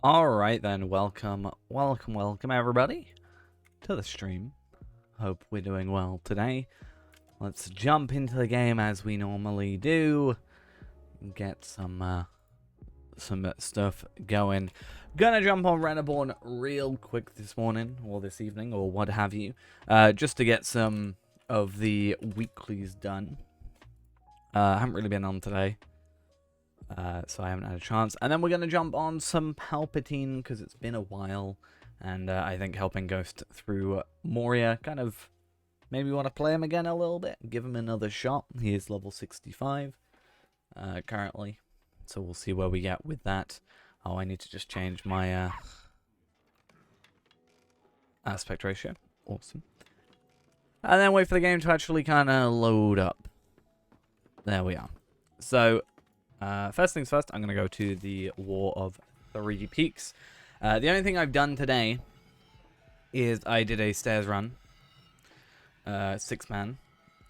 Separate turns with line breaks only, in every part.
Alright then, welcome everybody to the stream. Hope we're doing well today. Let's jump into the game as we normally do. Get some stuff going. Gonna jump on Renaborn real quick this morning, or this evening, or what have you. Just to get some of the weeklies done. I haven't really been on today. So I haven't had a chance. And then we're going to jump on some Palpatine, because it's been a while. And I think helping Ghost through Moria kind of maybe want to play him again a little bit. Give him another shot. He is level 65 currently. So we'll see where we get with that. Oh, I need to just change my aspect ratio. Awesome. And then wait for the game to actually kind of load up. There we are. So first things first, I'm going to go to the War of Three Peaks. The only thing I've done today is I did a stairs run. 6-man.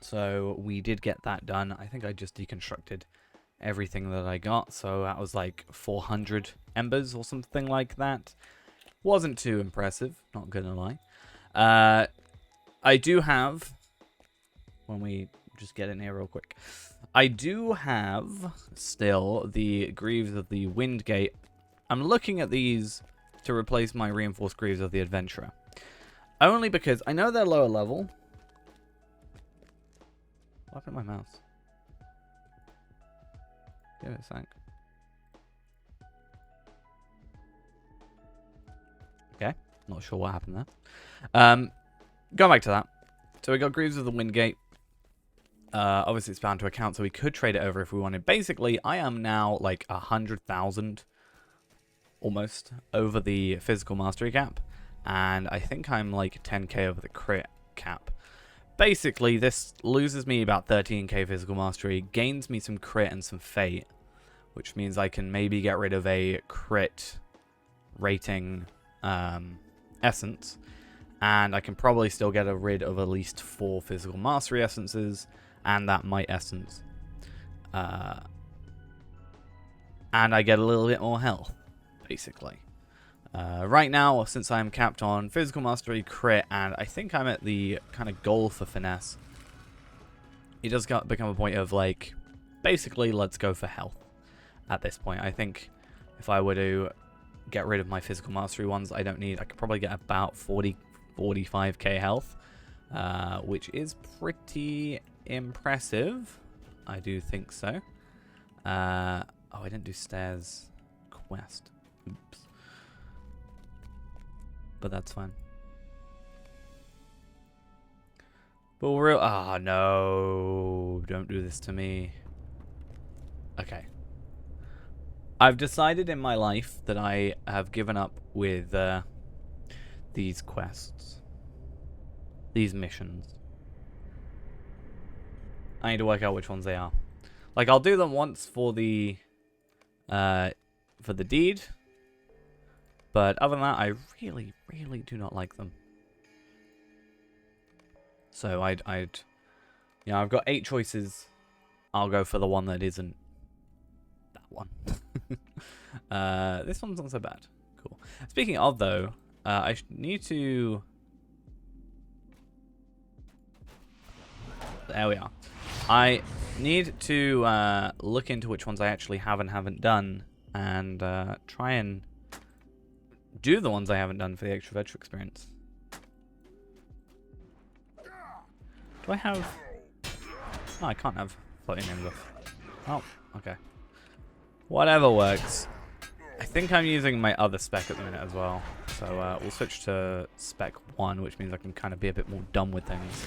So we did get that done. I think I just deconstructed everything that I got. So that was like 400 embers or something like that. Wasn't too impressive, not going to lie. I do have, when we just get in here real quick, I do have still the Greaves of the Windgate. I'm looking at these to replace my reinforced Greaves of the Adventurer. Only because I know they're lower level. What happened to my mouse? Give it a sec. Okay, not sure what happened there. Going back to that. So we got Greaves of the Windgate. Obviously it's bound to account, so we could trade it over if we wanted. Basically, I am now like 100,000 almost over the physical mastery cap, and I think I'm like 10k over the crit cap. Basically, this loses me about 13k physical mastery, gains me some crit and some fate, which means I can maybe get rid of a crit rating essence, and I can probably still get rid of at least 4 physical mastery essences and that might essence. And I get a little bit more health, basically. Right now, since I'm capped on physical mastery, crit, and I think I'm at the kind of goal for finesse, it does become a point of, like, basically, let's go for health at this point. I think if I were to get rid of my physical mastery ones, I could probably get about 45k health, which is pretty impressive. I do think so. Oh, I didn't do stairs quest. Oops. But that's fine. But we're oh no, don't do this to me. Okay. I've decided in my life that I have given up with these quests. These missions. I need to work out which ones they are. Like, I'll do them once for the deed, but other than that, I really, really do not like them. So I've got 8 choices. I'll go for the one that isn't that one. This one's not so bad. Cool. Speaking of, though, I need to. There we are. I need to look into which ones I actually have and haven't done, and try and do the ones I haven't done for the extra virtual experience. Do I have... No, I can't have floating names off. Oh, okay. Whatever works. I think I'm using my other spec at the minute as well. So we'll switch to spec 1, which means I can kind of be a bit more done with things.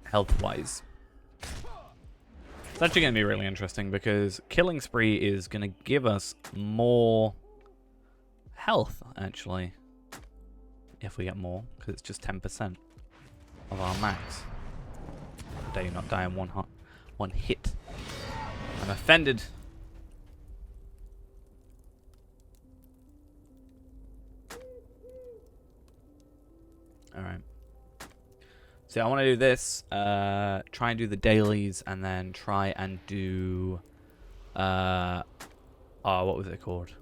Health-wise. It's actually going to be really interesting because Killing Spree is going to give us more health, actually. If we get more, because it's just 10% of our max. How dare you not die in one hit. I'm offended. Alright. So I want to do this, try and do the dailies, and then try and do Oh, what was it called?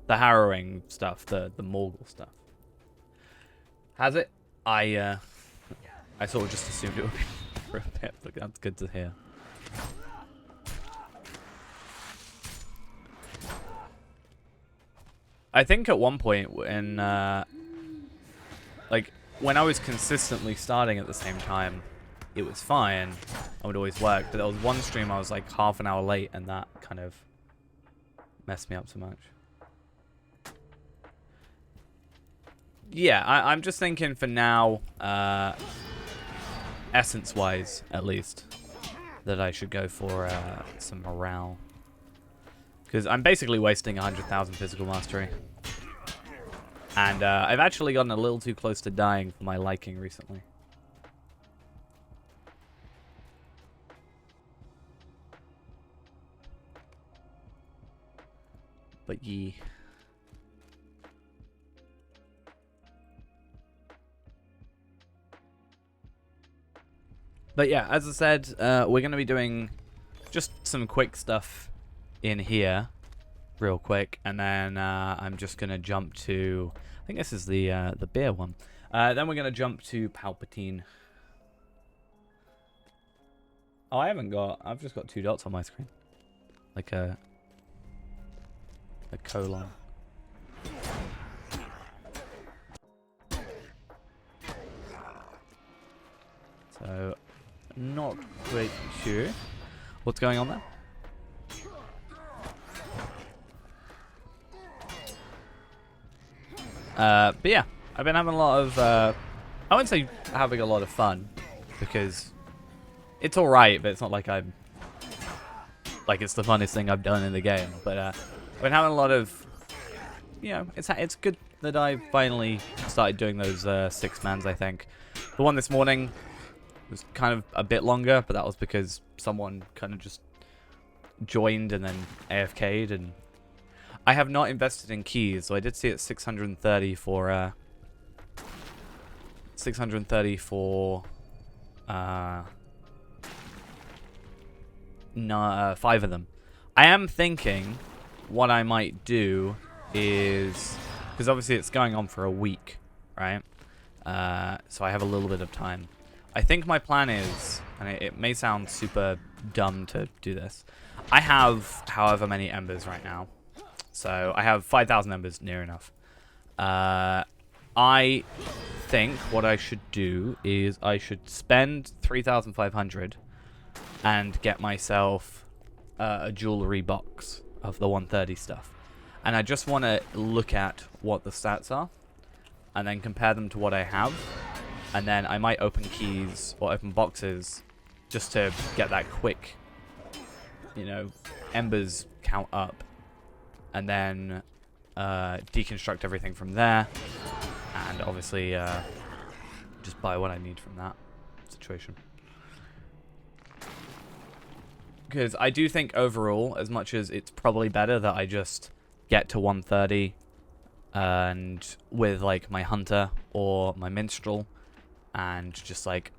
The harrowing stuff, the Morgul stuff. Has it? I sort of just assumed it would be for a bit, but that's good to hear. I think at one point when, like, when I was consistently starting at the same time, it was fine. I would always work, but there was one stream I was like half an hour late, and that kind of messed me up so much. Yeah, I'm just thinking for now, essence-wise, at least, that I should go for some morale. Because I'm basically wasting 100,000 physical mastery. And I've actually gotten a little too close to dying for my liking recently. But yeah. But yeah, as I said, we're going to be doing just some quick stuff in here real quick, and then I'm just going to jump to, I think this is the beer one. Then we're going to jump to Palpatine. Oh, I've just got 2 dots on my screen. Like a colon. So, not quite sure what's going on there. But yeah, I've been having a lot of, I wouldn't say having a lot of fun, because it's alright, but it's not like I'm, like it's the funnest thing I've done in the game. But I've been having a lot of, you know, it's good that I finally started doing those 6-mans, I think. The one this morning was kind of a bit longer, but that was because someone kind of just joined and then AFK'd, and I have not invested in keys, so I did see it 630 for 630 for 5 of them. I am thinking what I might do is, because obviously it's going on for a week, right? So I have a little bit of time. I think my plan is, and it may sound super dumb to do this, I have however many embers right now. So I have 5,000 embers, near enough. I think what I should do is I should spend 3,500 and get myself a jewelry box of the 130 stuff. And I just want to look at what the stats are and then compare them to what I have. And then I might open keys or open boxes just to get that quick, you know, embers count up. And then deconstruct everything from there. And obviously just buy what I need from that situation. Because I do think overall, as much as it's probably better that I just get to 130 and with like my hunter or my minstrel, and just like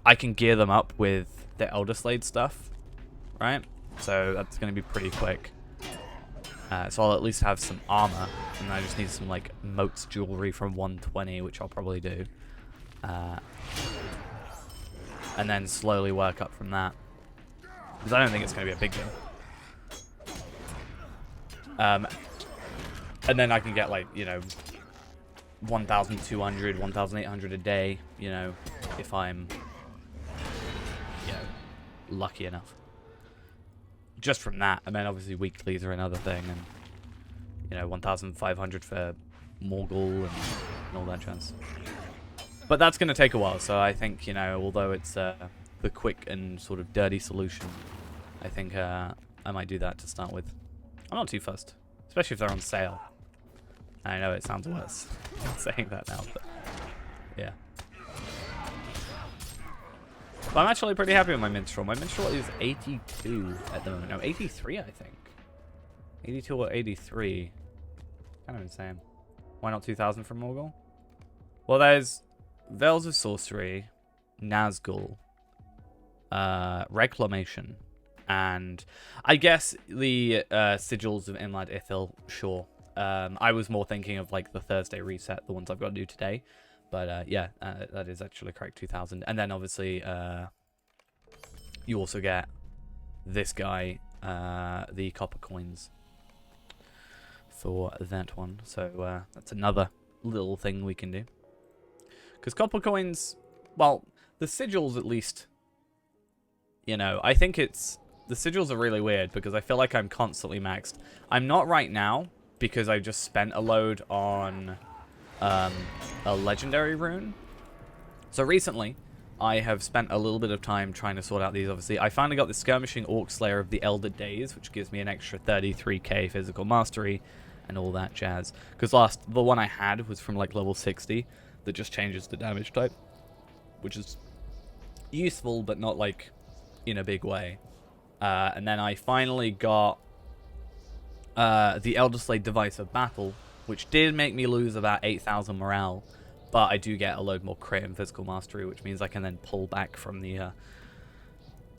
I can gear them up with the Elder Slade stuff, right? So that's going to be pretty quick. So I'll at least have some armor, and I just need some like motes jewelry from 120, which I'll probably do. And then slowly work up from that. Because I don't think it's going to be a big deal. And then I can get like, you know, 1,200, 1,800 a day, you know, if I'm, you know, lucky enough. Just from that, and then obviously weeklies are another thing, and you know, 1,500 for Morgul and all that chance. But that's going to take a while, so I think, you know, although it's the quick and sort of dirty solution, I think I might do that to start with. I'm not too fussed, especially if they're on sale. I know it sounds worse saying that now, but yeah. But I'm actually pretty happy with my minstrel. My minstrel is 82 at the moment. No, 83, I think. 82 or 83. Kind of insane. Why not 2,000 from Morgul? Well, there's Veils of Sorcery, Nazgul, Reclamation, And I guess the sigils of Imlad Ithil, sure. I was more thinking of like the Thursday reset, the ones I've got to do today. But yeah, that is actually correct, 2,000. And then obviously you also get this guy, the copper coins for that one. So that's another little thing we can do. Because copper coins, well, the sigils at least, you know, I think it's... The sigils are really weird because I feel like I'm constantly maxed. I'm not right now because I just spent a load on a legendary rune. So recently, I have spent a little bit of time trying to sort out these, obviously. I finally got the Skirmishing Orc Slayer of the Elder Days, which gives me an extra 33k physical mastery and all that jazz. Because the one I had was from like level 60 that just changes the damage type, which is useful but not like in a big way. And then I finally got the Elderslade Device of Battle, which did make me lose about 8,000 morale, but I do get a load more crit and physical mastery, which means I can then pull back from the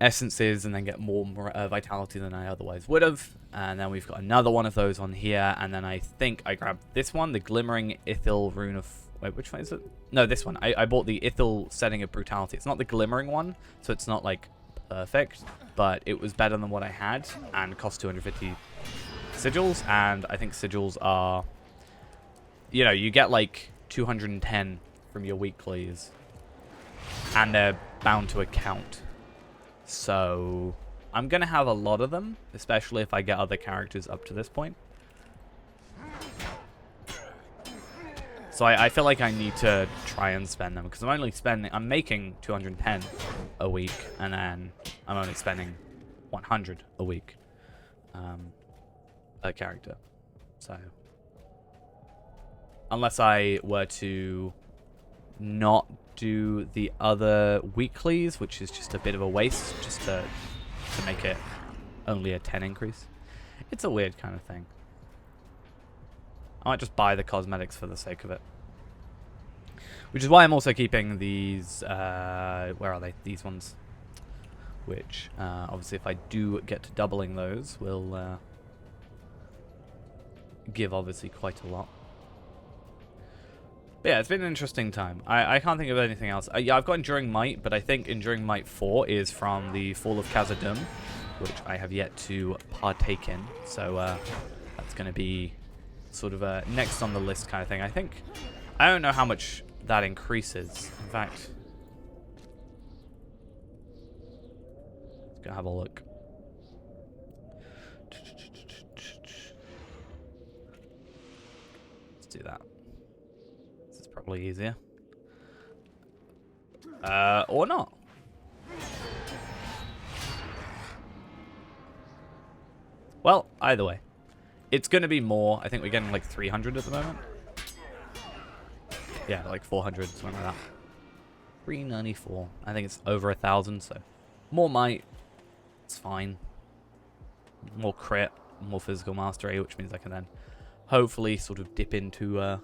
essences and then get more vitality than I otherwise would have. And then we've got another one of those on here, and then I think I grabbed this one, the Glimmering Ithil Rune of... Wait, which one is it? No, this one. I bought the Ithil Setting of Brutality. It's not the Glimmering one, so it's not like perfect, but it was better than what I had and cost 250 sigils. And I think sigils are, you know, you get like 210 from your weeklies and they're bound to account, so I'm gonna have a lot of them, especially if I get other characters up to this point. So I feel like I need to try and spend them, because I'm making 210 a week, and then I'm only spending 100 a week per character. So unless I were to not do the other weeklies, which is just a bit of a waste, just to make it only a 10 increase. It's a weird kind of thing. I might just buy the cosmetics for the sake of it. Which is why I'm also keeping these, where are they? These ones. Which, obviously if I do get to doubling those, will give obviously quite a lot. But yeah, it's been an interesting time. I can't think of anything else. Yeah, I've got Enduring Might, but I think Enduring Might 4 is from the Fall of Khazad-dûm, which I have yet to partake in. So, that's going to be sort of a next on the list kind of thing. I don't know how much that increases. In fact, let's go have a look. Let's do that. This is probably easier. Or not. Well, either way. It's going to be more. I think we're getting like 300 at the moment. Yeah, like 400, something like that. 394. I think it's over 1,000, so more might. It's fine. More crit, more physical mastery, which means I can then hopefully sort of dip into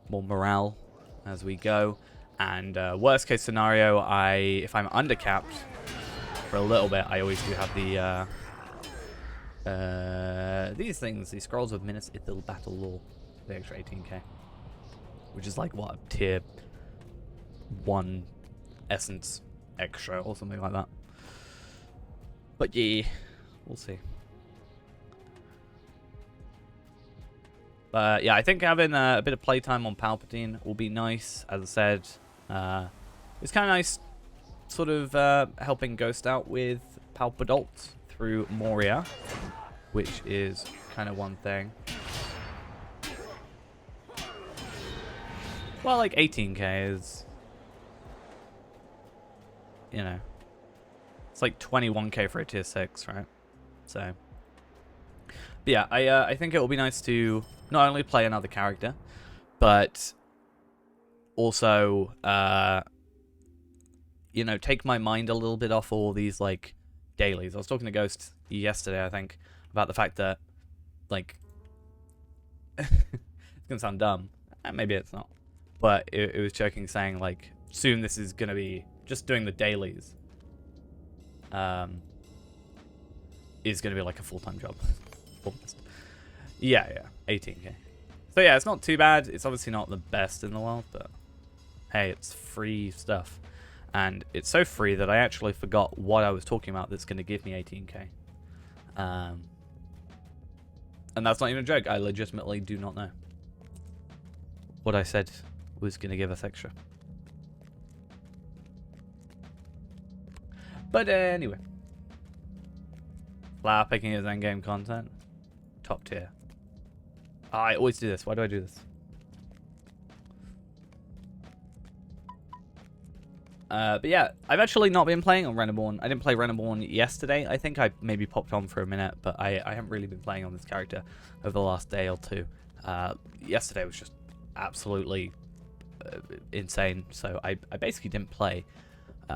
more morale as we go. And worst case scenario, if I'm undercapped for a little bit, I always do have the these things, the Scrolls of Minas Ithil Battle Lore, the extra 18k, which is like what, tier 1 essence extra or something like that. But yeah, we'll see. But yeah, I think having a bit of playtime on Palpatine will be nice. As I said, it's kind of nice sort of helping Ghost out with Palpadult through Moria, which is kind of one thing. Well, like 18k is, you know, it's like 21k for a tier 6, right? So, but yeah, I think it will be nice to not only play another character, but also, you know, take my mind a little bit off all these, like, dailies. I was talking to Ghost yesterday, I think, about the fact that, like, it's going to sound dumb. Maybe it's not. But it was joking, saying, like, soon this is going to be just doing the dailies. is going to be like a full-time job. Almost. Yeah, 18k. So yeah, it's not too bad. It's obviously not the best in the world, but hey, it's free stuff. And it's so free that I actually forgot what I was talking about that's going to give me 18k. And that's not even a joke. I legitimately do not know what I said was going to give us extra. But anyway. Flower picking is endgame content. Top tier. I always do this. Why do I do this? But yeah, I've actually not been playing on Reneborn. I didn't play Reneborn yesterday. I think I maybe popped on for a minute, but I haven't really been playing on this character over the last day or two. Yesterday was just absolutely insane, so I basically didn't play.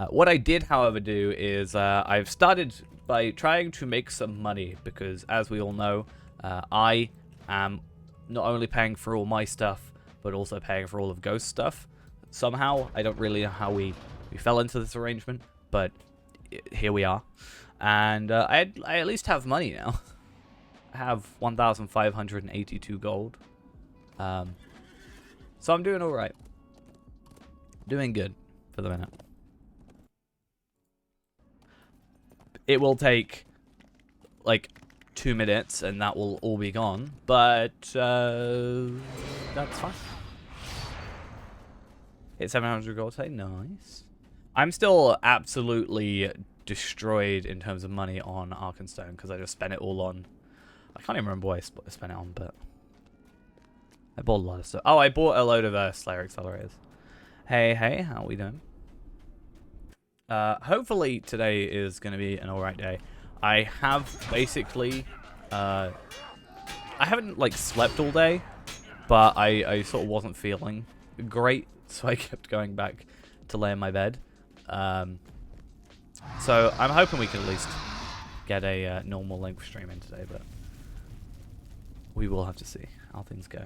What I did, however, do is I've started by trying to make some money, because as we all know, I am not only paying for all my stuff, but also paying for all of Ghost stuff. Somehow, I don't really know how we fell into this arrangement, but here we are. And I at least have money now. I have 1,582 gold. So I'm doing alright. Doing good for the minute. It will take like 2 minutes and that will all be gone, but that's fine. Hit 700 gold today, nice. I'm still absolutely destroyed in terms of money on Arkenstone because I just spent it all on... I can't even remember what I spent it on, but... I bought a lot of stuff. Oh, I bought a load of Slayer Accelerators. Hey, how we doing? Hopefully today is going to be an alright day. I have basically... I haven't, like, slept all day, but I sort of wasn't feeling great, so I kept going back to lay in my bed. So I'm hoping we can at least get a normal length stream in today, but we will have to see how things go.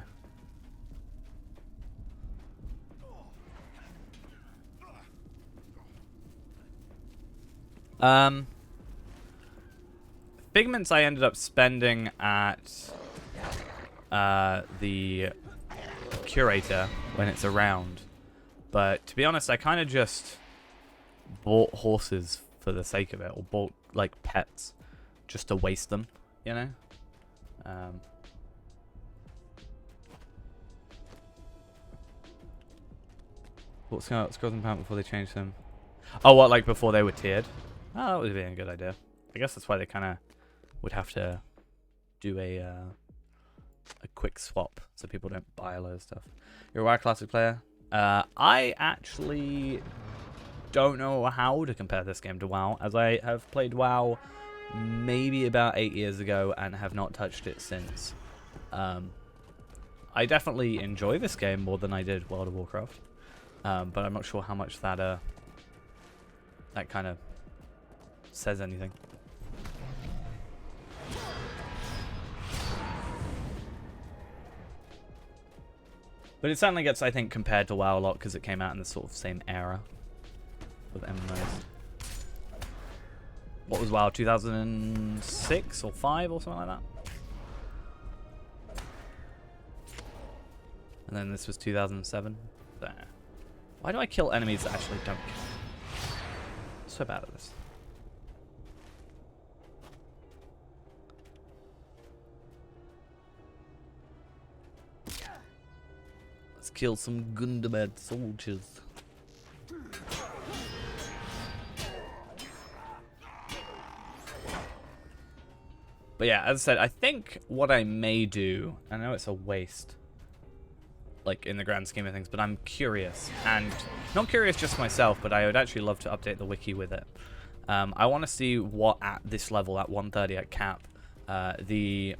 Figments I ended up spending at the curator when it's around, but to be honest, I kind of just bought horses for the sake of it, or bought like pets just to waste them, you know. What's Scrolls and Pound before they changed them? Oh, what, like before they were tiered? Oh, that would be a good idea. I guess that's why they kind of would have to do a quick swap so people don't buy a load of stuff. You're a WoW Classic player? I actually don't know how to compare this game to WoW, as I have played WoW maybe about 8 years ago and have not touched it since. I definitely enjoy this game more than I did World of Warcraft, but I'm not sure how much that that kind of says anything. But it certainly gets, I think, compared to WoW a lot because it came out in the sort of same era with MMOs. What was WoW, 2006 or 5 or something like that? And then this was 2007. There. Why do I kill enemies that actually don't kill? I'm so bad at this. Let's kill some Gundabad soldiers. But yeah, as I said, I think what I may do, I know it's a waste, like in the grand scheme of things, but I'm curious, and not curious just myself, but I would actually love to update the wiki with it. I want to see what at this level, at 130 at cap, the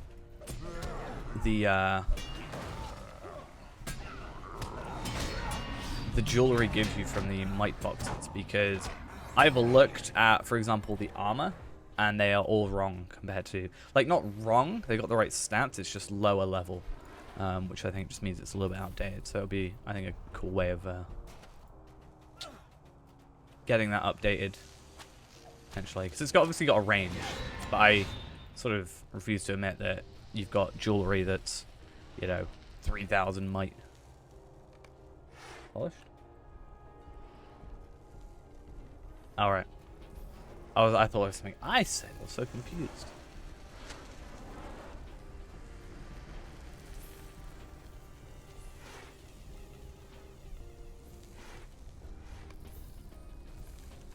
jewelry gives you from the might boxes, because I've looked at, for example, the armor, and they are all wrong compared to, like, not wrong, they got the right stats, it's just lower level, which I think just means it's a little bit outdated. So it'll be, I think, a cool way of getting that updated, potentially, because it's obviously got a range, but sort of refuse to admit that you've got jewelry that's, you know, 3,000 might. Polished? Alright. I thought it was something I said. I was so confused.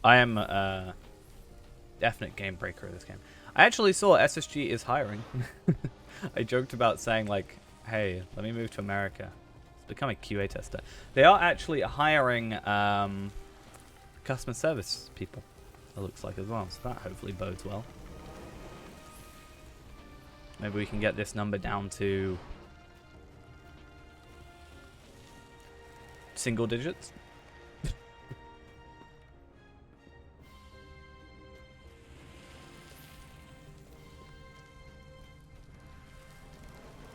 I am a definite game breaker of this game. I actually saw SSG is hiring. I joked about saying, like, hey, let me move to America. Become a QA tester. They are actually hiring customer service people, it looks like, as well. So that hopefully bodes well. Maybe we can get this number down to single digits.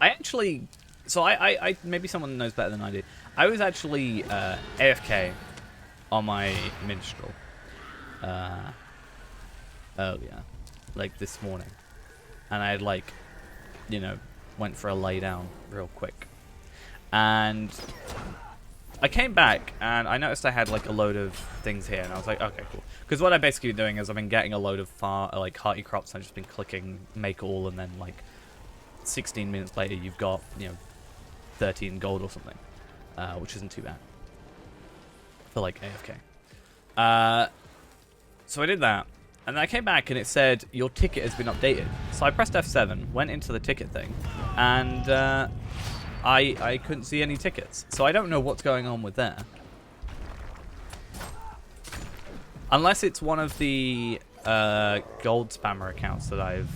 I actually, so I maybe someone knows better than I do. I was actually AFK on my minstrel earlier, like this morning, and I had, like, you know, went for a lay down real quick, and I came back and I noticed I had, like, a load of things here, and I was like, okay, cool. Because what I've basically been doing is I've been getting a load of like hearty crops, and I've just been clicking make all, and then, like, 16 minutes later you've got, you know, 13 gold or something, which isn't too bad for, like, AFK. So I did that, and then I came back and it said your ticket has been updated. So I pressed F7, went into the ticket thing, and I couldn't see any tickets. So I don't know what's going on with there, unless it's one of the gold spammer accounts that I've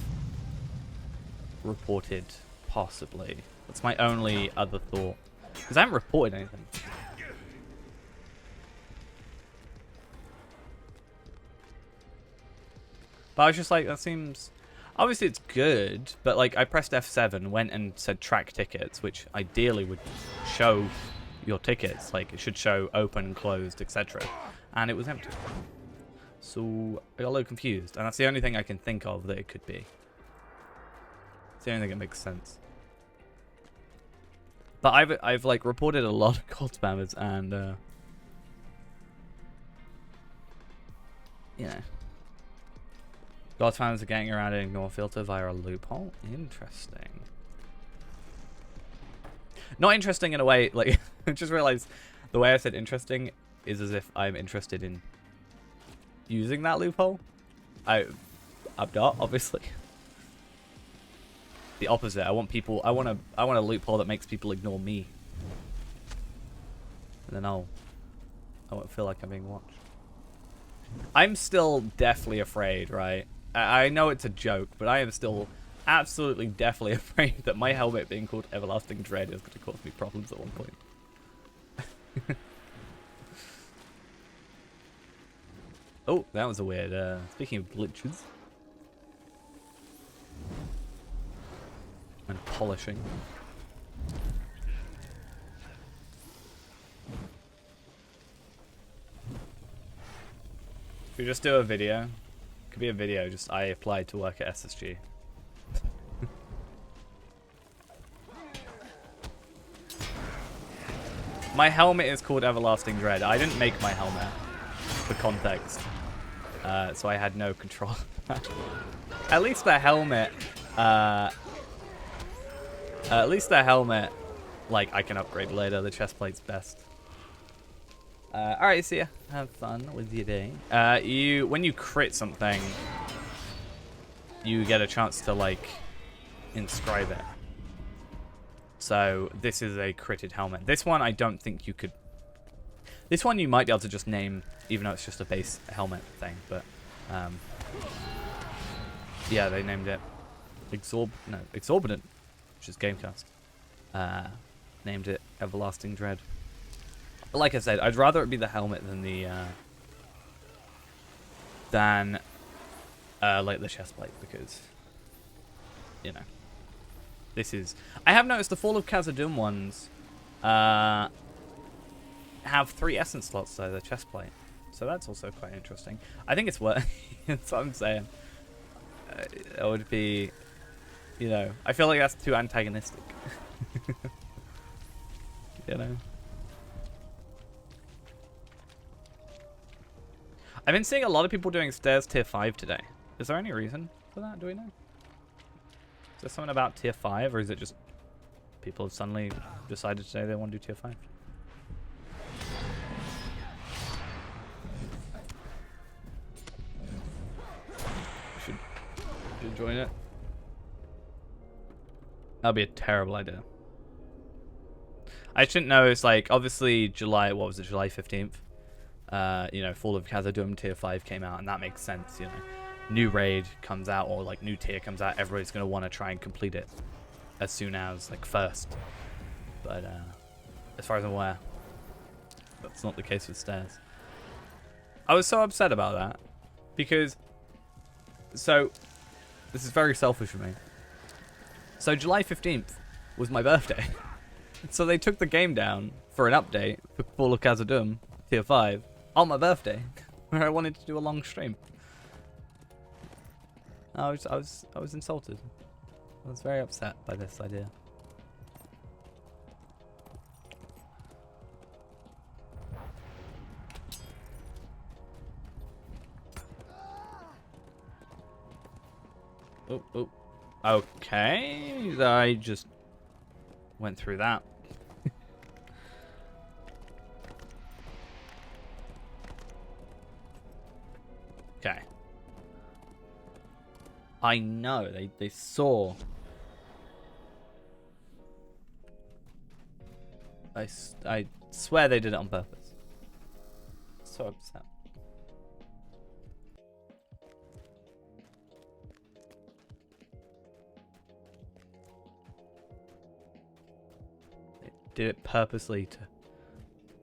reported, possibly. That's my only other thought, because I haven't reported anything. But I was just like, that seems, obviously it's good, but, like, I pressed F7, went and said track tickets, which ideally would show your tickets, like it should show open, closed, etc., and it was empty. So I got a little confused, and that's the only thing I can think of that it could be. The only thing that makes sense. But I've like reported a lot of gold spammers, and you know, gold spammers are getting around an ignore filter via a loophole. Interesting. Not interesting in a way, like, I just realized the way I said interesting is as if I'm interested in using that loophole. I'm not, obviously. The opposite. I want a loophole that makes people ignore me, and then I won't feel like I'm being watched. I'm still deathly afraid, right? I know it's a joke, but I am still absolutely deathly afraid that my helmet being called Everlasting Dread is going to cause me problems at one point. Oh, that was a weird, speaking of glitches and polishing. Should we just do a video? Could be a video, just I applied to work at SSG. My helmet is called Everlasting Dread. I didn't make my helmet, for context. So I had no control. At least the helmet, like, I can upgrade later. The chest plate's best. Alright, see ya. Have fun with your day. When you crit something, you get a chance to, like, inscribe it. So this is a critted helmet. This one I don't think you could. This one you might be able to just name, even though it's just a base helmet thing. But yeah, they named it Exorbitant, which is Gamecast. Named it Everlasting Dread. But like I said, I'd rather it be the helmet than the like the chest plate, because, you know, this is. I have noticed the Fall of Khazad-dûm ones have 3 essence slots, though, the chest plate. So that's also quite interesting. I think it's worth. That's what I'm saying. It would be You know, I feel like that's too antagonistic. You know? I've been seeing a lot of people doing stairs tier 5 today. Is there any reason for that? Do we know? Is there something about tier 5, or is it just people have suddenly decided today they want to do tier 5? Should join it. That'd be a terrible idea. I shouldn't know. It's like, obviously July, what was it, July 15th? You know, Fall of Khazad-dûm tier 5 came out, and that makes sense, you know. New raid comes out, or like new tier comes out, everybody's going to want to try and complete it as soon as, like, first. But as far as I'm aware, that's not the case with stairs. I was so upset about that because, so this is very selfish of me. So July 15th was my birthday. So they took the game down for an update for Fall of Khazad-dûm tier 5 on my birthday, where I wanted to do a long stream. I was insulted. I was very upset by this idea. Oh, oh. Okay, I just went through that. Okay. I know, they saw. I swear they did it on purpose. So upset. They did it purposely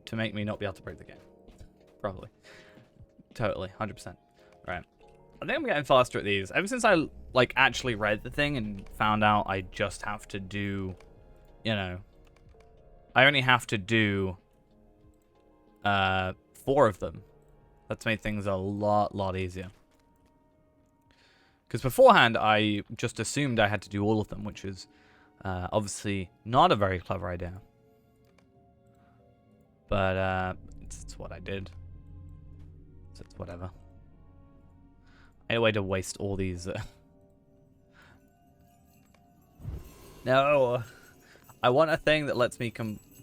to make me not be able to break the game. Probably. Totally, 100%. Right. I think I'm getting faster at these. Ever since I, like, actually read the thing and found out I just have to do, you know, I only have to do 4 of them. That's made things a lot easier. Because beforehand, I just assumed I had to do all of them, which is obviously not a very clever idea. But it's what I did. So it's whatever. Any way to waste all these... No! I want a thing that lets me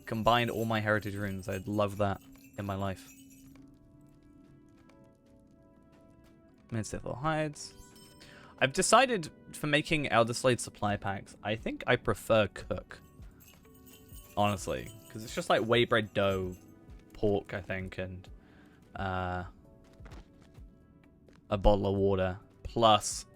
combine all my heritage runes. I'd love that in my life. Mid-Sithal hides. I've decided for making Elder Slade supply packs, I think I prefer cook. Honestly. Because it's just like whey bread dough, pork, I think, and a bottle of water. Plus,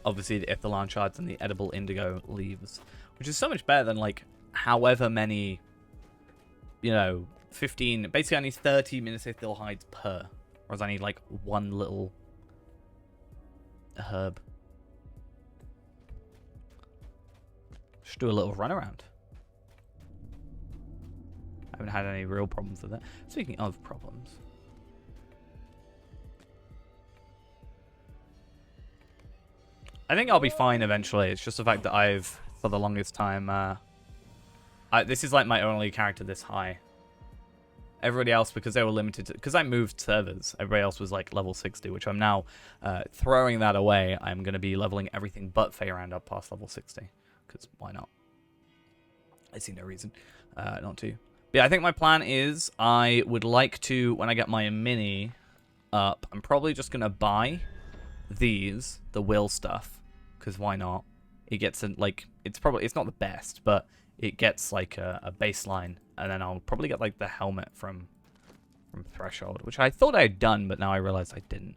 obviously the Ithilon shards and the edible indigo leaves. Which is so much better than, like, however many, you know, 15... Basically, I need 30 Minisithil hides per. Whereas I need, like, one little herb. Just do a little run around. I haven't had any real problems with it. Speaking of problems. I think I'll be fine eventually. It's just the fact that I've, for the longest time, this is like my only character this high. Everybody else, because they were limited to, because I moved servers, everybody else was like level 60, which I'm now throwing that away. I'm going to be leveling everything but Feyrand up past level 60, because why not? I see no reason not to. But yeah, I think my plan is I would like to, when I get my mini up, I'm probably just going to buy these, the will stuff, because why not? It gets, like, it's not the best, but it gets like a baseline. And then I'll probably get like the helmet from Threshold, which I thought I had done, but now I realize I didn't.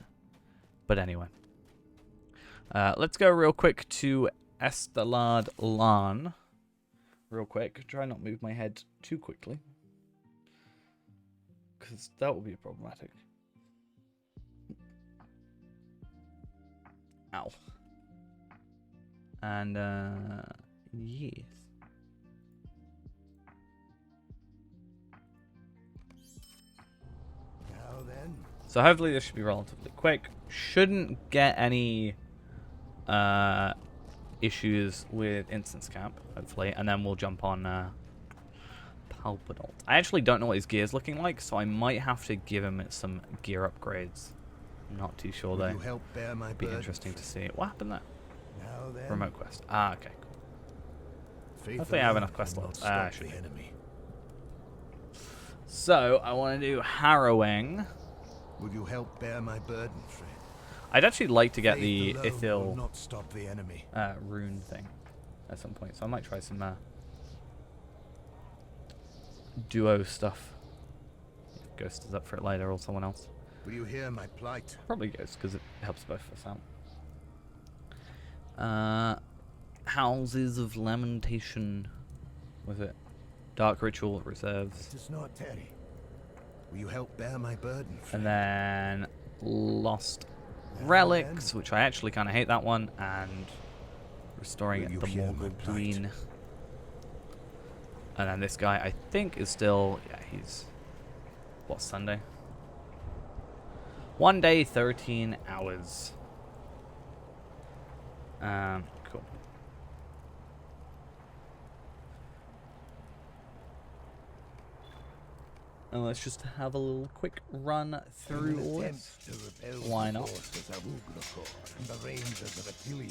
But anyway. Let's go real quick to Estelad Lan. Real quick. Try not move my head too quickly. Because that will be problematic. Ow. And, yes. So hopefully this should be relatively quick. Shouldn't get any issues with instance cap, hopefully, and then we'll jump on Palpadol. I actually don't know what his gear's looking like, so I might have to give him some gear upgrades. I'm not too sure though. It'd be interesting to see. What happened there? Remote quest. Ah, okay, cool. Hopefully I have enough quest left. Ah, I should. So I want to do harrowing.
Will you help bear my burden, friend?
I'd actually like to get the Ithil
not stop the enemy.
rune thing at some point, so I might try some duo stuff. Ghost is up for it later, or someone else.
Will you hear my plight?
Probably Ghost, because it helps both of us out. Houses of Lamentation. Was it? Dark Ritual Reserves.
It is not Terry. Will you help bear my burden,
And
friend?
then Lost Relics, which I actually kind of hate that one, and Restoring the Morgul Queen. And then this guy, I think, is still... Yeah, he's... What's Sunday? 1 day, 13 hours. Cool. And let's just have a little quick run through all this. Why not? It's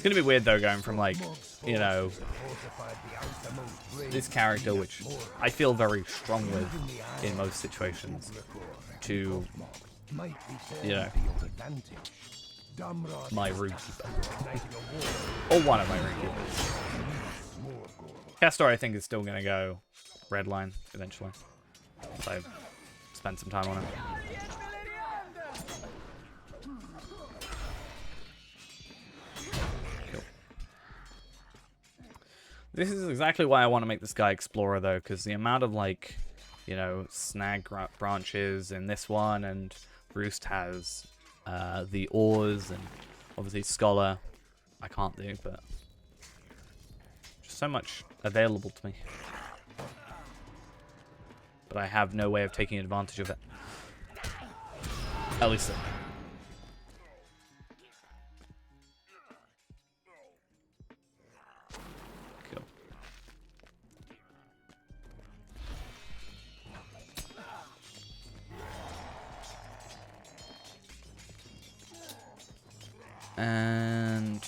gonna be weird though, going from like, you know, this character, which I feel very strong with in most situations, to, you know, my Rootkeeper. Or one of my Rootkeepers. Castor, I think, is still gonna go Redline eventually. So spend some time on it. Cool. This is exactly why I want to make this guy Explorer, though, because the amount of, like, you know, snag branches in this one, and Roost has the ores, and obviously Scholar I can't do, but just so much available to me. But I have no way of taking advantage of it. At least. Cool. And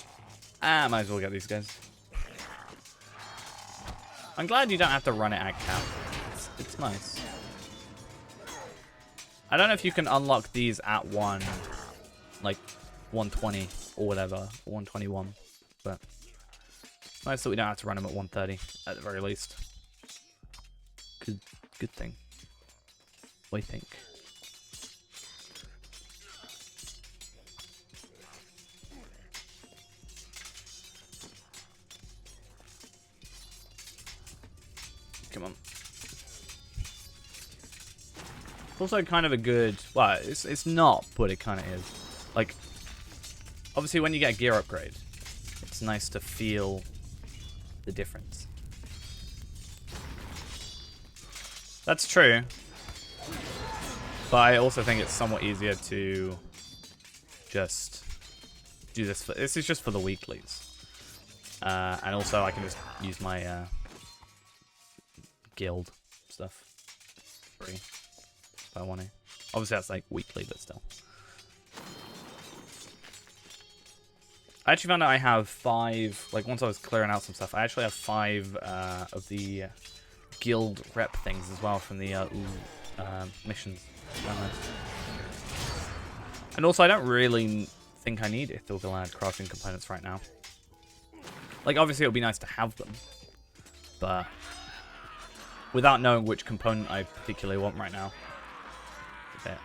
might as well get these guys. I'm glad you don't have to run it at cap. It's nice. I don't know if you can unlock these at like 120 or whatever, 121, but it's nice that we don't have to run them at 130 at the very least. Good thing. What do you think? Come on. It's also kind of a good... Well, it's not, but it kind of is. Like, obviously when you get a gear upgrade, it's nice to feel the difference. That's true. But I also think it's somewhat easier to just do this. This is just for the weeklies. And also I can just use my guild stuff free. I want to. Obviously that's like weekly, but still. I actually found out I have 5, like once I was clearing out some stuff, I actually have 5 of the guild rep things as well from the missions. And also I don't really think I need Ithilgalad crafting components right now. Like obviously it would be nice to have them, but without knowing which component I particularly want right now. Yeah.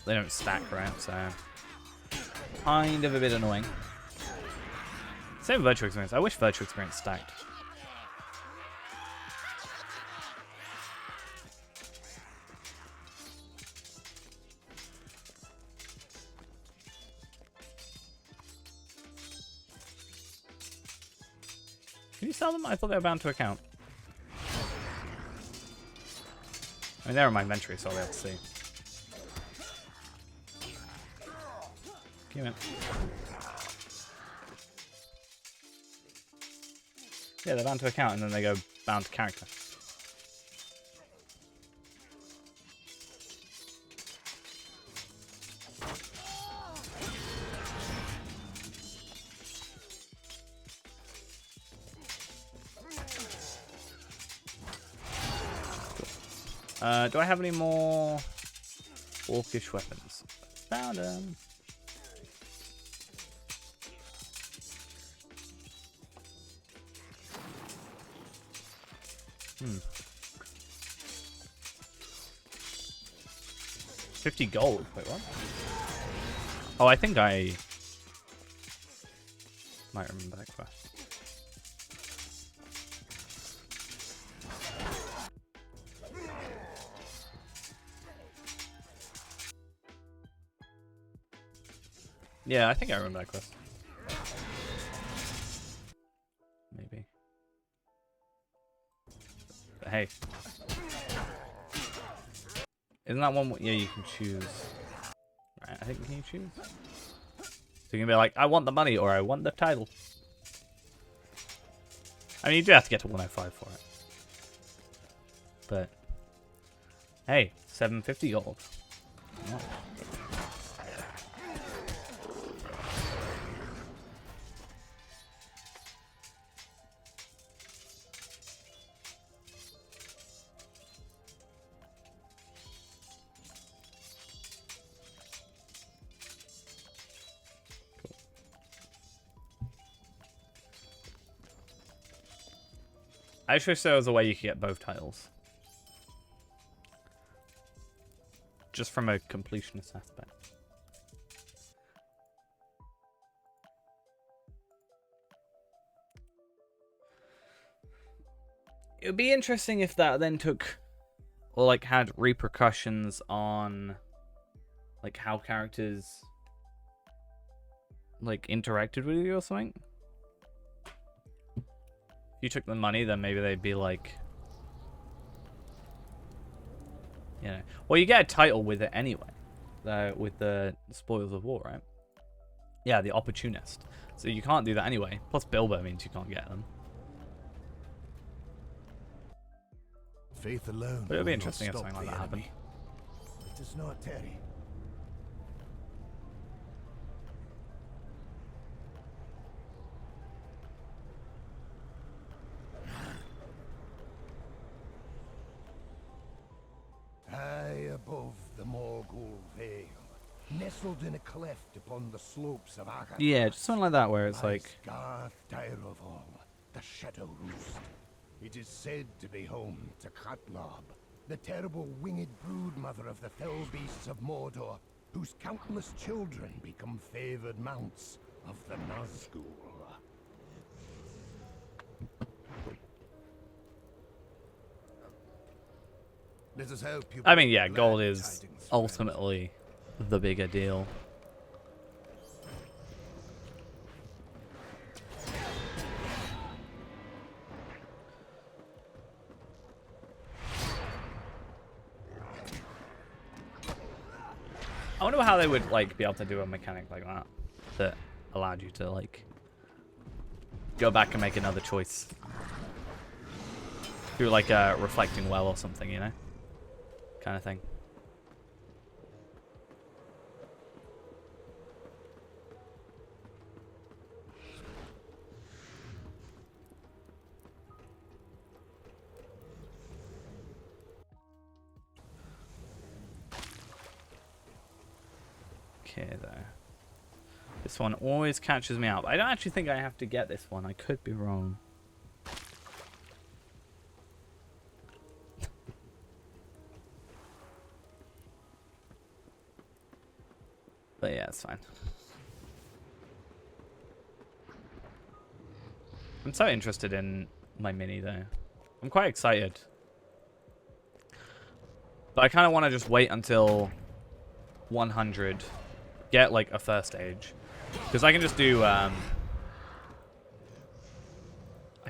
They don't stack, right? So kind of a bit annoying. Same with Virtual Experience. I wish Virtual Experience stacked. Can you sell them? I thought they were bound to account. I mean, they're in my inventory, so I'll be able to see. Give it. Yeah, they're bound to account, and then they go bound to character. Do I have any more orcish weapons? Found them. Hmm. 50 gold. Wait, what? Oh, I think I might remember that quest. Yeah, I think I remember that quest. Maybe. But hey. Isn't that one? Yeah, you can choose. Right, I think can you choose? So you can be like, I want the money or I want the title. I mean, you do have to get to 105 for it. But hey, 750 gold. Oh. I just wish there was a way you could get both titles. Just from a completionist aspect. It would be interesting if that then took, or like had repercussions on like how characters like interacted with you or something. If you took the money, then maybe they'd be like, you know, well, you get a title with it anyway, with the Spoils of War, right? Yeah, the Opportunist. So you can't do that anyway. Plus Bilbo means you can't get them.
Faith alone.
But it would be
will
interesting
not
if
stop
something like
the
that happened.
enemy. It is not Terry. High above the Morgul Vale, nestled in a cleft upon the slopes of Aghast.
Yeah, just something like that where it's like,
Garth Dairovol, the Shadow Roost. It is said to be home to Khatlob, the terrible winged broodmother of the fell beasts of Mordor, whose countless children become favored mounts of the Nazgul. Let us help you.
I mean, yeah,
glad
gold is
tidings, friend.
ultimately the bigger deal. I wonder how they would like be able to do a mechanic like that that allowed you to like go back and make another choice through like a reflecting well or something, you know, kind of thing. Okay, though. This one always catches me out. I don't actually think I have to get this one. I could be wrong. But yeah, it's fine. I'm so interested in my mini, though. I'm quite excited. But I kind of want to just wait until 100. Get, like, a first stage. Because I can just do, I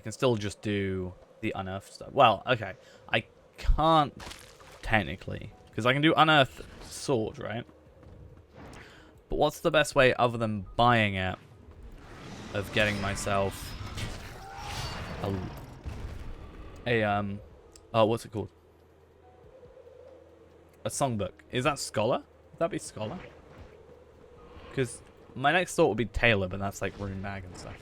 can still just do the unearthed stuff. Well, okay. I can't technically. Because I can do Unearth Sword, right? But what's the best way other than buying it of getting myself what's it called? A songbook. Is that Scholar? Would that be Scholar? Because my next thought would be Taylor, but that's like Rune Mag and stuff.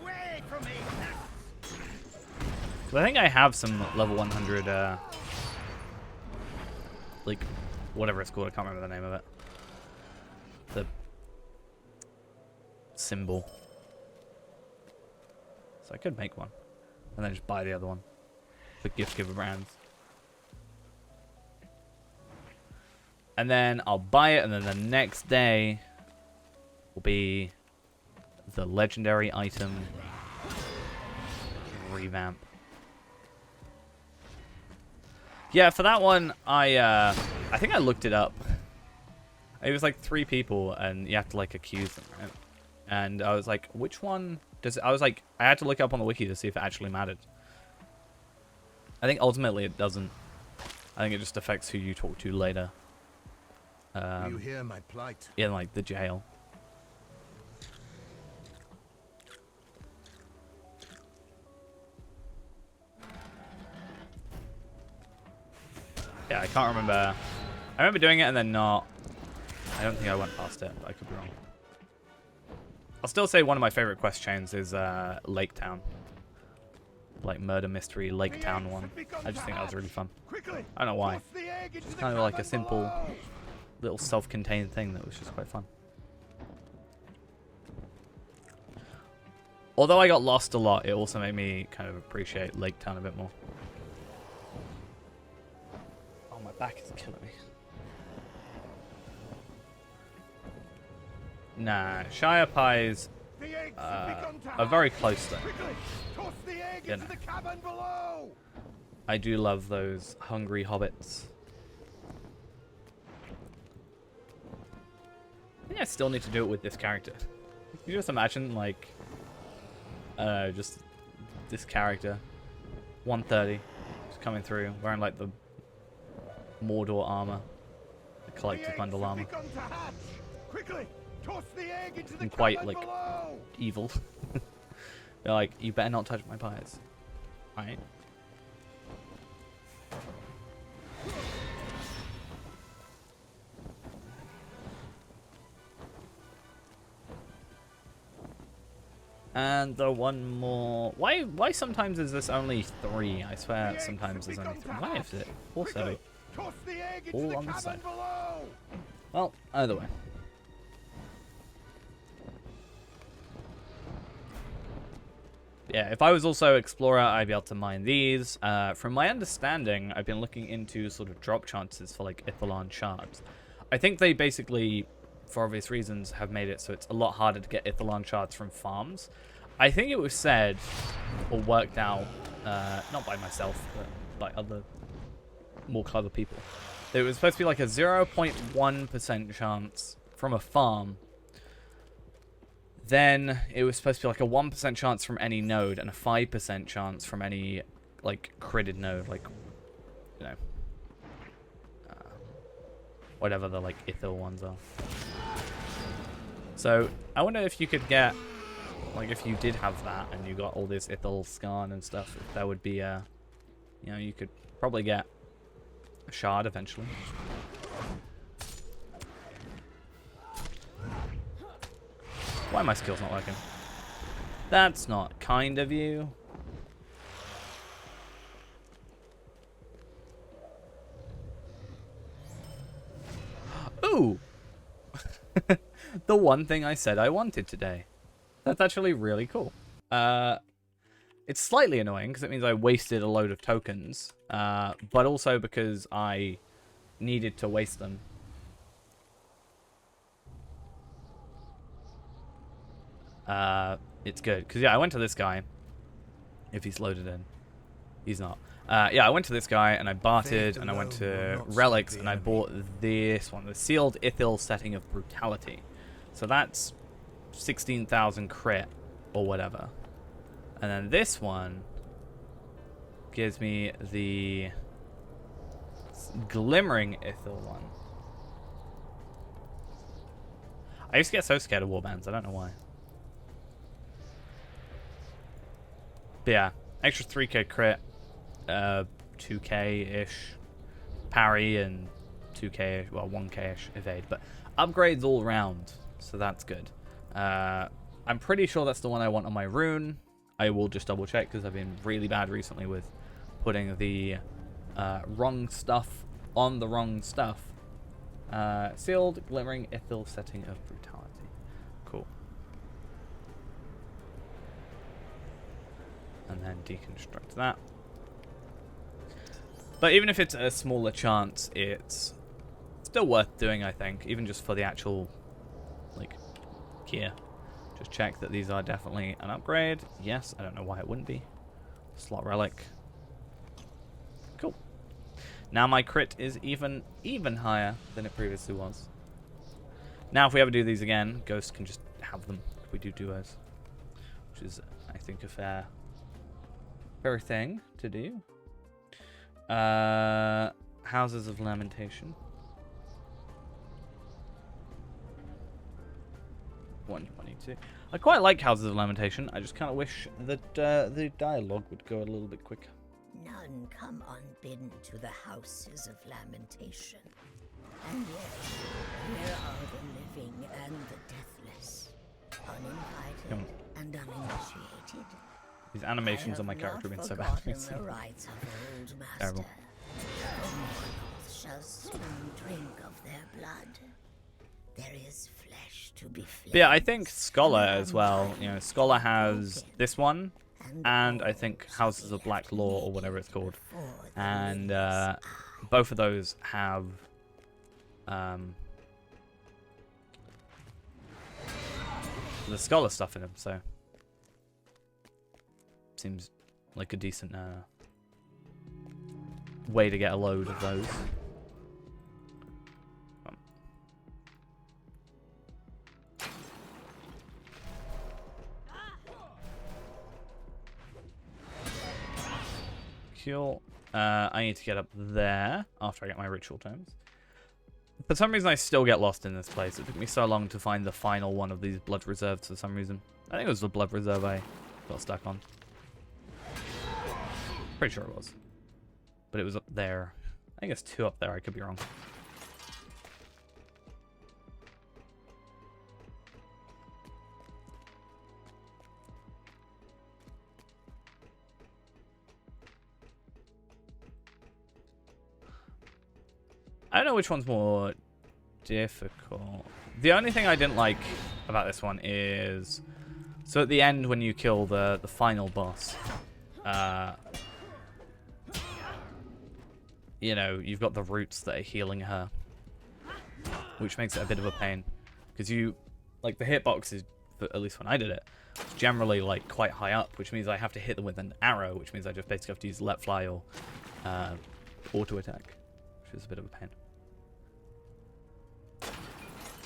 Away from me!
Because I think I have some level 100, like, whatever it's called. I can't remember the name of it. The symbol. So I could make one. And then just buy the other one. The gift giver brands. And then I'll buy it, and then the next day will be the legendary item revamp. Yeah, for that one, I think I looked it up. It was like 3 people, and you have to like accuse them, right? And I was like, which one does? I was like, I had to look up on the wiki to see if it actually mattered. I think ultimately it doesn't. I think it just affects who you talk to later.
You hear my plight?
In like the jail. Yeah, I can't remember. I remember doing it and then not. I don't think I went past it, but I could be wrong. I'll still say one of my favorite quest chains is Lake Town. Like Murder Mystery Lake Town one. I just think that was really fun. I don't know why. It's kind of like a simple little self-contained thing that was just quite fun. Although I got lost a lot, it also made me kind of appreciate Lake Town a bit more. Oh, my back is killing me. Nah, Shire Pies are very close though. You know. I do love those hungry hobbits. I think I still need to do it with this character. Can you just imagine, like, just this character, 130, just coming through, wearing like the Mordor armor, the collector's bundle armor. And quite, like, evil. They're like, you better not touch my pies. Alright. And the one more. Why sometimes is this only 3? I swear sometimes there's only 3. Why is it also all on this side? Well, either way. Yeah, if I was also Explorer, I'd be able to mine these. From my understanding, I've been looking into sort of drop chances for like Ithilon shards. I think they basically, for obvious reasons, have made it so it's a lot harder to get Ithilon shards from farms. I think it was said, or worked out, not by myself, but by other more clever people. It was supposed to be like a 0.1% chance from a farm. Then it was supposed to be like a 1% chance from any node and a 5% chance from any like critted node, like, you know, whatever the like Ithil ones are. So I wonder if you could get, like, if you did have that and you got all this Ithil scan and stuff, if that would be you know, you could probably get a shard eventually. Why are my skills not working? That's not kind of you. Ooh! The one thing I said I wanted today. That's actually really cool. It's slightly annoying because it means I wasted a load of tokens, but also because I needed to waste them. It's good because, yeah, I went to this guy. If he's loaded in, he's not. Yeah, I went to this guy and I bartered, and I went to Relics and I bought this one, the Sealed Ithil Setting of Brutality. So that's 16,000 crit or whatever. And then this one gives me the Glimmering Ithil one. I used to get so scared of warbands, I don't know why. But yeah, extra 3k crit, 2k-ish parry, and 2k, well, 1k-ish evade. But upgrades all around, so that's good. I'm pretty sure that's the one I want on my rune. I will just double check because I've been really bad recently with putting the wrong stuff on the wrong stuff. Sealed Glimmering Ithil setting of brutality. Cool. And then deconstruct that. But even if it's a smaller chance, it's still worth doing, I think. Even just for the actual, like, gear. Just check that these are definitely an upgrade. Yes, I don't know why it wouldn't be. Slot relic. Cool. Now my crit is even higher than it previously was. Now if we ever do these again, Ghost can just have them if we do duos. Which is, I think, a fair thing to do. Houses of Lamentation. 122. I quite like Houses of Lamentation. I just kind of wish that the dialogue would go a little bit quicker.
None come unbidden to the Houses of Lamentation. And yet, here are the living and the deathless, uninvited and uninitiated.
These animations on my character have been so bad.
The rights of old master.
Terrible.
The mortals shall soon drink of their blood. There is flesh to be flayed.
But yeah, I think Scholar as well. You know, Scholar has this one, and I think Houses of Black Law or whatever it's called, and both of those have the Scholar stuff in them. So seems like a decent way to get a load of those. Cool. I need to get up there after I get my ritual tomes. For some reason, I still get lost in this place. It took me so long to find the final one of these blood reserves for some reason. I think it was the blood reserve I got stuck on. Pretty sure it was. But it was up there. I think it's 2 up there. I could be wrong. I don't know which one's more difficult. The only thing I didn't like about this one is... So at the end when you kill the final boss... you know, you've got the roots that are healing her. Which makes it a bit of a pain. Because you... Like, the hitbox is... At least when I did it... It's generally, like, quite high up. Which means I have to hit them with an arrow. Which means I just basically have to use let fly or... auto attack. Which is a bit of a pain.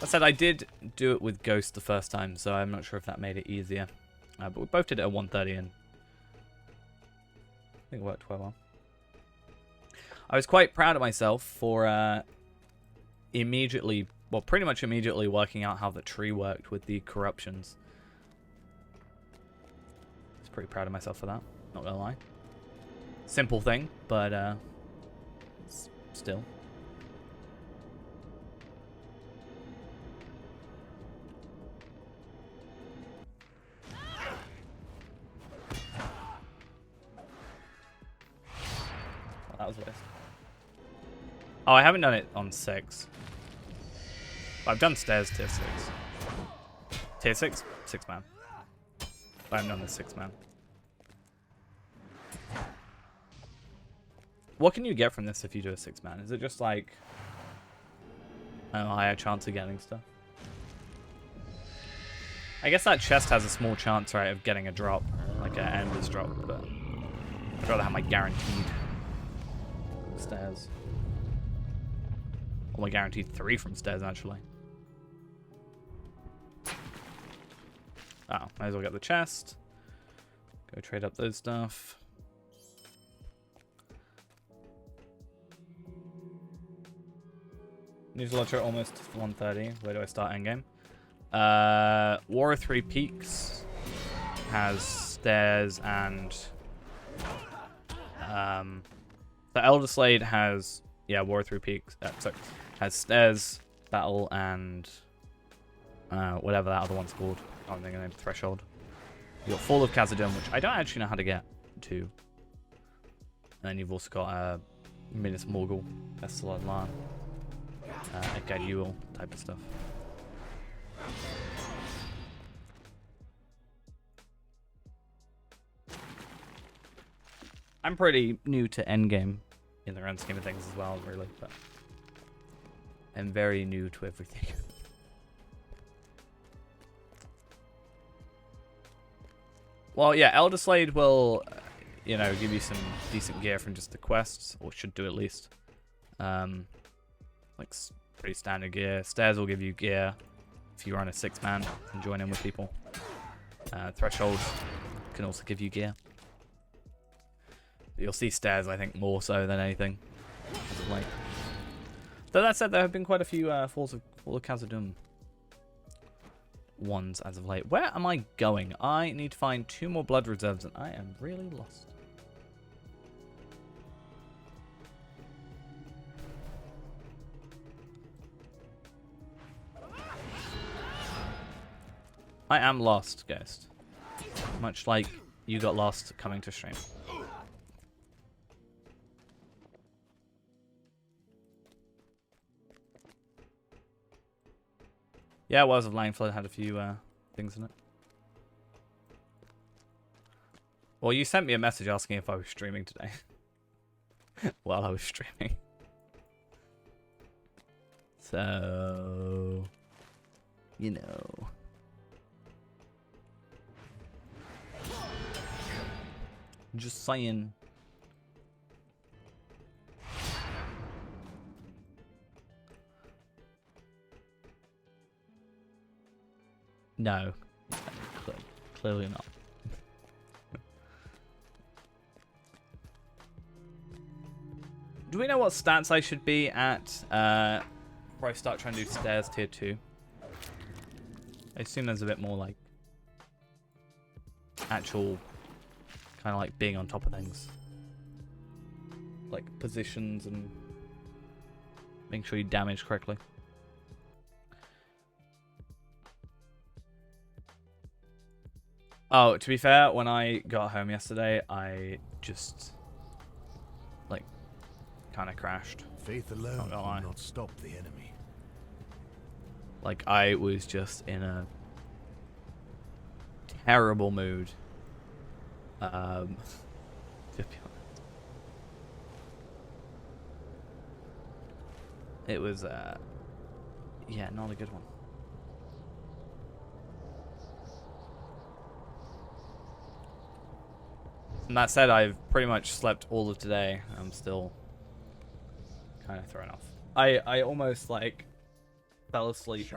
That said, I did do it with Ghost the first time, so I'm not sure if that made it easier. But we both did it at 130, and I think it worked quite well. I was quite proud of myself for immediately, well, pretty much immediately working out how the tree worked with the corruptions. I was pretty proud of myself for that, not gonna lie. Simple thing, but still. That was this. Oh, I haven't done it on 6. I've done stairs tier 6. Tier 6? 6 man. I haven't done the 6 man. What can you get from this if you do a 6 man? Is it just like a higher chance of getting stuff? I guess that chest has a small chance, right, of getting a drop, like an Ember's drop, but I'd rather have my guaranteed stairs. Or my guaranteed 3 from stairs, actually. Oh, might as well get the chest. Go trade up those stuff. News launcher almost 130. Where do I start endgame? War of Three Peaks has stairs and the Elder Slade has War of Three Peaks. Sorry, has stairs, battle, and whatever that other one's called. I don't think I named Threshold. You got Fall of Khazad-dûm, which I don't actually know how to get to. And then you've also got Minas Morgul, Estelar Lan, Gaduel type of stuff. I'm pretty new to endgame in the grand scheme of things as well, really, but I'm very new to everything. Well, yeah, Elder Slade will, you know, give you some decent gear from just the quests, or should do at least. Like pretty standard gear. Stairs will give you gear if you run a 6-man and join in with people. Threshold can also give you gear. But you'll see stairs, I think, more so than anything. As of late. Though that said, there have been quite a few Fall of Khazad-dûm ones as of late. Where am I going? I need to find 2 more blood reserves, and I am really lost. I am lost, Ghost. Much like you got lost coming to stream. Yeah, Wells of Langflood had a few things in it. Well, you sent me a message asking if I was streaming today. While I was streaming. So, you know. Just saying. No. Clearly not. Do we know what stats I should be at before I start trying to do stairs tier 2? I assume there's a bit more like actual kind of like being on top of things. Like positions and making sure you damage correctly. Oh, to be fair, when I got home yesterday, I just, like, kind of crashed.
Faith alone will not stop the enemy.
Like, I was just in a terrible mood. To be honest. It was, yeah, not a good one. And that said, I've pretty much slept all of today. I'm still kind of thrown off. I almost like fell asleep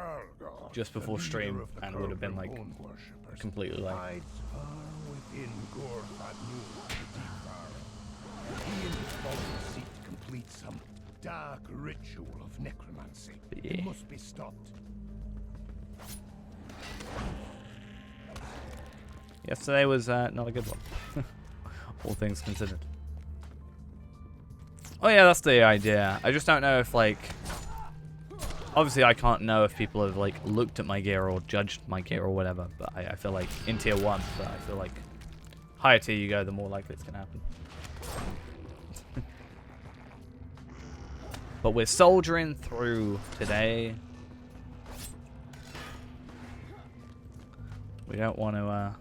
just before stream and would have been like completely like.
He complete some dark ritual of necromancy.
Yeah.
It must be stopped.
Yesterday was not a good one. All things considered. Oh yeah, that's the idea. I just don't know if like... Obviously I can't know if people have like looked at my gear or judged my gear or whatever, but I feel like in tier 1, but I feel like higher tier you go, the more likely it's going to happen. But we're soldiering through today. We don't want to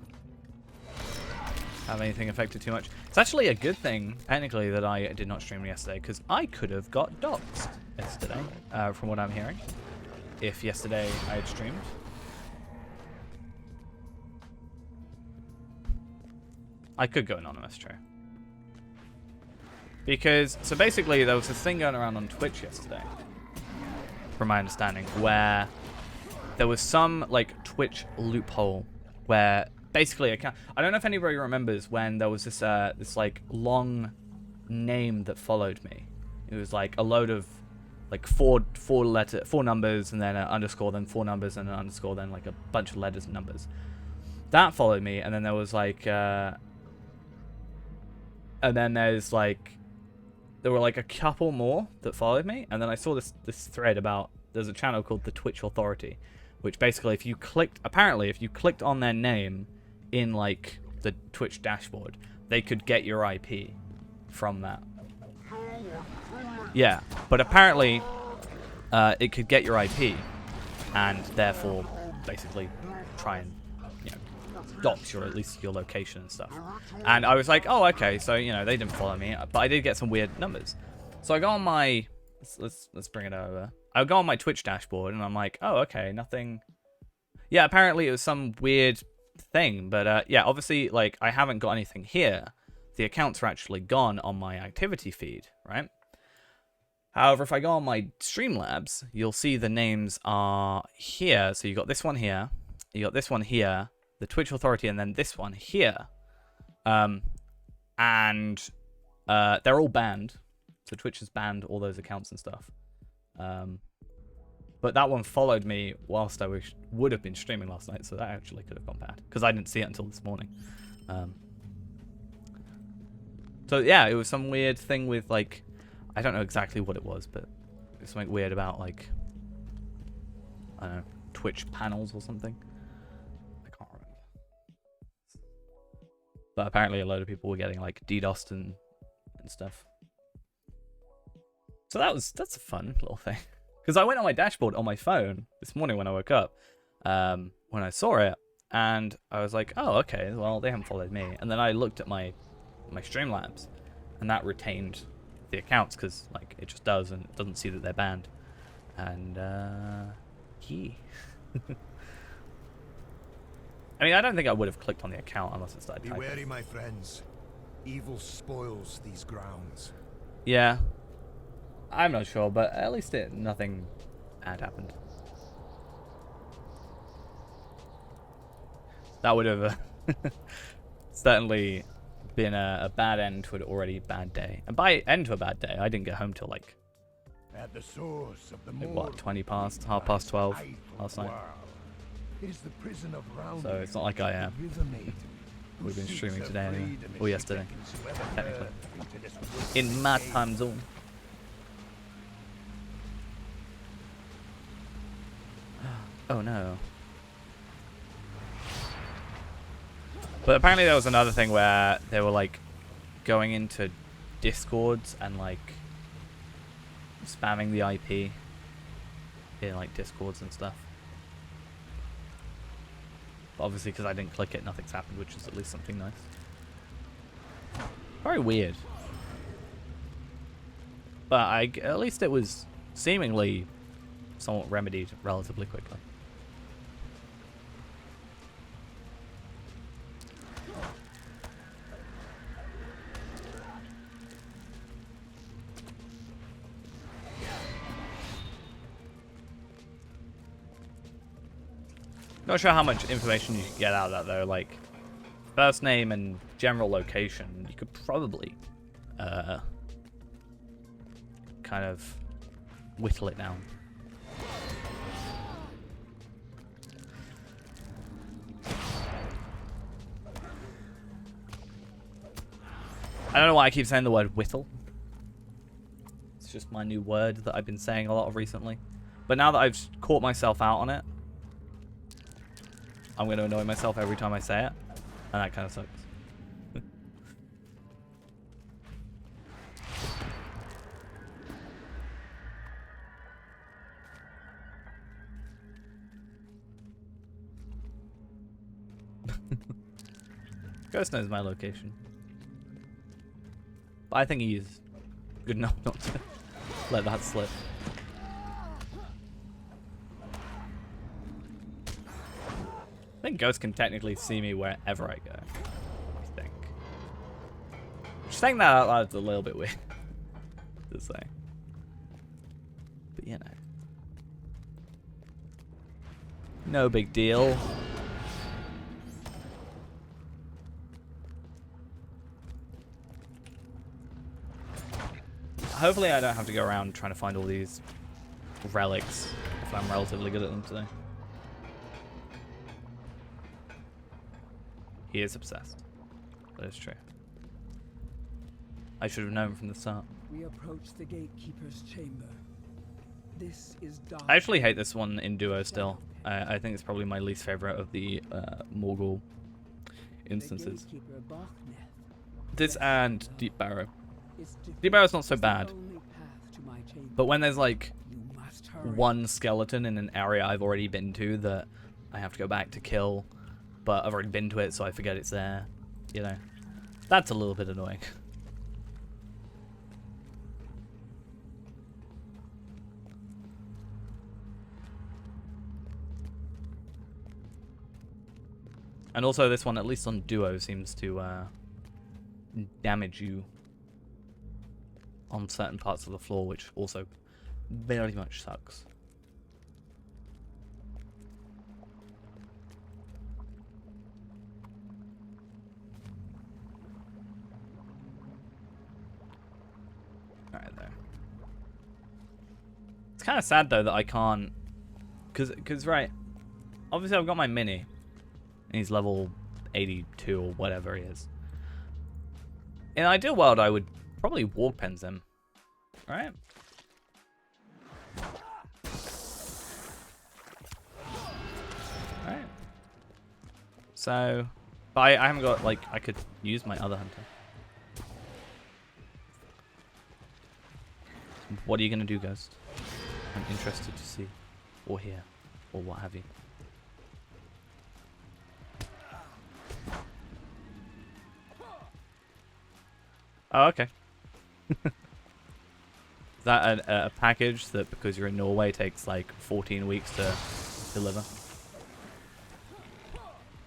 have anything affected too much. It's actually a good thing, technically, that I did not stream yesterday, because I could have got doxxed yesterday, from what I'm hearing, if yesterday I had streamed. I could go anonymous, true. Because, so basically, there was this thing going around on Twitch yesterday, from my understanding, where there was some, like, Twitch loophole where basically, I don't know if anybody remembers when there was this this like long name that followed me. It was like a load of like four numbers and then an underscore, then 4 numbers and an underscore, then like a bunch of letters and numbers. That followed me, and then there was like and then there's like there were like a couple more that followed me, and then I saw this thread about there's a channel called the Twitch Authority, which basically if you clicked on their name in like the Twitch dashboard, they could get your IP from that. Yeah, but apparently it could get your IP and therefore basically try and, you know, dox your, at least your location and stuff. And I was like, oh, okay, so, you know, they didn't follow me, but I did get some weird numbers. So I go on my, let's bring it over. I go on my Twitch dashboard and I'm like, oh, okay, nothing. Yeah, apparently it was some weird thing, but yeah, obviously, like, I haven't got anything here. The accounts are actually gone on my activity feed, right? However, if I go on my Streamlabs, you'll see the names are here. So you got this one here, you got this one here, the Twitch Authority, and then this one here. And they're all banned. So Twitch has banned all those accounts and stuff. But that one followed me whilst I would have been streaming last night, so that actually could have gone bad because I didn't see it until this morning. So yeah, it was some weird thing with like, I don't know exactly what it was, but it was something weird about like, I don't know, Twitch panels or something. I can't remember. But apparently a load of people were getting like DDoSed and stuff. So that's a fun little thing. Because I went on my dashboard on my phone this morning when I woke up, when I saw it, and I was like, oh, okay, well, they haven't followed me. And then I looked at my Streamlabs, and that retained the accounts, because like it just does, and it doesn't see that they're banned. And, key. I mean, I don't think I would have clicked on the account unless it started typing.
Be wary, my friends. Evil spoils these grounds.
Yeah. I'm not sure, but at least nothing had happened. That would have certainly been a bad end to an already bad day. And by end to a bad day, I didn't get home till like,
At the source of the
like what, 20 past, half past 12 last night.
It is the prison of
So it's not like I we've been streaming today anyway, or yesterday, technically, in my time zone. Oh no. But apparently there was another thing where they were like going into Discords and like spamming the IP in like Discords and stuff. But obviously because I didn't click it, nothing's happened, which is at least something nice. Very weird. But at least it was seemingly somewhat remedied relatively quickly. Not sure how much information you can get out of that though, like first name and general location. You could probably kind of whittle it down. I don't know why I keep saying the word whittle. It's just my new word that I've been saying a lot of recently. But now that I've caught myself out on it, I'm going to annoy myself every time I say it, and that kind of sucks. Ghost knows my location. But I think he's good enough not to let that slip. I think Ghost can technically see me wherever I go. I think. Just saying that out loud is a little bit weird to say. But you know. No big deal. Hopefully I don't have to go around trying to find all these relics if I'm relatively good at them today. He is obsessed. That is true. I should have known from the start.
We approach the gatekeeper's chamber. This is dark.
I actually hate this one in duo still. I think it's probably my least favorite of the Morgul instances. This and Deep Barrow. Deep Barrow's not so bad. But when there's like one skeleton in an area I've already been to that I have to go back to kill, but I've already been to it so I forget it's there, you know. That's a little bit annoying. And also this one, at least on duo, seems to damage you on certain parts of the floor, which also very much sucks. Alright, there. It's kind of sad, though, that I can't... Because, right, obviously I've got my mini. And he's level 82 or whatever he is. In an ideal world, I would probably walk pens him. Right? Alright. So, but I haven't got, like, I could use my other hunter. What are you going to do, Ghost? I'm interested to see, or hear, or what have you. Oh, okay. Is that a package that, because you're in Norway, takes like 14 weeks to deliver?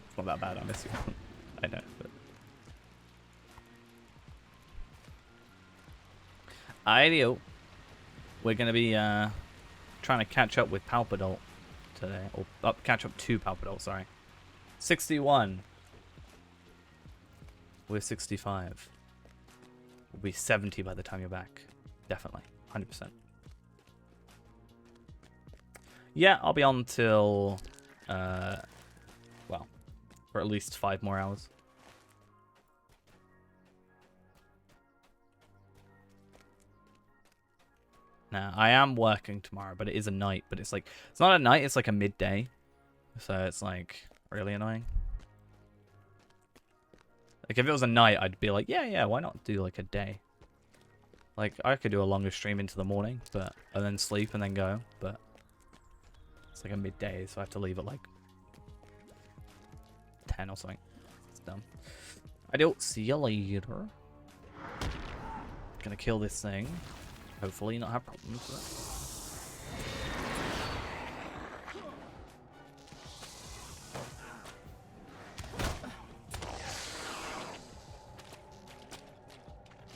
It's not that bad, I miss you. I know, but... Ideal. We're going to be trying to catch up with Palpadol today. Or catch up to Palpadol, sorry. 61. We're 65. We'll be 70 by the time you're back. Definitely. 100%. Yeah, I'll be on till... well, for at least 5 more hours. Now, I am working tomorrow, but it is a night. But it's like... It's not a night, it's like a midday. So it's like really annoying. Like, if it was a night, I'd be like, yeah, why not do, like, a day? Like, I could do a longer stream into the morning, but and then sleep and then go, but it's like a midday, so I have to leave at, like, 10 or something. It's dumb. I don't see you later. Gonna kill this thing. Hopefully not have problems with it.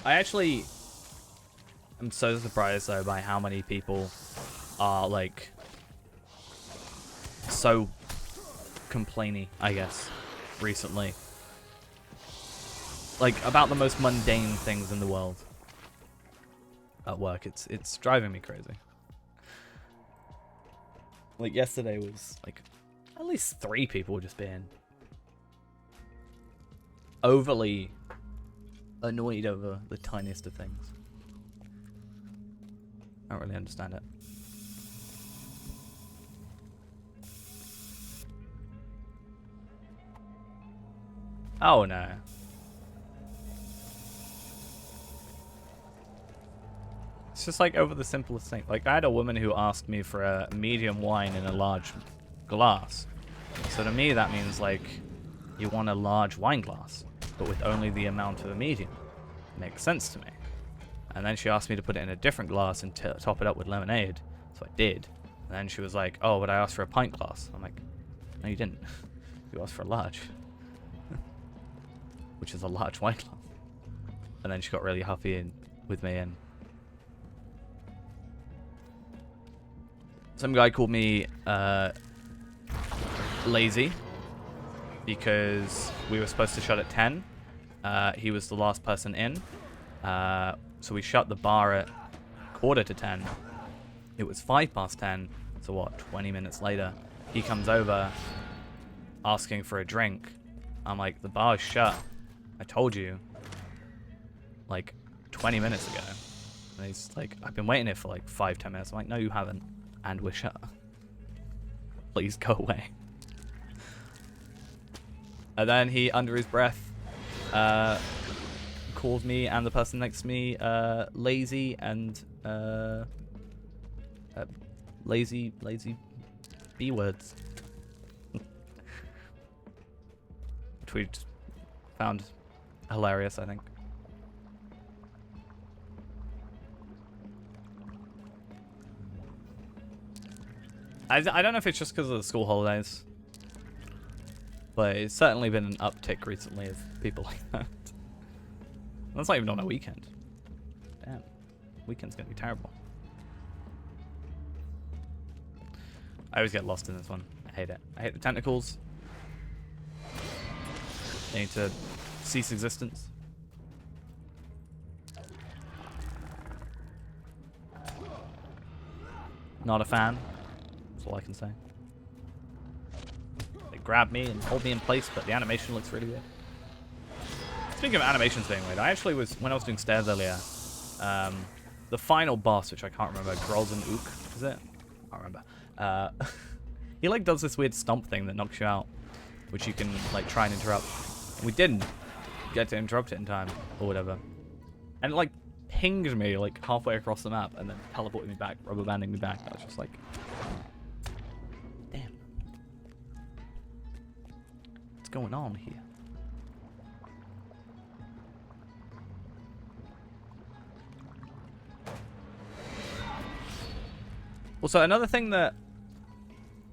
I actually am so surprised, though, by how many people are, like, so complainy, I guess, recently. Like, about the most mundane things in the world. At work, it's driving me crazy. Like, yesterday was, like, at least 3 people just being overly annoyed over the tiniest of things. I don't really understand it. Oh no. It's just like over the simplest thing. Like, I had a woman who asked me for a medium wine in a large glass. So to me that means, like, you want a large wine glass, but with only the amount of a medium. Makes sense to me. And then she asked me to put it in a different glass and top it up with lemonade. So I did. And then she was like, oh, but I asked for a pint glass. I'm like, no, you didn't. You asked for a large. Which is a large wine glass. And then she got really huffy with me, and some guy called me lazy because we were supposed to shut at 10. He was the last person in. So we shut the bar at quarter to 10. It was 5 past 10. So what, 20 minutes later, he comes over asking for a drink. I'm like, the bar's shut. I told you. Like 20 minutes ago. And he's like, I've been waiting here for like 5-10 minutes. I'm like, no, you haven't. And we're shut. Please go away. And then he, under his breath, called me and the person next to me lazy and lazy B words. Which we found hilarious, I think. I don't know if it's just because of the school holidays, but it's certainly been an uptick recently of people like that. That's not even on a weekend. Damn. Weekend's gonna be terrible. I always get lost in this one. I hate it. I hate the tentacles. They need to cease existence. Not a fan. That's all I can say. They grab me and hold me in place, but the animation looks really weird. Speaking of animations being weird, I actually was, when I was doing stairs earlier, the final boss, which I can't remember, Grolden Ook, is it? I can't remember. He like does this weird stomp thing that knocks you out, which you can like try and interrupt. We didn't get to interrupt it in time, or whatever. And it like pinged me like halfway across the map and then teleported me back, rubber banding me back. I was just like, damn. What's going on here? Also, another thing that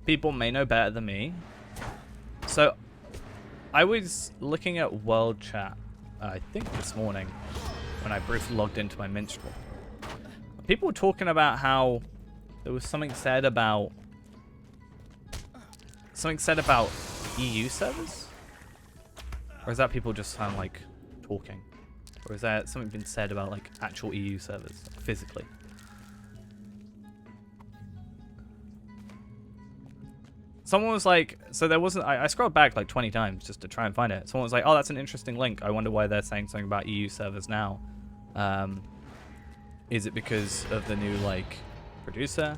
people may know better than me. So, I was looking at World Chat, I think this morning, when I briefly logged into my Minstrel. People were talking about how there was something said about EU servers? Or is that people just sound like talking? Or is there something been said about like actual EU servers, like, physically? Someone was like, so there wasn't, I scrolled back like 20 times just to try and find it. Someone was like, oh, that's an interesting link. I wonder why they're saying something about EU servers now. Is it because of the new like producer?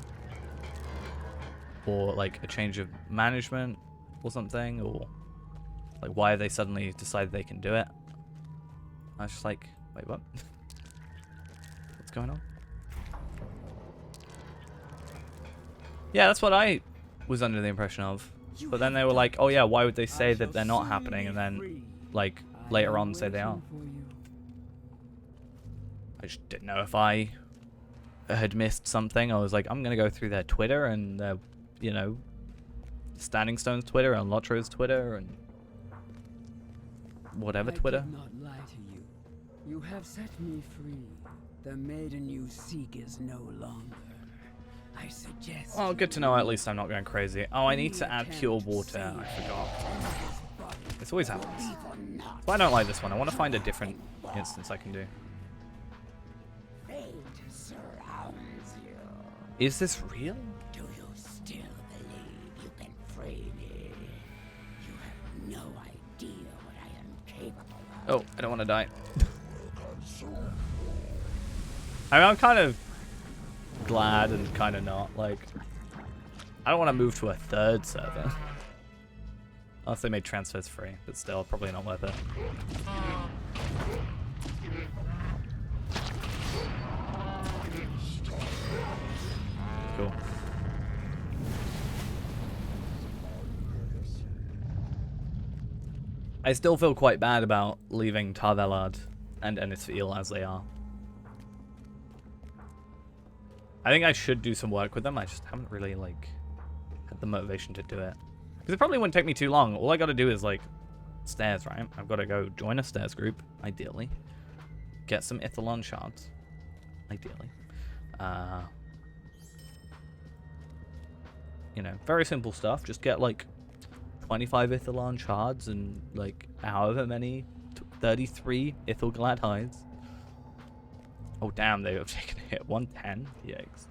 Or like a change of management or something? Or like why have they suddenly decided they can do it? I was just like, wait, what? What's going on? Yeah, that's what I was under the impression of. But then they were like, oh yeah, why would they say that they're not happening and then like later on say they are? I just didn't know if I had missed something. I was like, I'm gonna go through their Twitter and their, you know, Standing Stone's Twitter and Lotro's Twitter and whatever Twitter.
I did not lie to you. You have set me free. The maiden you seek is no longer. I suggest.
Oh, good to know. At least I'm not going crazy. Oh, I need to add pure water. I forgot. This always happens. But I don't like this one. I want to find a different instance I can do. Is this real?
Do you still believe you can free me? You have no idea what I am capable of.
Oh, I don't want to die. I mean, I'm kind of glad and kind of not. Like, I don't want to move to a third server. Unless they made transfers free, but still, probably not worth it. Cool. I still feel quite bad about leaving Tar Valard and Ennisfield as they are. I think I should do some work with them. I just haven't really like had the motivation to do it. Because it probably wouldn't take me too long. All I gotta do is like stairs, right? I've gotta go join a stairs group, ideally. Get some Ithalon shards, ideally. You know, very simple stuff. Just get like 25 Ithalon shards and like however many, 33 Ithalglad hides. Oh damn, they have taken it. Hit 110? Yikes.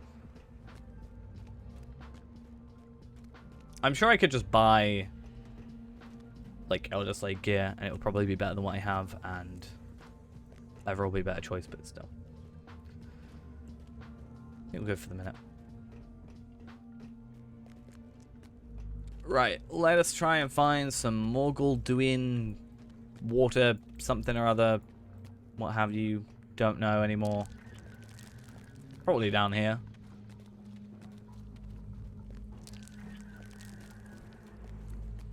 I'm sure I could just buy like Elder Slave gear and it'll probably be better than what I have, and Leather will be a better choice, but still. I think we'll go for the minute. Right, let us try and find some Morgul doing water something or other. What have you? Don't know anymore. Probably down here.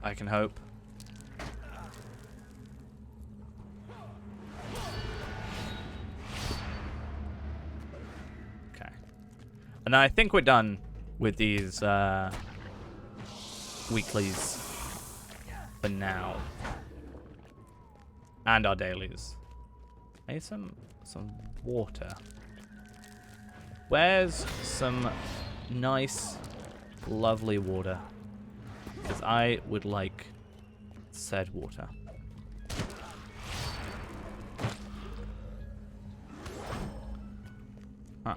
I can hope. Okay. And I think we're done with these weeklies for now. And our dailies. I need some water. Where's some nice, lovely water? Because I would like said water. Huh.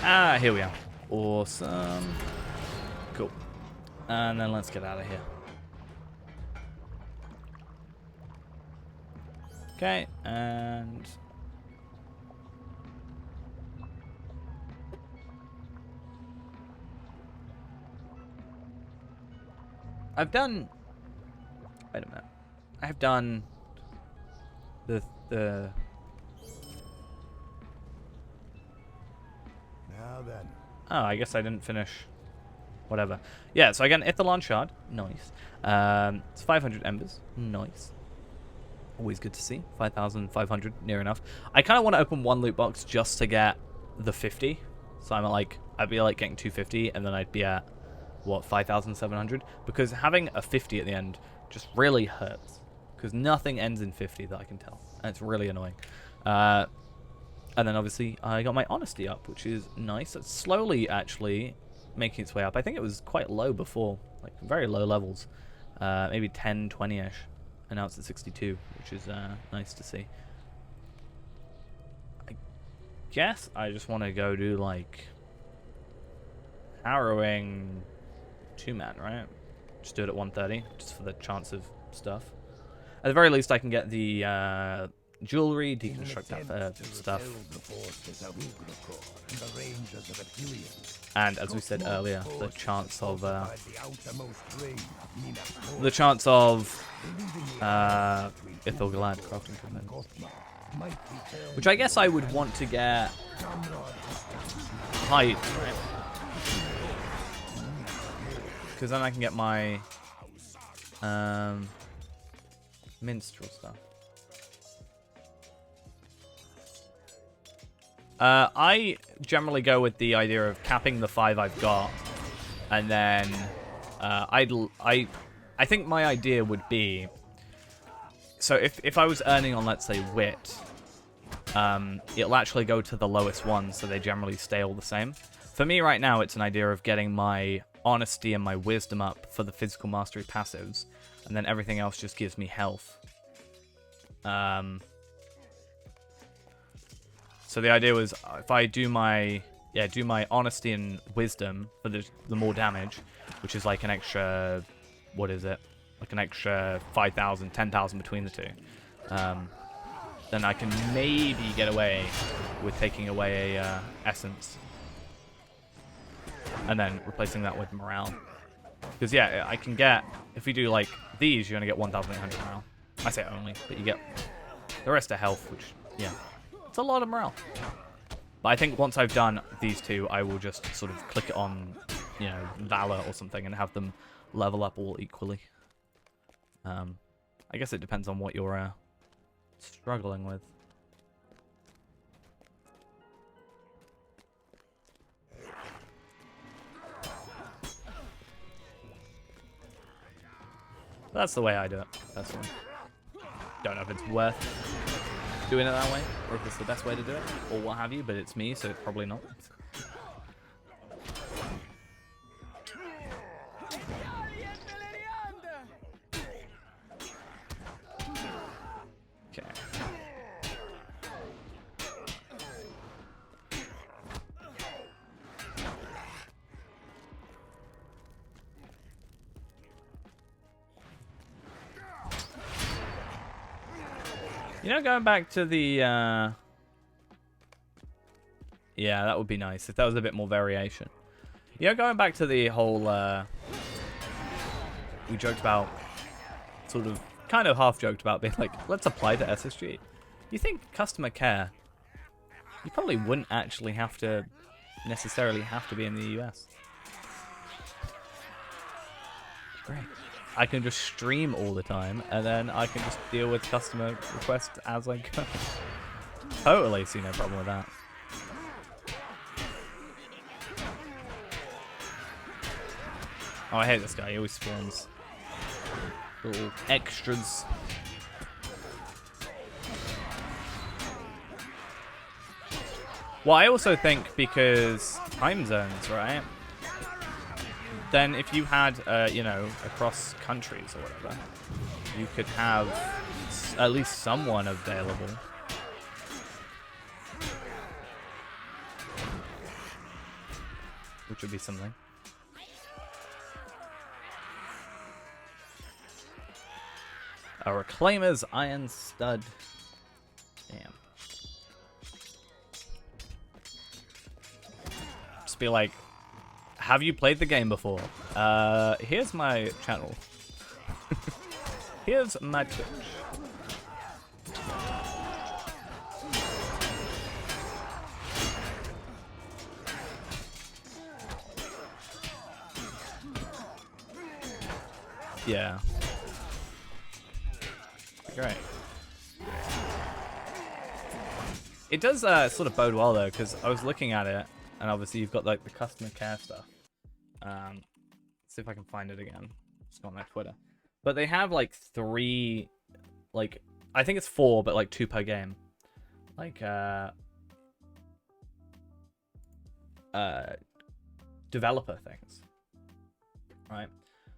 Ah, here we are. Awesome. Cool. And then let's get out of here. Okay, and I've done. Wait a minute. I've done the.
Now then.
Oh, I guess I didn't finish. Whatever. Yeah, so I get an Ithalon shard. Nice. It's 500 embers. Nice. Always good to see. 5,500, near enough. I kind of want to open one loot box just to get the 50. So I'm at like, I'd be like getting 250, and then I'd be at, what, 5,700? Because having a 50 at the end just really hurts. Because nothing ends in 50 that I can tell. And it's really annoying. And then obviously I got my honesty up, which is nice. It's slowly actually making its way up. I think it was quite low before, like very low levels. Maybe 10, 20-ish. And now it's at 62, which is nice to see. I guess I just want to go do, like, harrowing 2-man, right? Just do it at 130, just for the chance of stuff. At the very least, I can get the jewelry, deconstruct that stuff. And as we said earlier, the chance of Ithil Galad crafting equipment, which I guess I would want to get height, right? Because then I can get my minstrel stuff. I generally go with the idea of capping the 5 I've got, and then I think my idea would be, so if I was earning on, let's say, wit, it'll actually go to the lowest one, so they generally stay all the same. For me right now, it's an idea of getting my honesty and my wisdom up for the physical mastery passives, and then everything else just gives me health. So the idea was, if I do my honesty and wisdom for the more damage, which is like an extra, what is it? Like an extra 5,000, 10,000 between the two. Then I can maybe get away with taking away a essence, and then replacing that with morale. Because yeah, I can get, if we do like these, you're gonna get 1,800 morale. I say only, but you get the rest of health, which yeah. It's a lot of morale. But I think once I've done these two, I will just sort of click it on, you know, Valor or something and have them level up all equally. I guess it depends on what you're struggling with. That's the way I do it, personally. Don't know if it's worth doing it that way, or if it's the best way to do it, or what have you, but it's me, so it's probably not. You know, going back to the... Yeah, that would be nice if there was a bit more variation. You know, going back to the whole... we joked about... Sort of... Kind of half joked about being like, let's apply to SSG. You think customer care... You probably wouldn't actually have to... necessarily have to be in the US. Great. I can just stream all the time, and then I can just deal with customer requests as I go. Totally see no problem with that. Oh, I hate this guy. He always spawns little extras. Well, I also think because time zones, right? Then if you had, you know, across countries or whatever, you could have at least someone available. Which would be something. A Reclaimer's Iron Stud. Damn. Just be like, have you played the game before? Here's my channel. Here's my Twitch. Yeah. Great. It does sort of bode well though, because I was looking at it, and obviously you've got like the customer care stuff. See if I can find it again. It's on my Twitter. But they have like 3, like I think it's 4, but like 2 per game. Like developer things. Right.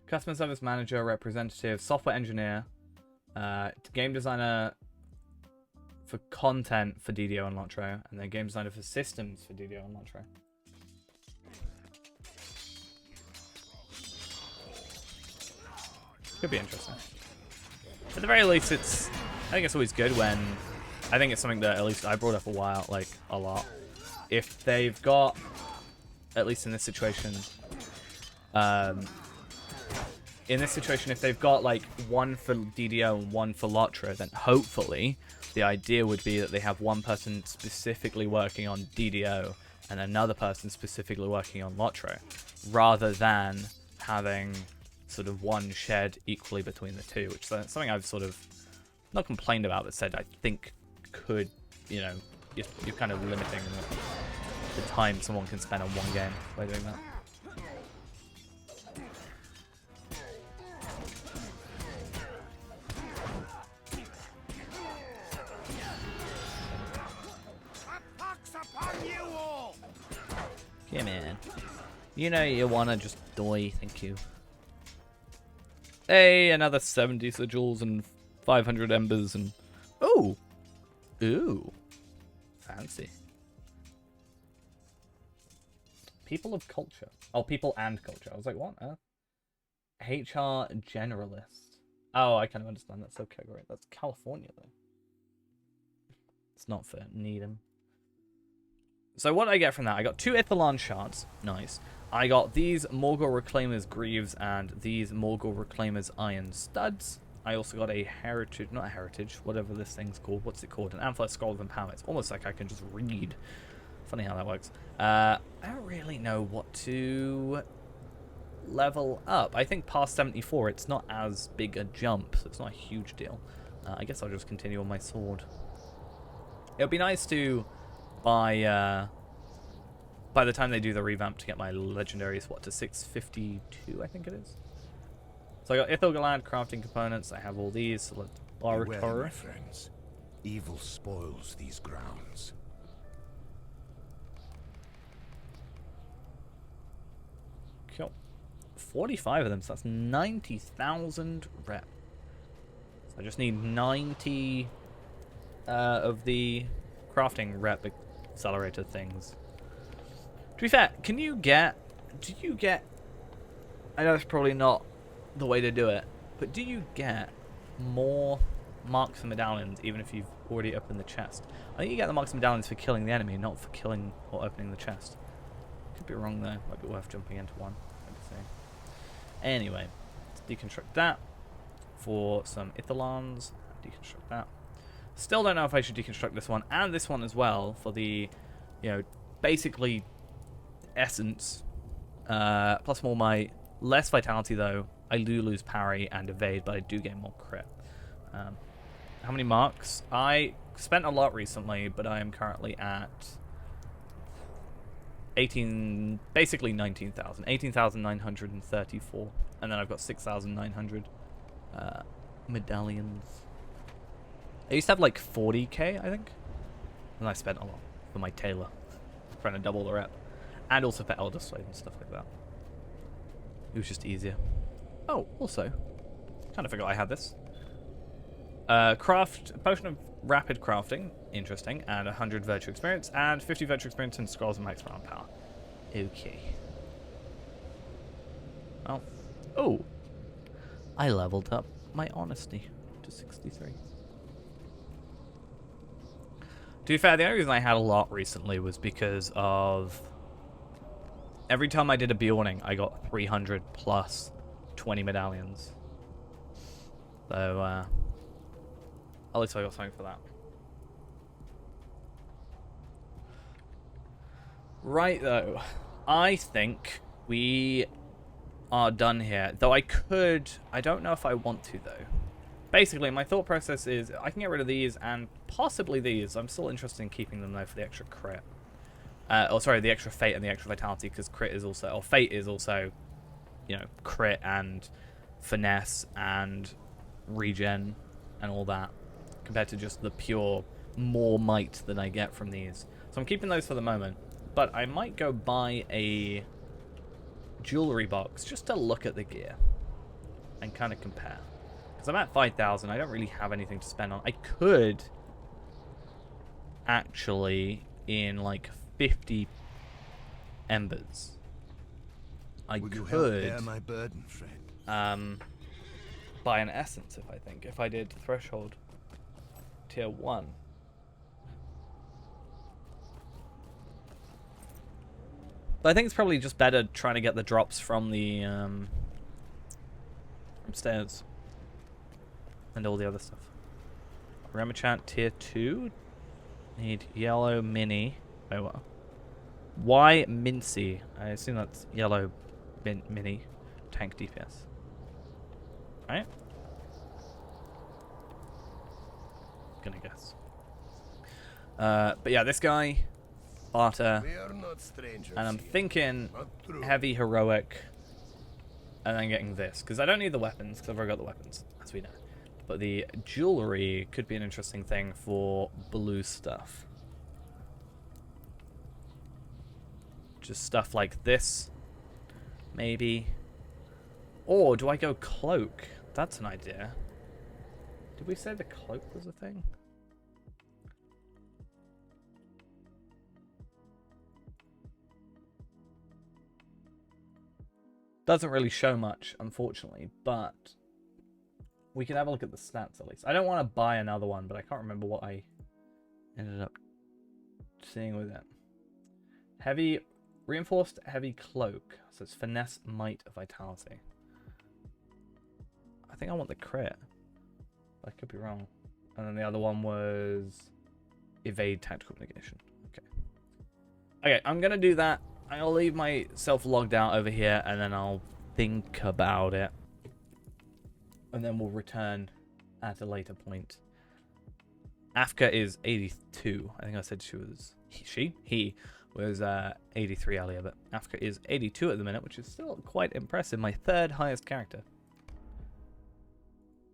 Customer service manager, representative, software engineer, game designer for content for DDO and Lotro, and then game designer for systems for DDO and Lotro. Could be interesting. At the very least, I think it's always good when, I think it's something that at least I brought up a lot. If they've got, at least in this situation, if they've got like 1 for DDO and 1 for Lotro, then hopefully the idea would be that they have one person specifically working on DDO and another person specifically working on Lotro, rather than having sort of one shared equally between the two, which is something I've sort of not complained about, but said I think could, you know, you're kind of limiting the time someone can spend on one game by doing that. Yeah, man. You know you wanna just die, thank you. Hey, another 70 sigils and 500 embers and... Ooh! Ooh. Fancy. People of culture. Oh, people and culture. I was like, what? HR generalist. Oh, I kind of understand. That's okay, great. That's California, though. It's not for Needham. So what did I get from that? I got 2 Ithilon shards. Nice. I got these Morgul Reclaimer's Greaves and these Morgul Reclaimer's Iron Studs. I also got a heritage, not a heritage, whatever this thing's called. What's it called? An Ampharos Scroll of Empowerment. It's almost like I can just read. Funny how that works. I don't really know what to level up. I think past 74, it's not as big a jump, so it's not a huge deal. I guess I'll just continue on my sword. It would be nice to buy, by the time they do the revamp, to get my legendaries, what, to 652, I think it is. So I got Ithilgalad crafting components. I have all these. So let's
Beware, my friends. Evil spoils these grounds.
Cool. 45 of them, so that's 90,000 rep. So I just need 90 of the crafting rep accelerator things. To be fair, do you get, I know it's probably not the way to do it, but do you get more marks and medallions even if you've already opened the chest. I think you get the marks and medallions for killing the enemy, not for killing or opening the chest. Could be wrong though. Might be worth jumping into one. Anyway, let's deconstruct that for some Ithalons. Deconstruct that. Still don't know if I should deconstruct this one and this one as well for the, you know, basically essence. Plus more might. Less vitality though. I do lose parry and evade, but I do gain more crit. How many marks? I spent a lot recently, but I am currently at 18, basically 19,000. 18,934. And then I've got 6,900 medallions. I used to have like 40k, I think. And I spent a lot for my tailor. Trying to double the rep. And also for Elder Slave and stuff like that. It was just easier. Oh, also, kind of forgot I had this. Craft potion of rapid crafting, interesting, and 100 virtue experience, and 50 virtue experience and scrolls of max round power. Okay. Well, oh, I leveled up my honesty to 63. To be fair, the only reason I had a lot recently was because of every time I did a Bjorning, I got 300 plus 20 medallions. So, at least I got something for that. Right, though. I think we are done here. Though I don't know if I want to, though. Basically, my thought process is I can get rid of these and possibly these. I'm still interested in keeping them, though, for the extra crit. The extra fate and the extra vitality, because crit is also, or fate is also, you know, crit and finesse and regen and all that, compared to just the pure more might that I get from these. So I'm keeping those for the moment, but I might go buy a jewelry box just to look at the gear and kind of compare. Because I'm at 5,000, I don't really have anything to spend on. I could actually, in like 50 embers, I
Will you
could
help bear my burden, friend?
Buy an essence if I did threshold tier 1. But I think it's probably just better trying to get the drops from the from stairs and all the other stuff. Remachant tier 2. Need yellow mini. Wait, what? Why Mincy? I assume that's yellow mini tank DPS. Right? Gonna guess. But yeah, this guy, Barter,
We are not strangers
and I'm
here.
thinking
Not true.
heavy heroic, and then getting this because I don't need the weapons because I've already got the weapons, as we know. But the jewelry could be an interesting thing for blue stuff. Just stuff like this, maybe. Or do I go cloak? That's an idea. Did we say the cloak was a thing? Doesn't really show much, unfortunately, but we can have a look at the stats at least. I don't want to buy another one, but I can't remember what I ended up seeing with it. Heavy, reinforced heavy cloak. So it's finesse, might, vitality. I think I want the crit. I could be wrong. And then the other one was evade, tactical negation. Okay. Okay, I'm going to do that. I'll leave myself logged out over here and then I'll think about it. And then we'll return at a later point. Afka is 82. I think I said he was 83 earlier, but Afka is 82 at the minute, which is still quite impressive. My third highest character.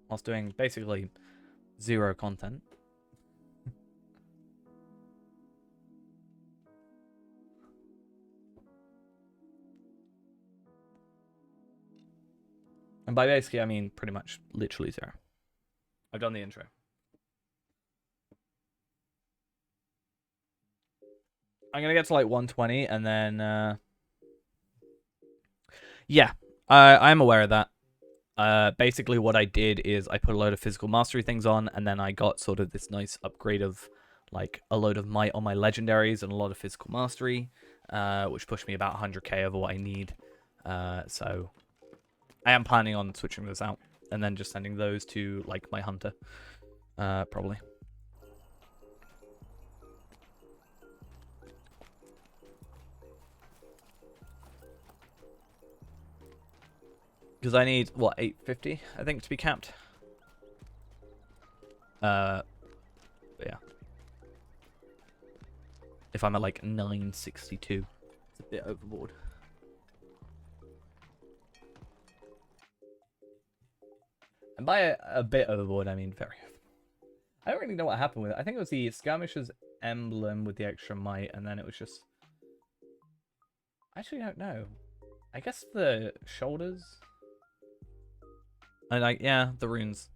Whilst doing basically 0 content. And by basically, I mean pretty much literally 0. I've done the intro. I'm going to get to like 120 and then... yeah, I am aware of that. Basically what I did is I put a load of physical mastery things on, and then I got sort of this nice upgrade of like a load of might on my legendaries and a lot of physical mastery, which pushed me about 100k over what I need. So I am planning on switching those out and then just sending those to like my hunter, probably. Because I need, what, 850, I think, to be capped. But yeah. If I'm at like 962, it's a bit overboard. And by a bit overboard, I mean very overboard. I don't really know what happened with it. I think it was the Skirmisher's emblem with the extra might, and then it was just... I actually don't know. I guess the shoulders... And yeah, the runes.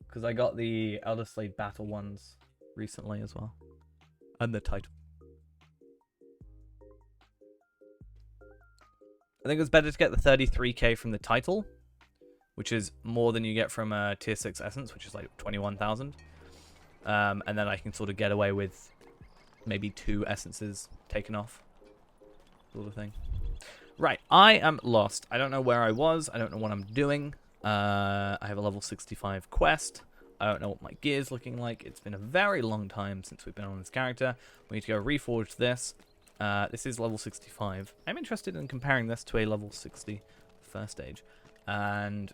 Because I got the Elder Slave Battle ones recently as well. And the title. I think it was better to get the 33k from the title, which is more than you get from a tier 6 essence, which is like 21,000. And then I can sort of get away with maybe 2 essences taken off. Sort of thing. Right, I am lost. I don't know where I was. I don't know what I'm doing. I have a level 65 quest. I don't know what my gear's looking like. It's been a very long time since we've been on this character. We need to go reforge this. This is level 65. I'm interested in comparing this to a level 60 first stage. And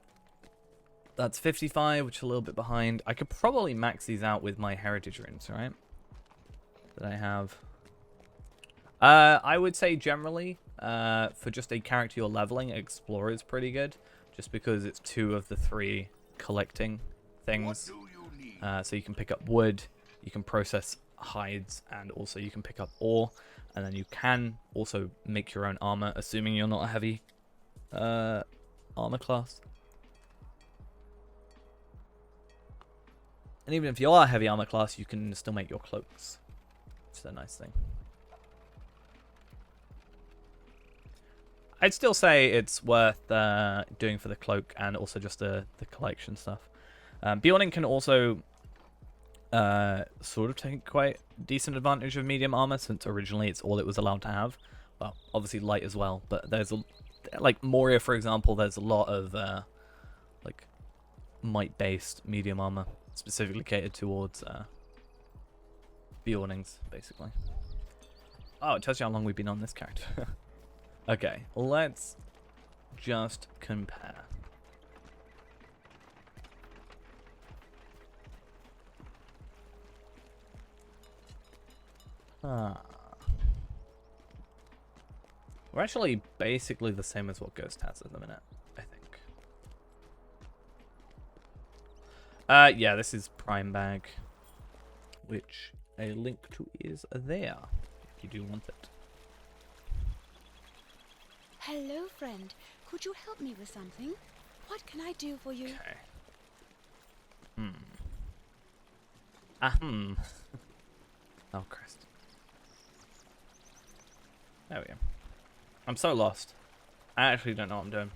that's 55, which is a little bit behind. I could probably max these out with my heritage runes, right? That I have. I would say generally, for just a character you're leveling, Explorer is pretty good. Just because it's 2 of the 3 collecting things. So you can pick up wood, you can process hides, and also you can pick up ore. And then you can also make your own armor, assuming you're not a heavy armor class. And even if you are a heavy armor class, you can still make your cloaks. Which is a nice thing. I'd still say it's worth doing for the cloak and also just the collection stuff. Bjorning can also sort of take quite decent advantage of medium armor, since originally it's all it was allowed to have. Well, obviously light as well, but there's like Moria, for example, there's a lot of like might-based medium armor, specifically catered towards Bjornings, basically. Oh, it tells you how long we've been on this character. Okay, let's just compare. We're actually basically the same as what Ghost has at the minute, I think. Yeah, this is Prime Bag, which a link to is there, if you do want it.
Hello, friend. Could you help me with something? What can I do for you?
Okay. Oh, Christ. There we go. I'm so lost. I actually don't know what I'm doing.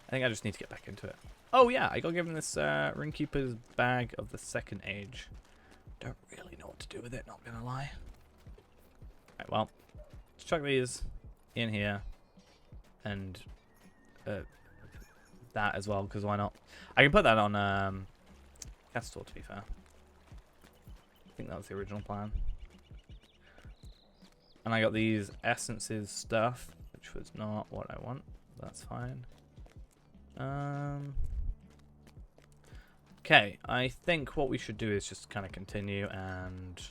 I think I just need to get back into it. Oh, yeah. I got given this Ringkeeper's Bag of the Second Age. Don't really know what to do with it, not gonna lie. Right, well. Let's chuck these in here. And that as well, because why not? I can put that on Castor, to be fair. I think that was the original plan. And I got these essences stuff, which was not what I want. That's fine. Okay, I think what we should do is just kind of continue and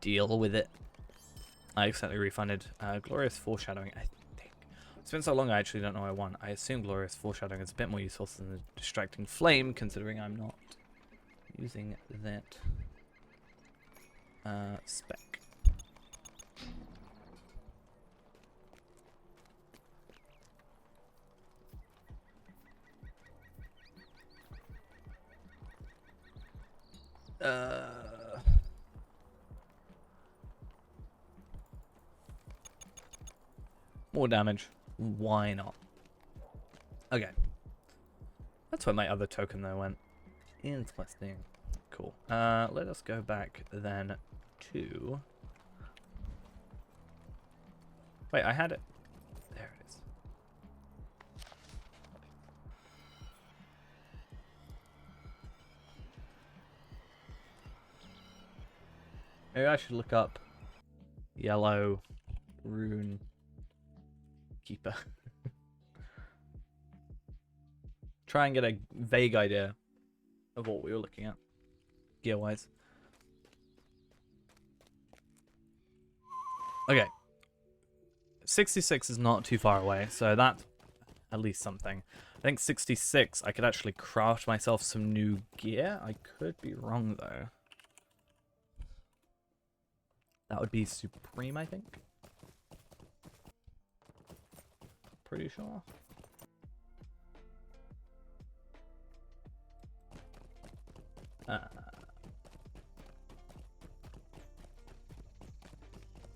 deal with it. I accidentally refunded Glorious Foreshadowing, I think. It's been so long I actually don't know what I want. I assume Glorious Foreshadowing is a bit more useful than the Distracting Flame, considering I'm not using that spec. More damage. Why not? Okay. That's where my other token though went. Interesting. Cool. Let us go back then to... Wait, I had it. There it is. Maybe I should look up yellow rune keeper. Try and get a vague idea of what we were looking at, gear-wise. Okay. 66 is not too far away, so that's at least something. I think 66, I could actually craft myself some new gear. I could be wrong, though. That would be Supreme, I think. Pretty sure.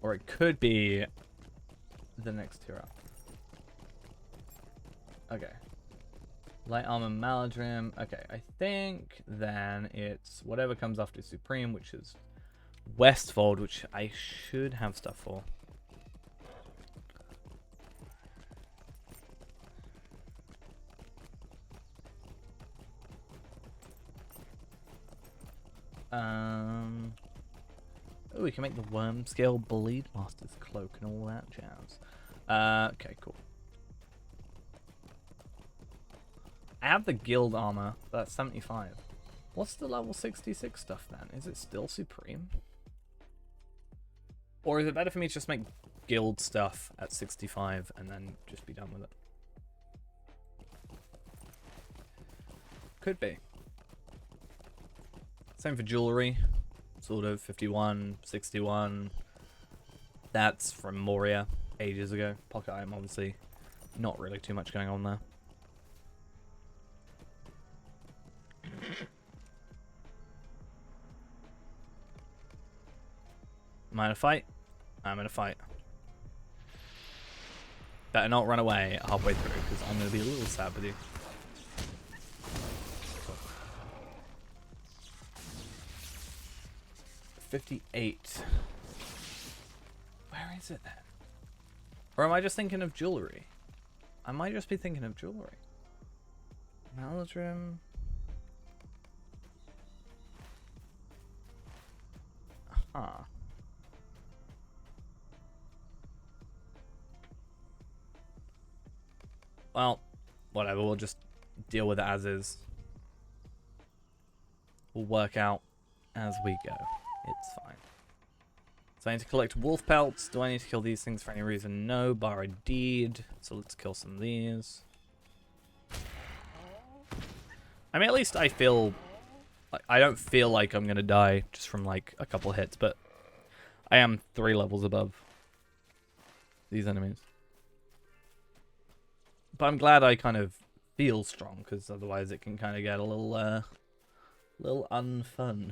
Or it could be the next tier up. Okay. Light armor Maladrim. Okay, I think then it's whatever comes after Supreme, which is Westfold, which I should have stuff for. Oh, we can make the worm scale bleed master's cloak and all that jazz. Okay, cool. I have the guild armor, but that's 75. What's the level 66 stuff then? Is it still Supreme? Or is it better for me to just make guild stuff at 65 and then just be done with it? Could be. Same for jewelry. Sort of 51, 61. That's from Moria ages ago. Pocket item, obviously. Not really too much going on there. Am I in a fight? I'm in a fight. Better not run away halfway through, because I'm going to be a little sad with you. 58. Where is it then? Or am I just thinking of jewelry? I might just be thinking of jewelry. Maladrim. Aha. Well, whatever, we'll just deal with it as is. We'll work out as we go. It's fine. So I need to collect wolf pelts. Do I need to kill these things for any reason? No, bar a deed. So let's kill some of these. I mean, at least I feel... like, I don't feel like I'm going to die just from like a couple hits, but I am 3 levels above these enemies. But I'm glad I kind of feel strong, because otherwise it can kind of get a little unfun.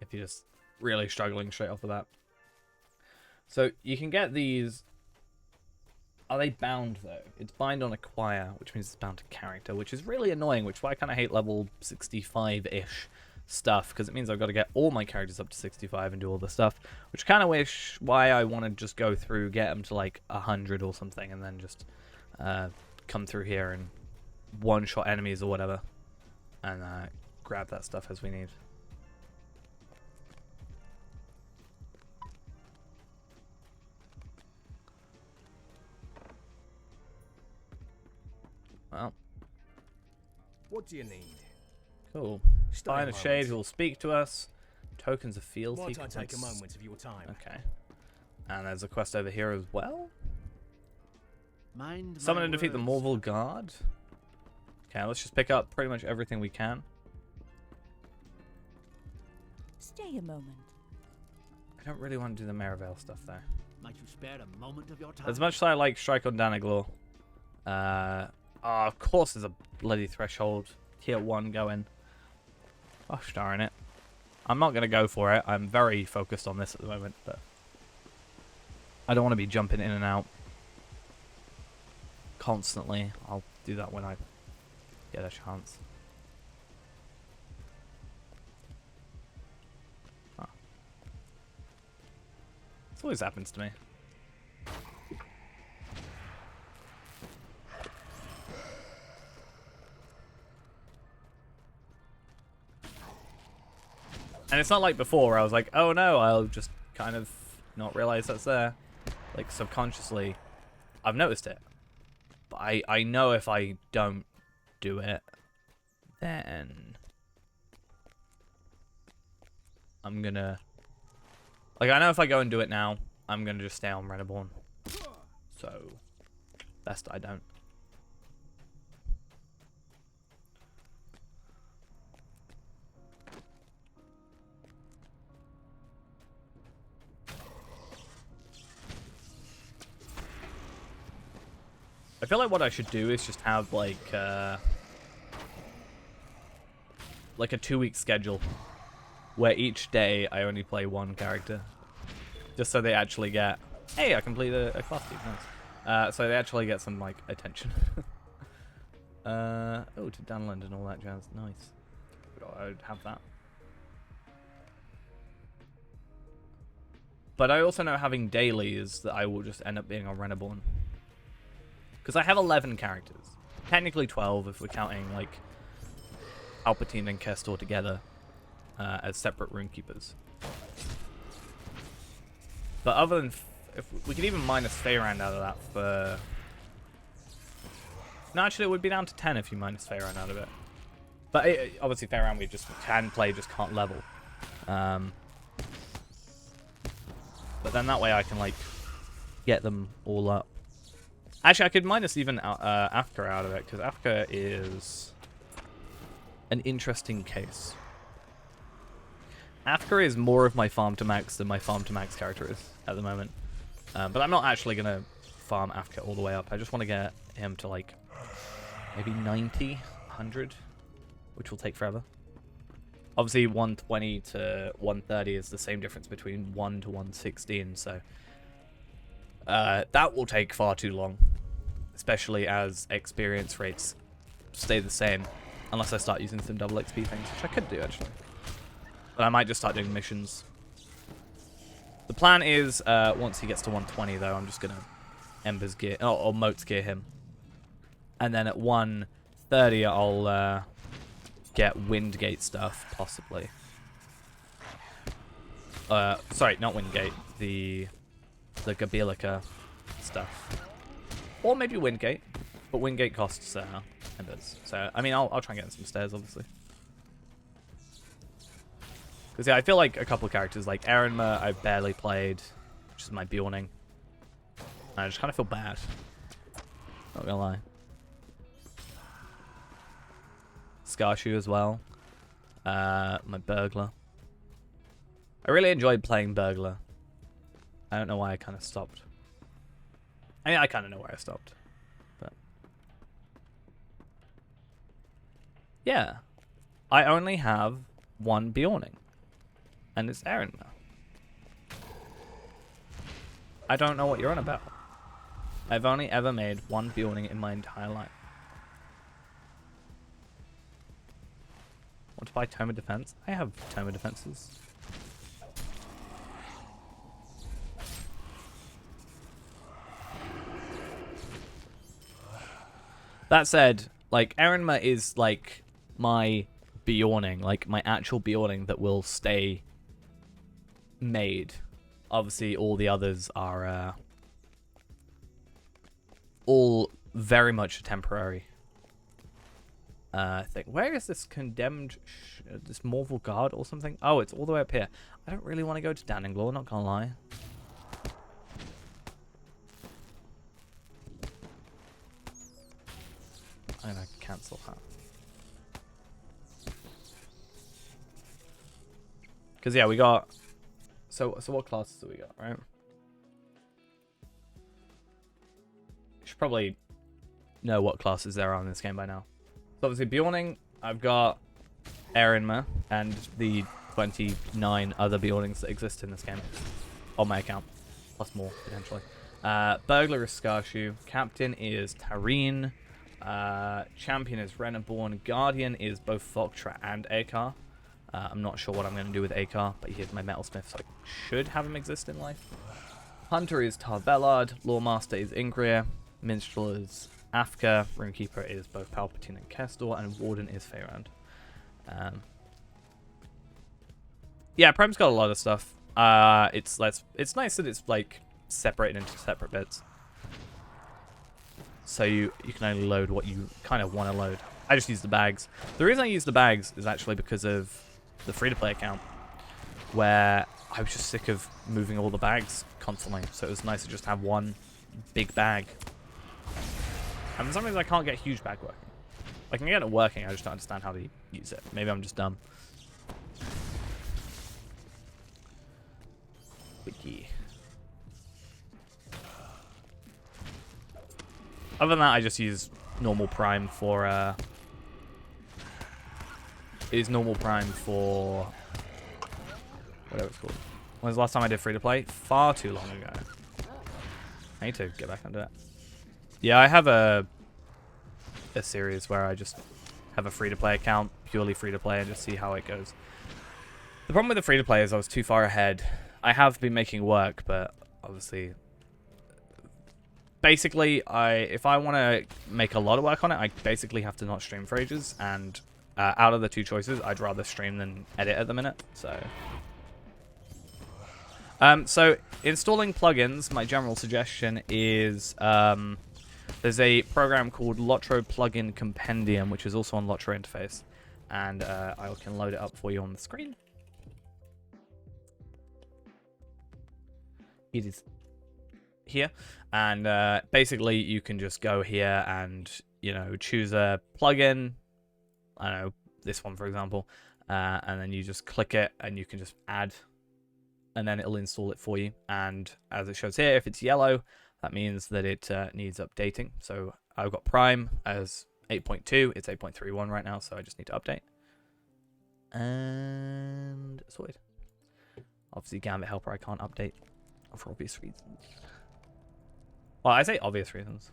If you're just really struggling straight off the bat. So you can get these. Are they bound though? It's bind on acquire, which means it's bound to character, which is really annoying, which is why I kind of hate level 65-ish stuff, because it means I've got to get all my characters up to 65 and do all the stuff, which kind of wish why I want to just go through, get them to like 100 or something, and then just come through here and one-shot enemies or whatever, and grab that stuff as we need. Well.
What do you need?
Cool.
Stay
Find
a
a shade
moment.
who will speak to us. Tokens of fealty.
Might I take a moment of your time?
Okay. And there's a quest over here as well.
Mind
Summon
my
and defeat the
words.
Morval Guard. Okay, let's just pick up pretty much everything we can.
Stay a moment.
I don't really want to do the Merivale stuff though.
Might you spare a moment of your time?
As much as I like Strike on Danaglaw, of course there's a bloody threshold. Tier 1 going. Gosh darn it. I'm not going to go for it. I'm very focused on this at the moment, but I don't want to be jumping in and out constantly. I'll do that when I get a chance. Huh. This always happens to me. And it's not like before where I was like, oh no, I'll just kind of not realize that's there. Like, subconsciously, I've noticed it. But I know if I don't do it, then I'm gonna... Like, I know if I go and do it now, I'm gonna just stay on Reneborn. So, best I don't. I feel like what I should do is just have like a 2-week schedule where each day I only play one character, just so they actually get, hey, I completed a class team, nice. So they actually get some like attention. Oh, to Danland and all that jazz, nice. I would have that. But I also know having daily is that I will just end up being on Reneborn. Because I have 11 characters. Technically 12 if we're counting, like, Palpatine and Kestor together as separate runekeepers. But other than... if we could even minus Feyrand out of that for... No, actually, it would be down to 10 if you minus Feyrand out of it. But obviously, Feyrand we just can play, just can't level. But then that way I can, like, get them all up. Actually, I could minus even Afka out of it, because Afka is an interesting case. Afka is more of my farm to max than my farm to max character is at the moment. But I'm not actually going to farm Afka all the way up. I just want to get him to, like, maybe 90, 100, which will take forever. Obviously, 120 to 130 is the same difference between 1 to 116, so... that will take far too long, especially as experience rates stay the same, unless I start using some double XP things, which I could do actually. But I might just start doing missions. The plan is, once he gets to 120 though, I'm just gonna Ember's gear, or Moat's gear him. And then at 130 I'll get Windgate stuff, possibly. Sorry, not Windgate, the Gabilica stuff. Or maybe Windgate. But Windgate costs Embers. So, I mean, I'll try and get in some stairs, obviously. Because, yeah, I feel like a couple of characters, like Erinma, I've barely played, which is my Bjorning. I just kind of feel bad. Not gonna lie. Skarshu as well. My Burglar. I really enjoyed playing Burglar. I don't know why I kind of stopped. I mean, I kind of know where I stopped. But yeah. I only have one Bjorning. And it's Erinma. I don't know what you're on about. I've only ever made one Bjorning in my entire life. Want to buy Tome of Defense? I have Tome of Defenses. That said, like, Erinma is, like, my Bjorning, like, my actual Bjorning that will stay made. Obviously, all the others are, all very much temporary. Thing. Where is this condemned, this Morval Guard or something? Oh, it's all the way up here. I don't really want to go to Daninglaw, not gonna lie. I'm gonna cancel that. Because, yeah, we got... So what classes do we got, right? You should probably know what classes there are in this game by now. So, obviously, Bjorning, I've got Erinma, and the 29 other Bjornings that exist in this game. On my account. Plus more, potentially. Burglar is Skarshu. Captain is Tareen. Champion is Renaborn. Guardian is both Voktra and Akar. I'm not sure what I'm going to do with Akar, but he is my Metalsmith, so I should have him exist in life. Hunter is Tarbellard. Lawmaster is Ingrid. Minstrel is Afka. Runekeeper is both Palpatine and Kestor. And Warden is Feyrand. Yeah, Prime's got a lot of stuff. It's nice that it's like separated into separate bits. So you can only load what you kind of want to load. I just use the bags. The reason I use the bags is actually because of the free-to-play account, where I was just sick of moving all the bags constantly. So it was nice to just have one big bag. And for some reason I can't get a huge bag working. I can get it working, I just don't understand how to use it. Maybe I'm just dumb. Wiki. Other than that, I just use normal Prime for whatever it's called. When was the last time I did free to play? Far too long ago. I need to get back onto it. Yeah, I have a series where I just have a free to play account, purely free to play, and just see how it goes. The problem with the free to play is I was too far ahead. I have been making work, but obviously, basically, if I want to make a lot of work on it, I basically have to not stream for ages. And out of the two choices, I'd rather stream than edit at the minute. So installing plugins, my general suggestion is there's a program called Lotro Plugin Compendium, which is also on Lotro Interface, and I can load it up for you on the screen. It is here, and basically you can just go here and choose a plugin. I don't know, this one for example, and then you just click it and you can just add, and then it'll install it for you. And as it shows here, if it's yellow, that means that it needs updating. So I've got Prime as 8.2, it's 8.31 right now, so I just need to update. And sorted. Obviously Gambit Helper I can't update for obvious reasons. Well, I say obvious reasons.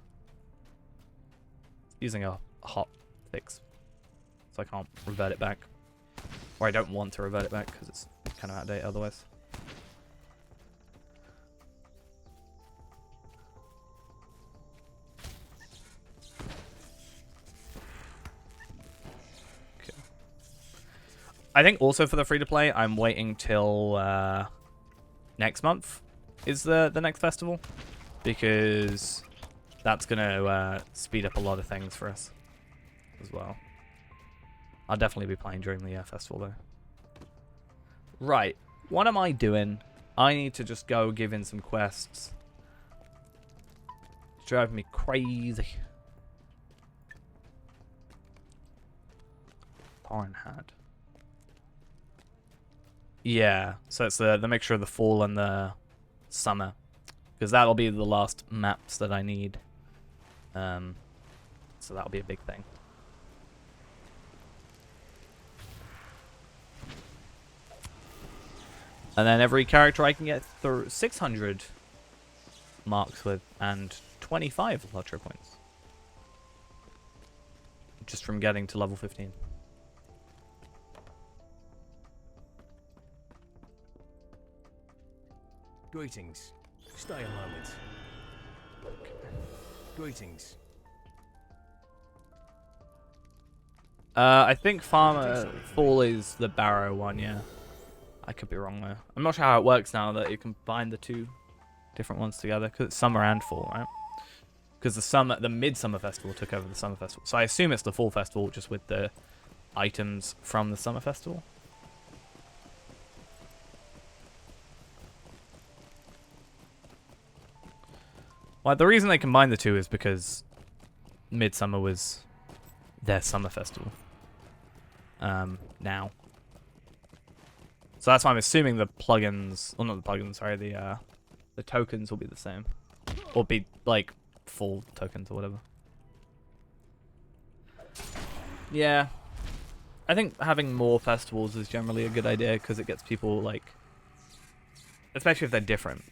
Using a hot fix, so I can't revert it back. Or I don't want to revert it back because it's kind of out of date otherwise. Okay. I think also for the free-to-play, I'm waiting till next month is the next festival, because that's going to speed up a lot of things for us as well. I'll definitely be playing during the festival though. Right, what am I doing? I need to just go give in some quests. It's driving me crazy. Foreign hat. Yeah, so it's the mixture of the fall and the summer, because that'll be the last maps that I need. So that'll be a big thing. And then every character I can get through 600 marks with, and 25 Lotro points, just from getting to level 15.
Greetings. Stay a moment. Greetings.
I think Farmer Fall is the Barrow one, yeah. I could be wrong there. I'm not sure how it works now that you combine the two different ones together, because it's Summer and Fall, right? Because the Midsummer Festival took over the Summer Festival. So I assume it's the Fall Festival, just with the items from the Summer Festival. Well, the reason they combined the two is because Midsummer was their Summer Festival. Now. So that's why I'm assuming the plugins, well, not the plugins, sorry, the tokens will be the same, or be like full tokens or whatever. Yeah, I think having more festivals is generally a good idea, because it gets people, like, especially if they're different.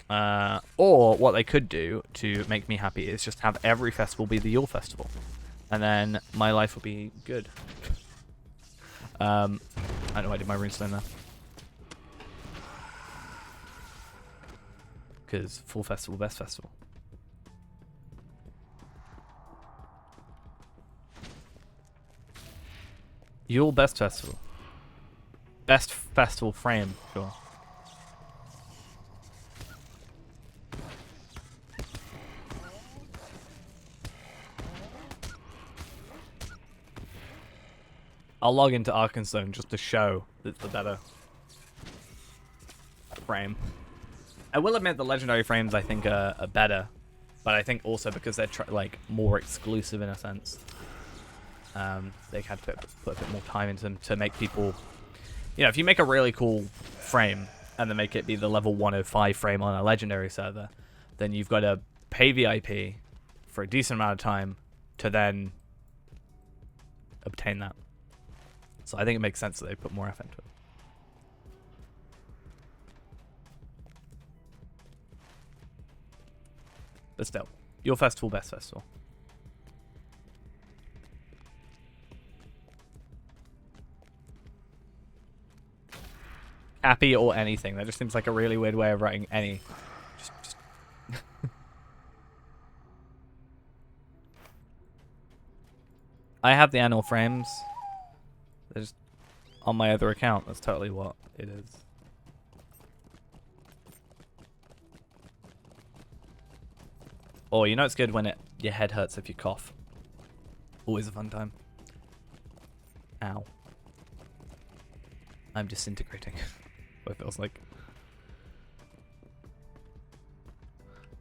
Or what they could do to make me happy is just have every festival be the Yule Festival. And then my life will be good. I know I did my runestone there. Because full festival, best festival. Yule best festival. Best festival frame, sure. I'll log into Arkenstone just to show it's the better frame. I will admit the legendary frames I think are better, but I think also because they're like more exclusive in a sense. They had to put a bit more time into them to make people, you know, if you make a really cool frame and then make it be the level 105 frame on a legendary server, then you've got to pay VIP for a decent amount of time to then obtain that. So I think it makes sense that they put more effort into it. But still, your festival, best festival. Happy or anything. That just seems like a really weird way of writing any. Just I have the annual frames. They're just on my other account. That's totally what it is. Oh, you know it's good when your head hurts if you cough. Always a fun time. Ow. I'm disintegrating. What it feels like.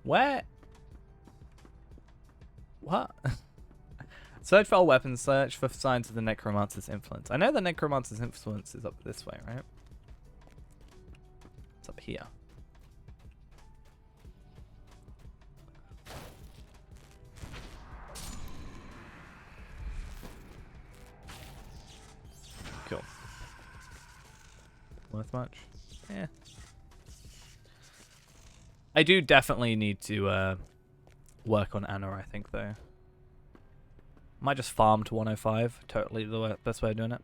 Where? What? Search for all weapons. Search for signs of the Necromancer's influence. I know the Necromancer's influence is up this way, right? It's up here. Cool. Worth much? Yeah. I do definitely need to work on Anna, I think, though. Might just farm to 105. Totally the best way of doing it.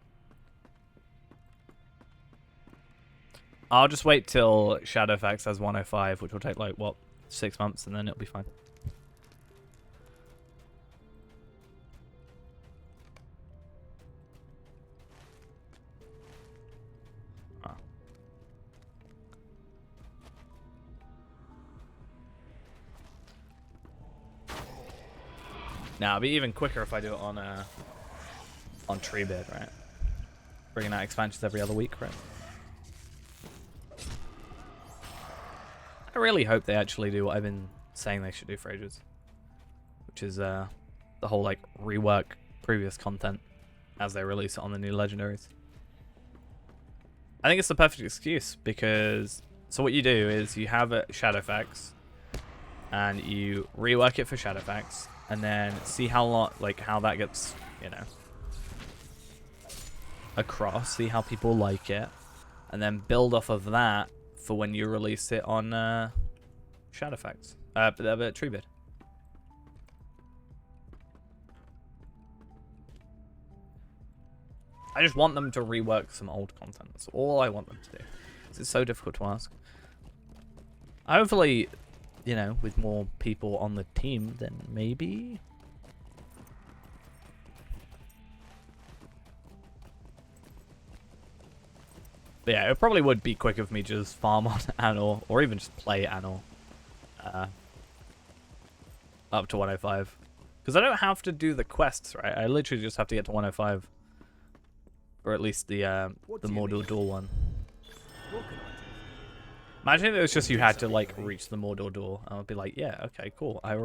I'll just wait till Shadowfax has 105, which will take, like, what, 6 months, and then it'll be fine. Now, it'll be even quicker if I do it on Treebird, right? Bringing out expansions every other week, right? I really hope they actually do what I've been saying they should do for ages. Which is the whole, like, rework previous content as they release it on the new legendaries. I think it's the perfect excuse because... So what you do is you have a Shadowfax and you rework it for Shadowfax. And then see how how that gets, you know, across. See how people like it, and then build off of that for when you release it on Shadowfax, Treebird. I just want them to rework some old content. That's all I want them to do. It's so difficult to ask. Hopefully, you know, with more people on the team, then maybe. But yeah, it probably would be quicker for me to just farm on Anor, or even just play Anor up to 105. Because I don't have to do the quests, right? I literally just have to get to 105. Or at least the Mordor door one. Imagine if it was just you had to, like, reach the Mordor door. I would be like, yeah, okay, cool. I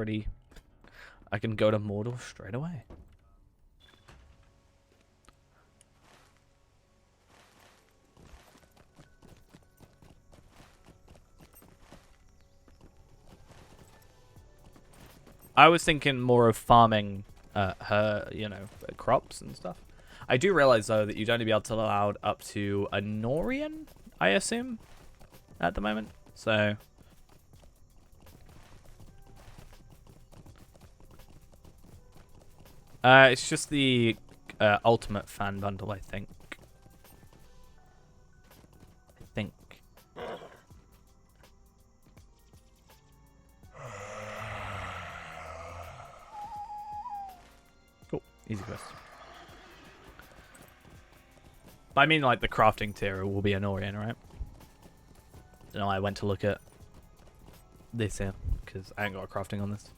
can go to Mordor straight away. I was thinking more of farming her, you know, crops and stuff. I do realize, though, that you'd only be able to allow up to a Norian, I assume, at the moment. So It's just the ultimate fan bundle, I think. Cool. Easy quest. But I mean, like, the crafting tier will be annoying, right? No, I went to look at this here, because I ain't got a crafting on this.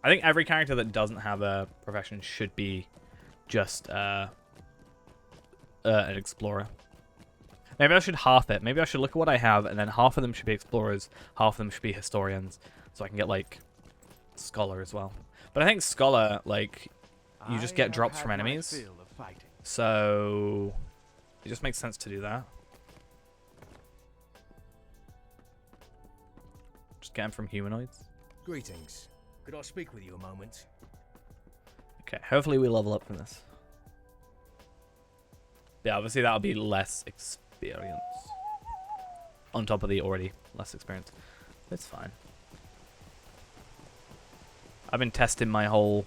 I think every character that doesn't have a profession should be just an explorer. Maybe I should half it. Maybe I should look at what I have, and then half of them should be explorers, half of them should be historians, so I can get, like, scholar as well. But I think scholar, like, you just get drops from enemies, so it just makes sense to do that. Just get them from humanoids.
Greetings. Could I speak with you a moment?
Okay, hopefully we level up from this. Yeah, obviously that'll be less experience. On top of the already less experience. It's fine. I've been testing my whole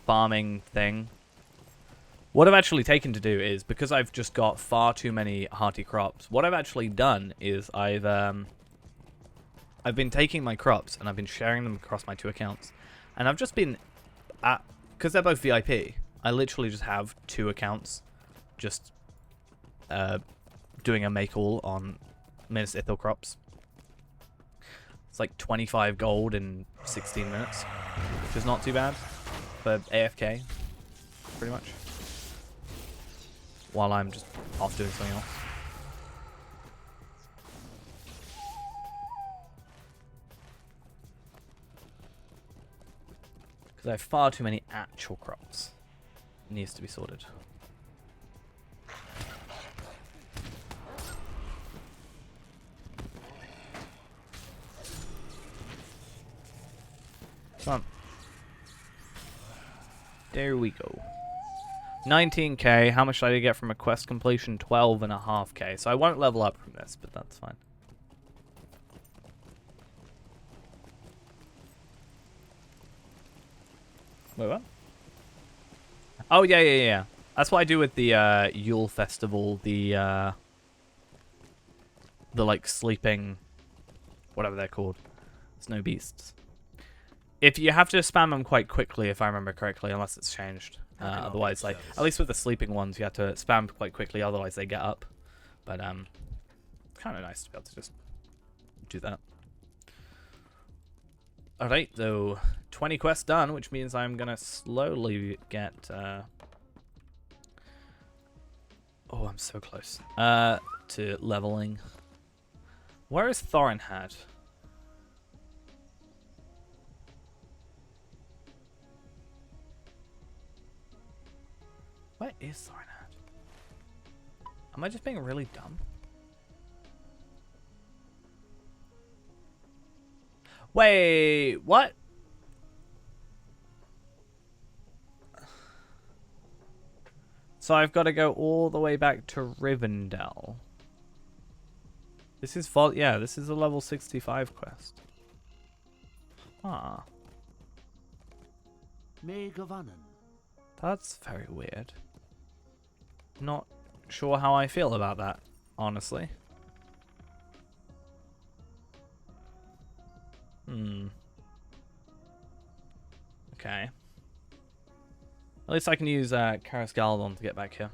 farming thing. What I've actually taken to do is, because I've just got far too many hearty crops, what I've actually done is I've been taking my crops and I've been sharing them across my 2 accounts. And I've just been, because they're both VIP, I literally just have 2 accounts just doing a make all on Minas Ithil crops. It's like 25 gold in 16 minutes, which is not too bad for AFK, pretty much. While I'm just off doing something else. Because I have far too many actual crops. It needs to be sorted. Come on. There we go. 19k. How much did I get from a quest completion? 12.5k. So I won't level up from this, but that's fine. Wait, what? Oh, yeah. That's what I do with the Yule Festival. The like sleeping, whatever they're called. Snow beasts. If you have to spam them quite quickly, if I remember correctly, unless it's changed. Otherwise, like, at least with the sleeping ones, you have to spam quite quickly, otherwise they get up. But, it's kind of nice to be able to just do that. Alright, so 20 quests done, which means I'm going to slowly get, oh, I'm so close, to leveling. Where is Thorinhad? Where is Thorinhad? Am I just being really dumb? Wait, what? So I've got to go all the way back to Rivendell. This is yeah, this is a level 65 quest. Ah.
Megavannen.
That's very weird. Not sure how I feel about that, honestly. Okay. At least I can use Karis Galadon to get back here.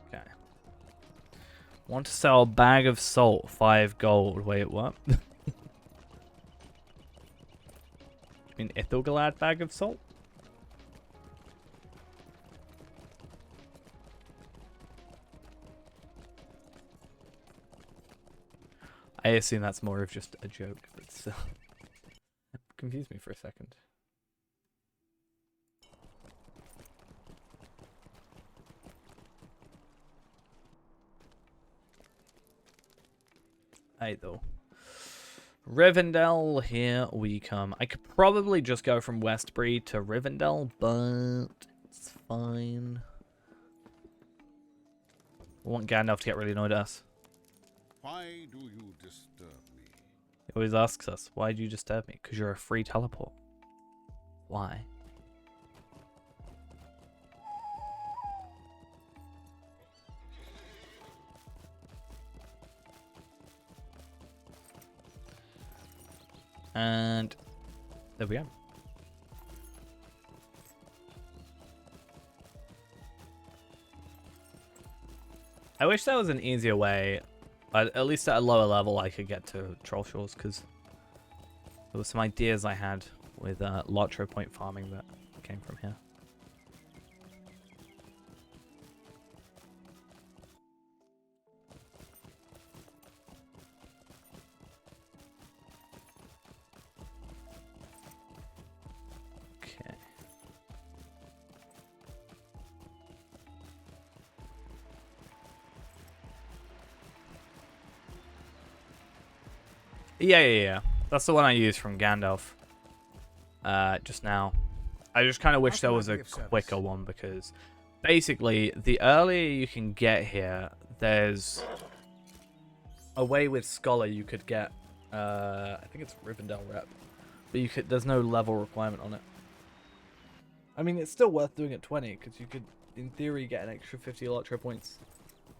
Okay. Want to sell a bag of salt, 5 gold. Wait, what? You mean Ithilgalad bag of salt? I assume that's more of just a joke, but still. Confused me for a second. Hey, though. Rivendell, here we come. I could probably just go from Westbury to Rivendell, but it's fine. We want Gandalf to get really annoyed at us.
Why do you disturb me?
He always asks us, why do you disturb me? Because you're a free teleport. Why? And there we go. I wish there was an easier way, at least at a lower level I could get to Troll Shores, because there were some ideas I had with Lotro Point farming that came from here. Okay. Yeah. That's the one I used from Gandalf. Just now. I just kind of wish there was a quicker one, because basically the earlier you can get here, there's a way with Scholar you could get I think it's Rivendell rep, but you could, there's no level requirement on it. I mean, it's still worth doing at 20, because you could in theory get an extra 50 Electro points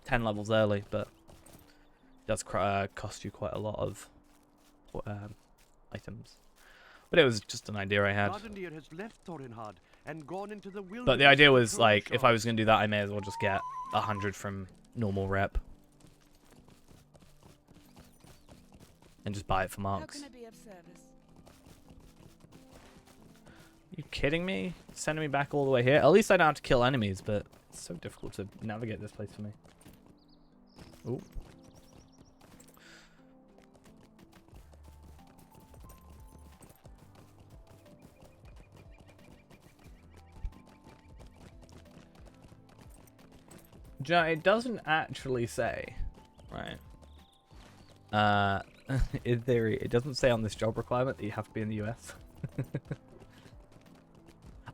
10 levels early, but it does cost you quite a lot of items. But it was just an idea I had.
Has left Thorinhard and gone into the
But the idea was, like, if I was going to do that, I may as well just get 100 from normal rep. And just buy it for marks.
How can I be of service?
You kidding me? Sending me back all the way here? At least I don't have to kill enemies, but it's so difficult to navigate this place for me. Ooh. It doesn't actually say, right? In theory, it doesn't say on this job requirement that you have to be in the US.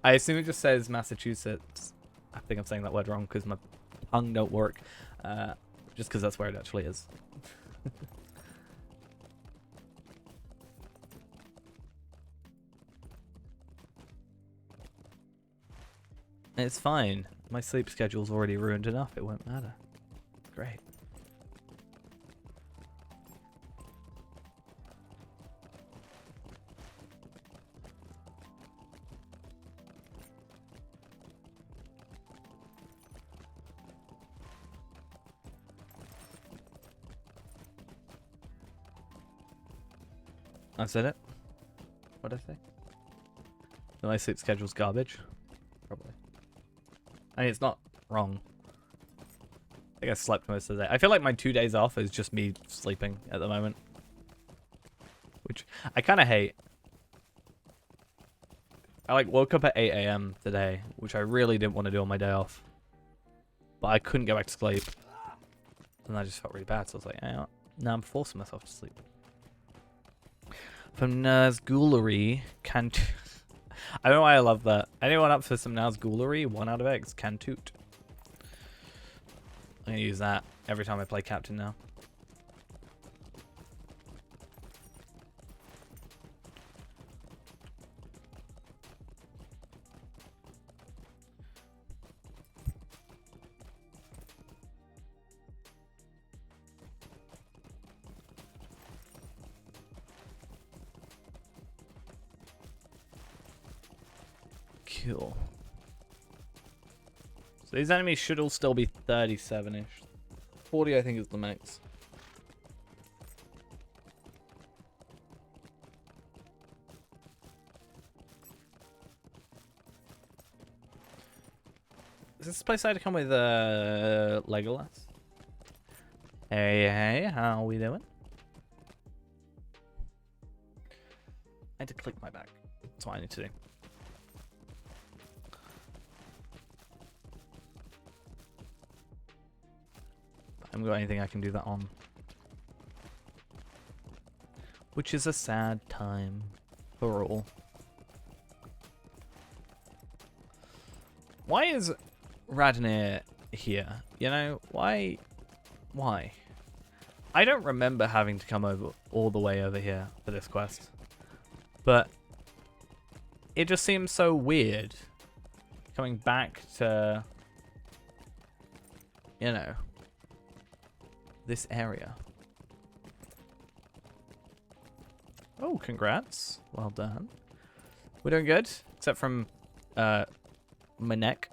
I assume it just says Massachusetts. I think I'm saying that word wrong because my tongue don't work. Just because that's where it actually is. It's fine. My sleep schedule's already ruined enough. It won't matter. Great. I said it. What did I say? My sleep schedule's garbage. Probably. I mean, it's not wrong. I think I slept most of the day. I feel like my 2 days off is just me sleeping at the moment. Which I kind of hate. I like woke up at 8 AM today, which I really didn't want to do on my day off. But I couldn't go back to sleep. And I just felt really bad, so I was like, hey, now I'm forcing myself to sleep. From Nazgoolery, can't... I don't know why I love that. Anyone up for some Nazgoolery? 1 out of X, can toot. I'm gonna use that every time I play Captain now. Cool. So these enemies should all still be 37-ish. 40 I think is the max. Is this place I had to come with Legolas? Hey, how we doing? I had to click my back. That's what I need to do. I haven't got anything I can do that on. Which is a sad time for all. Why is Radnir here. You know, why? Why? I don't remember having to come over all the way over here for this quest. But it just seems so weird coming back to, you know, this area. Oh, congrats. Well done. We're doing good, except from my neck.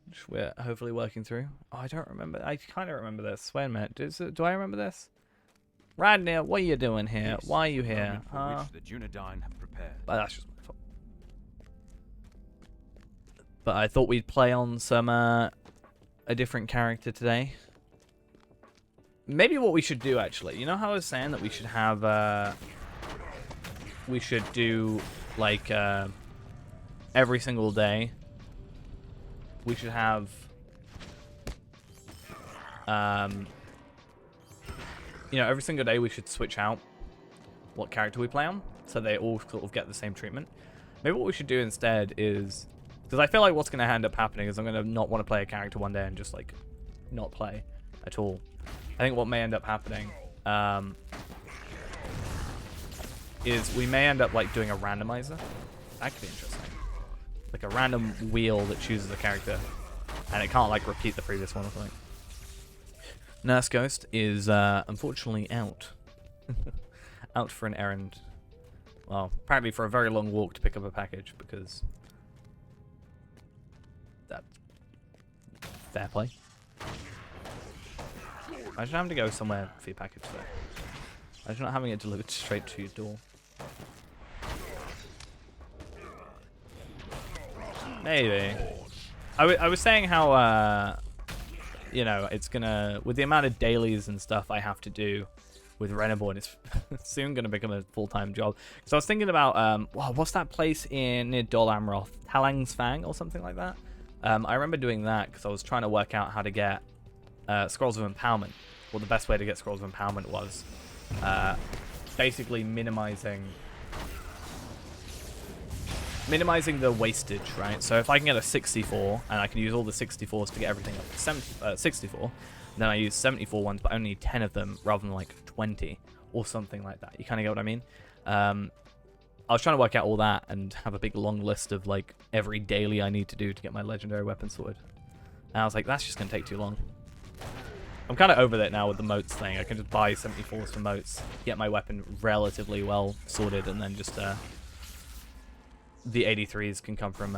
Which we're hopefully working through. Oh, I don't remember. I kind of remember this. Wait a minute. Do I remember this? Radnir, what are you doing here?
This
Why are you
is the
here?
moment for which the Dunedain have prepared.
But that's just my fault. But I thought we'd play on some a different character today. Maybe what we should do, actually, you know how I was saying that we should have we should do like every single day we should have you know, every single day we should switch out what character we play on so they all sort of get the same treatment. Maybe what we should do instead is, because I feel like what's going to end up happening is I'm going to not want to play a character one day and just like not play at all. I think what may end up happening is we may end up like doing a randomizer. That could be interesting. Like a random wheel that chooses a character, and it can't like repeat the previous one or something. Nurse Ghost is unfortunately out. Out for an errand. Well, apparently for a very long walk to pick up a package, because that's fair play. Imagine having to go somewhere for your package though. Imagine not having it delivered straight to your door. Maybe. I was saying how, you know, it's gonna, with the amount of dailies and stuff I have to do with Reneborn, it's soon gonna become a full-time job. So I was thinking about, wow, what's that place near Dol Amroth? Talang's Fang or something like that? I remember doing that because I was trying to work out how to get Scrolls of Empowerment. Well, the best way to get Scrolls of Empowerment was basically minimizing the wastage, right? So if I can get a 64 and I can use all the 64s to get everything up to 64, then I use 74 ones, but only 10 of them rather than like 20 or something like that. You kind of get what I mean? I was trying to work out all that and have a big long list of like every daily I need to do to get my legendary weapon sorted. And I was like, that's just going to take too long. I'm kind of over that now with the moats thing. I can just buy 74s for moats, get my weapon relatively well sorted, and then just the 83s can come from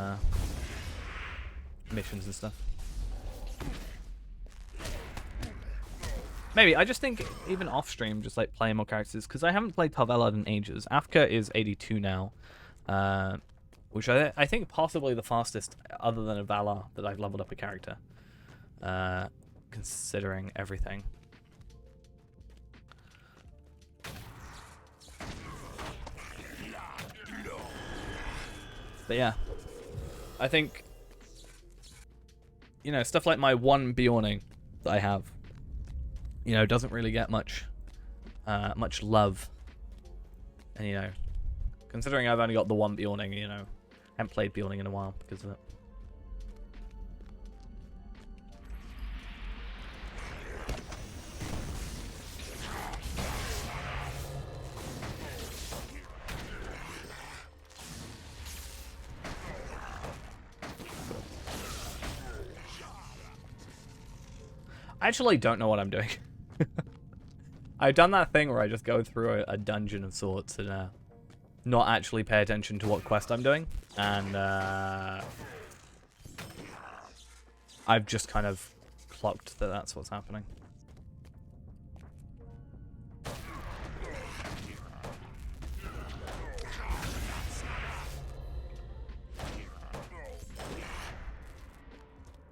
missions and stuff. Maybe, I just think even off stream, just like playing more characters, because I haven't played Tarvelad in ages. Afka is 82 now, which I think possibly the fastest, other than a Valar, that I've leveled up a character, considering everything. But yeah, I think, you know, stuff like my one Bjorning that I have, you know, doesn't really get much love. And, you know, considering I've only got the one Bjorning, you know, I haven't played Bjorning in a while because of it. I actually don't know what I'm doing. I've done that thing where I just go through a dungeon of sorts and not actually pay attention to what quest I'm doing. And I've just kind of clocked that that's what's happening.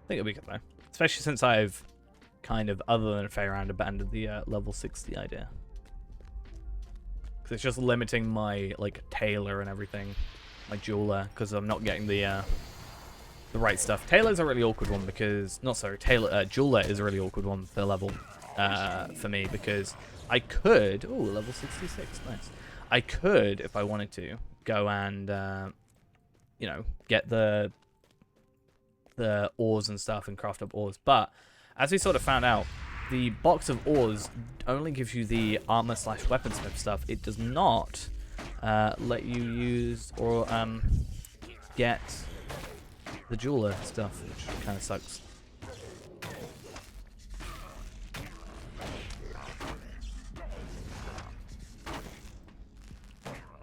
I think it'll be good though. Especially since I've kind of, other than Feyran, abandoned the level 60 idea. Because it's just limiting my, like, tailor and everything. My jeweler, because I'm not getting the right stuff. Tailor's a really awkward one because, jeweler is a really awkward one for level, for me, because I could, ooh, level 66, nice. I could, if I wanted to, go and, you know, get the the ores and stuff and craft up ores. But as we sort of found out, the box of ores only gives you the armor / weaponsmith stuff. It does not let you use or get the jeweler stuff, which kind of sucks.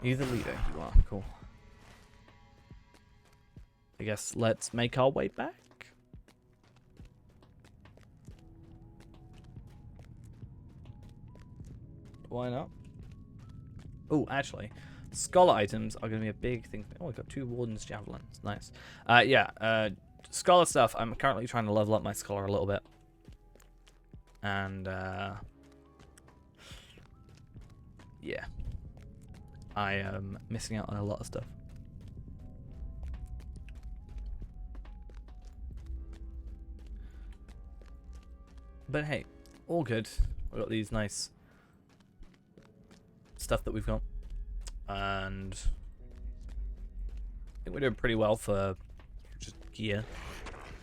You're the leader, you are. Cool. I guess let's make our way back. Why not? Oh, actually, scholar items are going to be a big thing. Oh, I got 2 Warden's Javelins. Nice. Yeah, scholar stuff. I'm currently trying to level up my scholar a little bit. And, yeah. I am missing out on a lot of stuff. But hey, all good. We've got these nice stuff that we've got. And I think we're doing pretty well for just gear.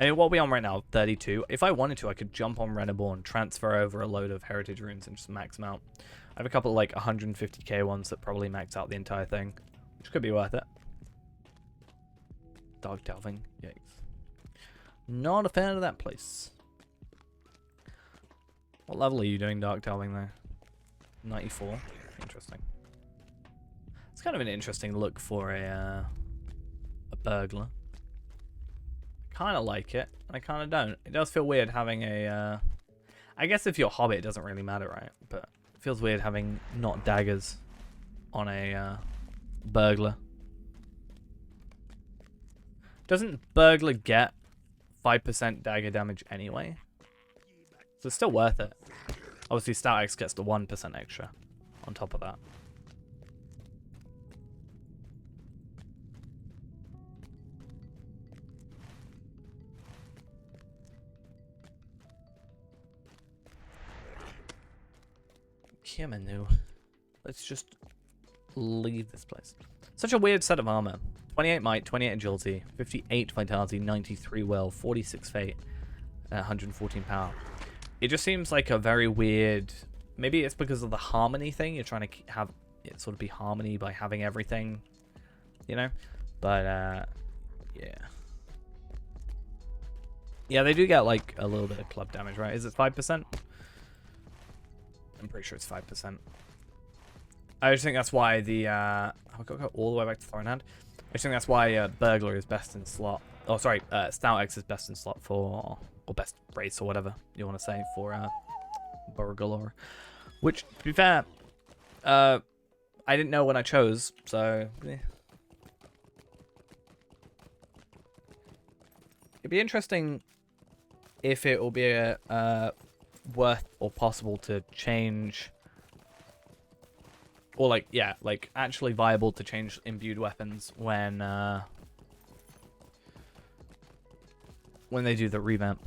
I mean, what are we on right now? 32. If I wanted to, I could jump on Reneborn, transfer over a load of heritage runes and just max them out. I have a couple of like 150k ones that probably max out the entire thing, which could be worth it. Dark delving, yikes. Not a fan of that place. What level are you doing dark delving there? 94. Interesting. It's kind of an interesting look for a burglar. I kind of like it, and I kind of don't. It does feel weird having a. I guess if you're a hobbit, it doesn't really matter, right? But it feels weird having not daggers on a burglar. Doesn't burglar get 5% dagger damage anyway? So it's still worth it. Obviously, Stout Axe gets the 1% extra on top of that. Menu. Let's just leave this place. Such a weird set of armor. 28 might, 28 agility, 58 vitality, 93 will, 46 fate, 114 power. It just seems like a very weird... Maybe it's because of the harmony thing. You're trying to have it sort of be harmony by having everything, you know? But, yeah. Yeah, they do get, like, a little bit of club damage, right? Is it 5%? I'm pretty sure it's 5%. I just think that's why the... I've got to go all the way back to Thornhand. I just think that's why Burglar is best in slot. Oh, sorry. Stout X is best in slot for... Or best race or whatever you want to say for Burglar. Which, to be fair, I didn't know when I chose, so... It'd be interesting if it will be worth or possible to change, or like, yeah, like actually viable to change imbued weapons when they do the revamp.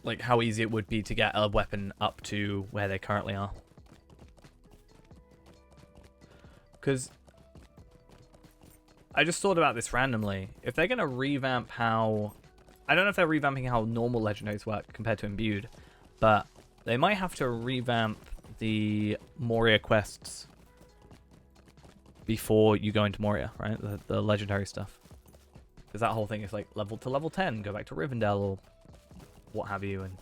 Like how easy it would be to get a weapon up to where they currently are. Because I just thought about this randomly. If they're going to revamp how... I don't know if they're revamping how normal legendaries work compared to imbued, but they might have to revamp the Moria quests before you go into Moria, right? The legendary stuff. Because that whole thing is like level to level 10, go back to Rivendell or what have you. And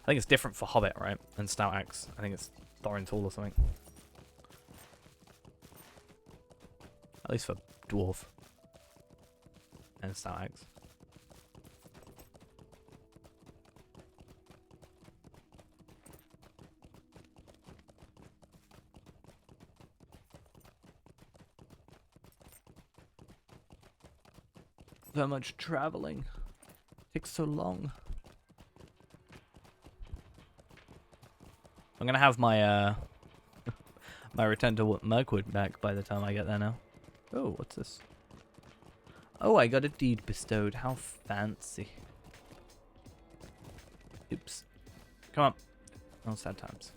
I think it's different for Hobbit, right? And Stout Axe. I think it's Thorin Tool or something. At least for Dwarf and Stout Axe. So much traveling. Takes so long. I'm gonna have my my return to Mirkwood back by the time I get there now. Oh, what's this? Oh, I got a deed bestowed. How fancy. Oops. Come on. Oh, sad times.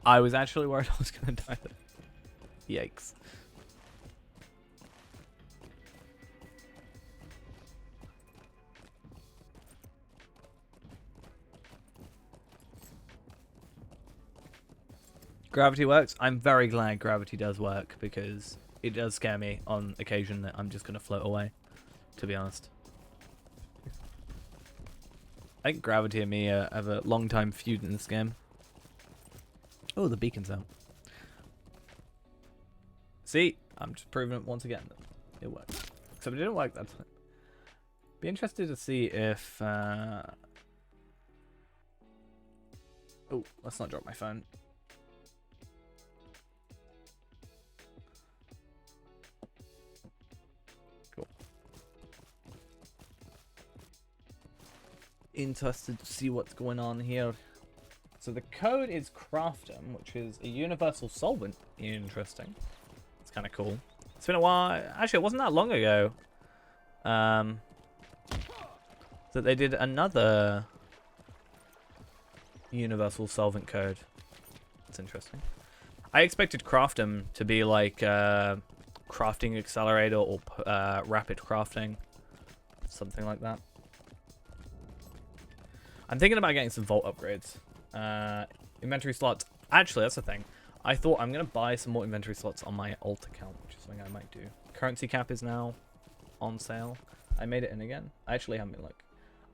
I was actually worried I was going to die there. Yikes. Gravity works. I'm very glad gravity does work because it does scare me on occasion that I'm just going to float away, to be honest. I think gravity and me have a long time feud in this game. Oh, the beacon's out. See? I'm just proving it once again that it works. Except it didn't work that time. Be interested to see if... Oh, let's not drop my phone. Cool. Interested to see what's going on here. So the code is Craftum, which is a universal solvent. Interesting. It's kind of cool. It's been a while. Actually, it wasn't that long ago. That they did another universal solvent code. That's interesting. I expected Craftum to be like crafting accelerator or rapid crafting, something like that. I'm thinking about getting some vault upgrades. Inventory slots. Actually, that's the thing. I thought I'm going to buy some more inventory slots on my alt account, which is something I might do. Currency cap is now on sale. I made it in again. I actually haven't been like...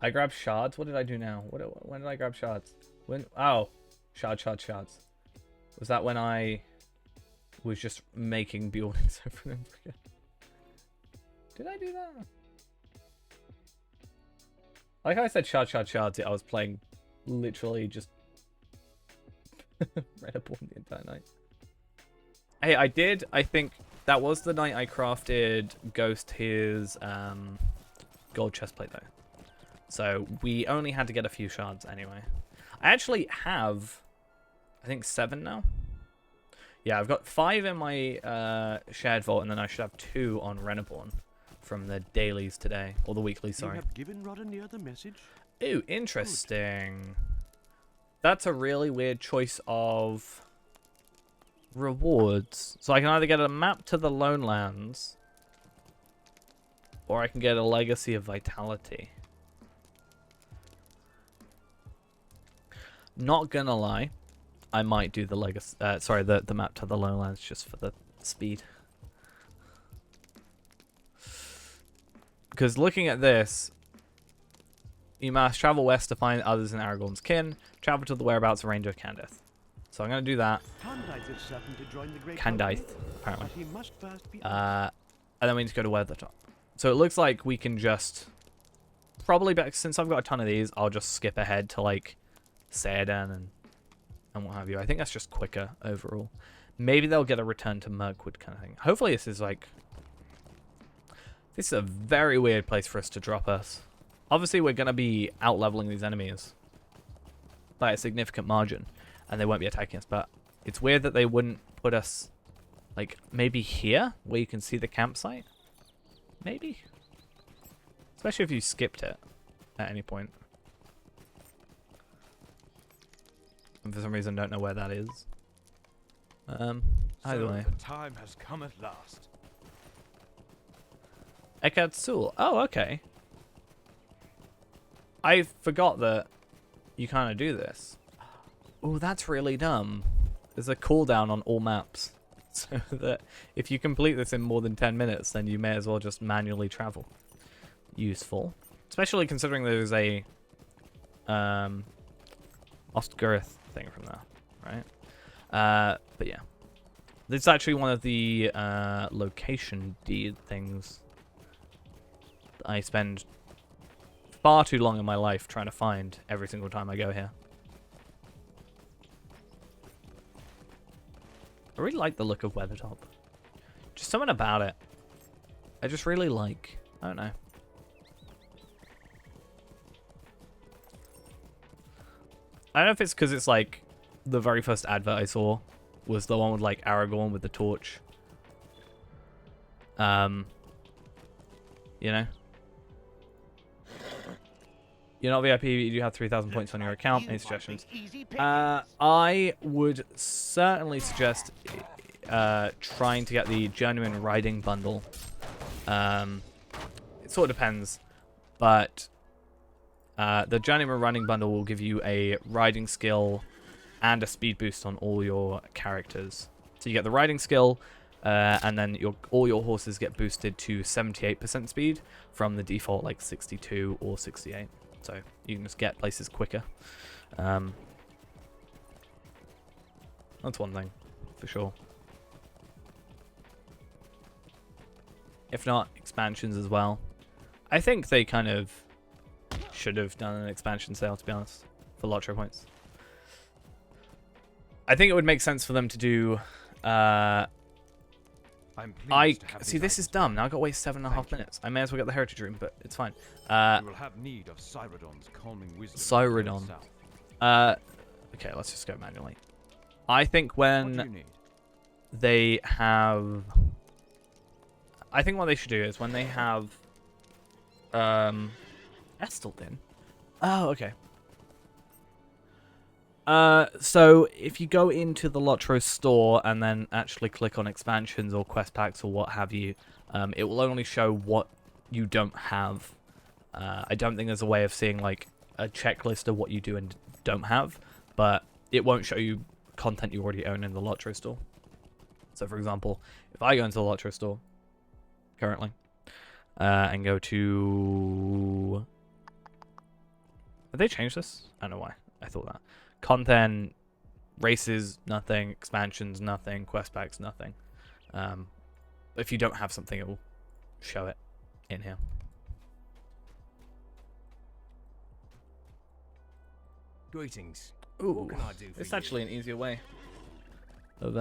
I grabbed shards. What did I do now? When did I grab shards? When? Oh, shards. Was that when I was just making buildings over and over again? Did I do that? Like I said shards. I was playing literally just Redaborn the entire night. Hey, I think that was the night I crafted Ghost his gold chestplate though. So we only had to get a few shards anyway. I actually have, I think 7 now. Yeah, I've got 5 in my shared vault, and then I should have 2 on Renaborn from the dailies today, or the weeklies, sorry.
You have given Roddenir the message?
Ooh, interesting. That's a really weird choice of rewards. So I can either get a map to the Lone Lands, or I can get a Legacy of Vitality. Not gonna lie, I might do the legacy. Sorry, the map to the Lowlands just for the speed. Because looking at this, you must travel west to find others in Aragorn's kin. Travel to the whereabouts of Ranger Candith. So I'm gonna do that.
Candaith is certain to join the Great
Candaith, apparently.
But he must first be
And then we need to go to Weathertop. So it looks like we can just probably, since I've got a ton of these, I'll just skip ahead to like Céadan and what have you. I think that's just quicker overall. Maybe they'll get a return to Mirkwood kind of thing. Hopefully this is like... This is a very weird place for us to drop us. Obviously we're going to be out-leveling these enemies by a significant margin, and they won't be attacking us, but it's weird that they wouldn't put us like maybe here where you can see the campsite. Maybe. Especially if you skipped it at any point. And for some reason don't know where that is. Either way.
The time has come at last.
Eckhart Sul. Oh, okay. I forgot that you kind of do this. Oh, that's really dumb. There's a cooldown on all maps. So that if you complete this in more than 10 minutes, then you may as well just manually travel. Useful. Especially considering there's a Ostgirth thing from there, right? But yeah. This is actually one of the location deed things that I spend far too long in my life trying to find every single time I go here. I really like the look of Weathertop. Just something about it. I just really like. I don't know. I don't know if it's because it's like the very first advert I saw was the one with like Aragorn with the torch. You know? You're not VIP, you do have 3,000 points on your account. Any suggestions? I would certainly suggest trying to get the Genuine Riding Bundle. It sort of depends, but the Genuine Riding Bundle will give you a riding skill and a speed boost on all your characters. So you get the riding skill, and then all your horses get boosted to 78% speed from the default like 62 or 68. So you can just get places quicker. That's one thing, for sure. If not, expansions as well. I think they kind of should have done an expansion sale, to be honest, for Lotro points. I think it would make sense for them to do... See, this is dumb. Now I've got to wait 7.5 minutes. I may as well get the Heritage Room, but it's fine.
You will have need of Cyrodiil's calming wisdom.
Cyrodiil. Okay, let's just go manually. I think when they have... I think what they should do is when they have... Estelden. Oh, okay. So if you go into the Lotro store and then actually click on expansions or quest packs or what have you, it will only show what you don't have. I don't think there's a way of seeing like a checklist of what you do and don't have, but it won't show you content you already own in the Lotro store. So for example, if I go into the Lotro store currently and go to... Have they changed this? I don't know why. I thought that. Content, races, nothing. Expansions, nothing. Quest packs, nothing. If you don't have something, it will show it in here.
Greetings.
Ooh,
What can I do for
it's
you?
actually an easier way of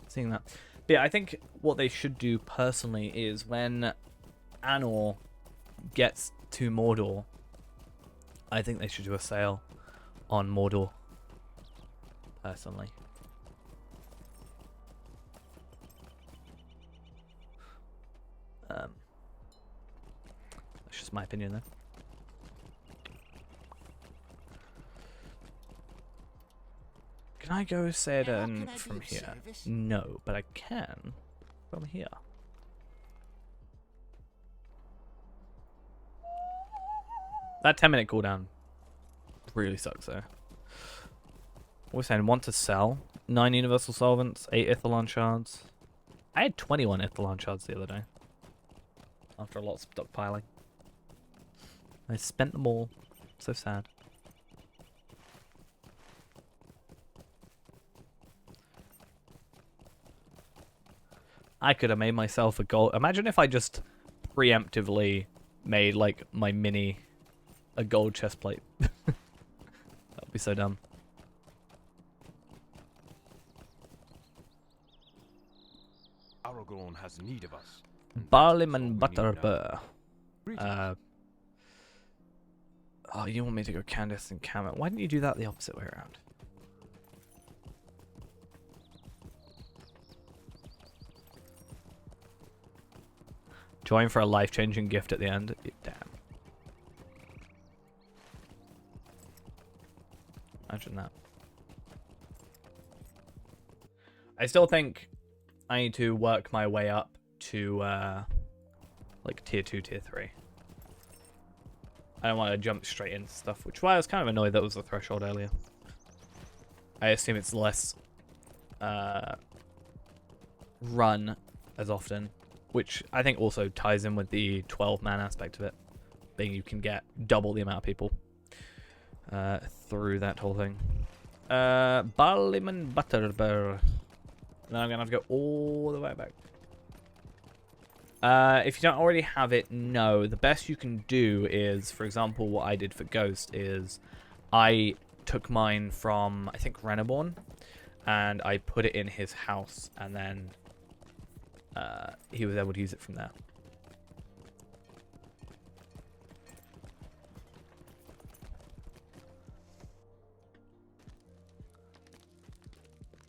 seeing that. But yeah, I think what they should do personally is when Anor gets to Mordor, I think they should do a sale on Mordor, personally. That's just my opinion, though. Can I go Cyrodiil from here? No, but I can from here. That 10-minute cooldown really sucks, though. What we're saying, want to sell 9 universal solvents, 8 Ithilon shards. I had 21 Ithilon shards the other day after a lot of stockpiling. I spent them all. So sad. I could have made myself a gold. Imagine if I just preemptively made like my mini a gold chest plate. That would be so dumb.
Aragorn has need of us.
Barliman Butterbur. Oh, you want me to go Candace and Camet? Why didn't you do that the opposite way around? Join for a life-changing gift at the end. Damn. Imagine that. I still think I need to work my way up to like tier 2, tier 3. I don't want to jump straight into stuff, which is why I was kind of annoyed that was the threshold earlier. I assume it's less run as often, which I think also ties in with the 12-man aspect of it, being you can get double the amount of people through that whole thing. Barliman Butterbur. Now I'm going to have to go all the way back. If you don't already have it, no. The best you can do is, for example, what I did for Ghost is I took mine from, I think, Reneborn, and I put it in his house, and then he was able to use it from there.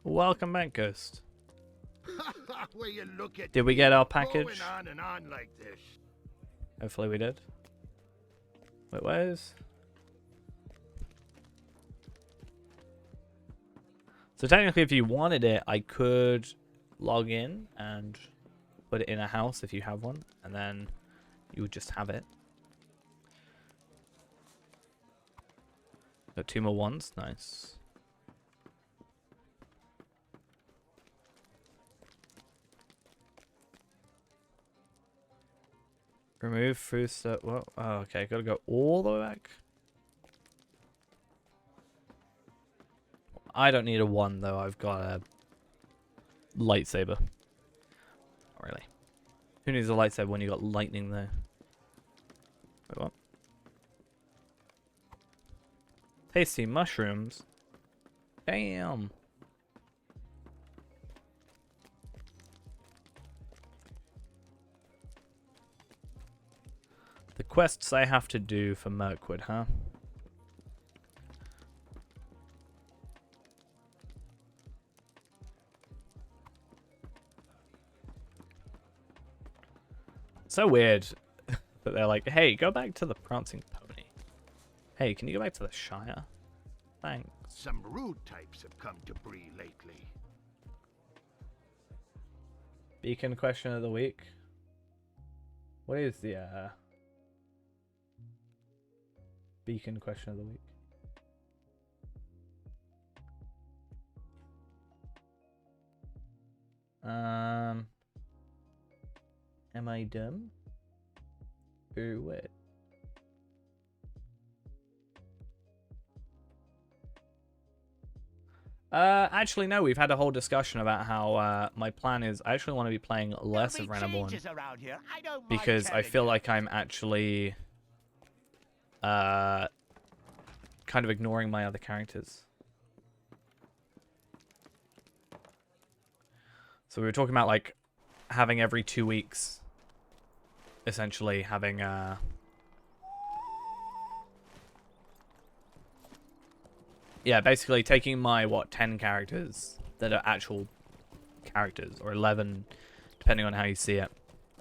Welcome back, Ghost.
Will you look at
Did we get our
going
package?
on and on like this?
Hopefully we did. Wait, where's... So technically, if you wanted it, I could log in and put it in a house if you have one, and then you would just have it. Got 2 more ones, nice. Remove food set. Well, oh, okay, gotta go all the way back. I don't need a 1 though. I've got a lightsaber. Not really. Who needs a lightsaber when you got lightning there? Wait, what? Tasty mushrooms. Damn. The quests I have to do for Mirkwood, huh? So weird that they're like, hey, go back to the Prancing Pony. Hey, can you go back to the Shire? Thanks.
Some rude types have come to Bree lately.
Beacon question of the week. What is the Beacon question of the week? Am I dumb? Or what? Actually, no. We've had a whole discussion about how my plan is I actually want to be playing less of Reneborn because I feel like I'm actually kind of ignoring my other characters. So we were talking about like having every 2 weeks, essentially having yeah, basically taking my 10 characters that are actual characters, or 11 depending on how you see it,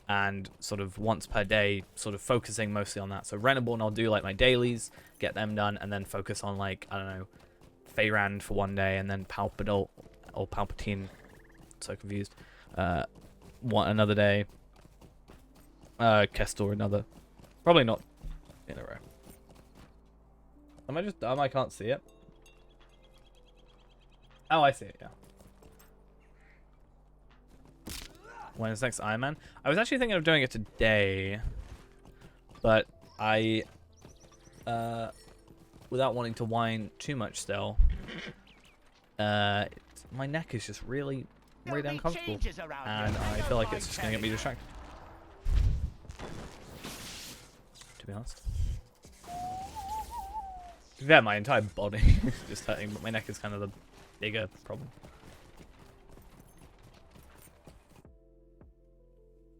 and sort of once per day sort of focusing mostly on that. So Reneborn, I'll do like my dailies, get them done, and then focus on like, I don't know, Feyrand for one day, and then Palpadol or Palpatine, so confused, another day, Kestor another, probably not in a row. Am I just dumb? I can't see it. Oh, I see it, yeah. When is next Iron Man? I was actually thinking of doing it today, but I, without wanting to whine too much still, my neck is just really uncomfortable, and I feel like it's just going to get me distracted, to be honest. Yeah, my entire body is just hurting, but my neck is kind of the bigger problem.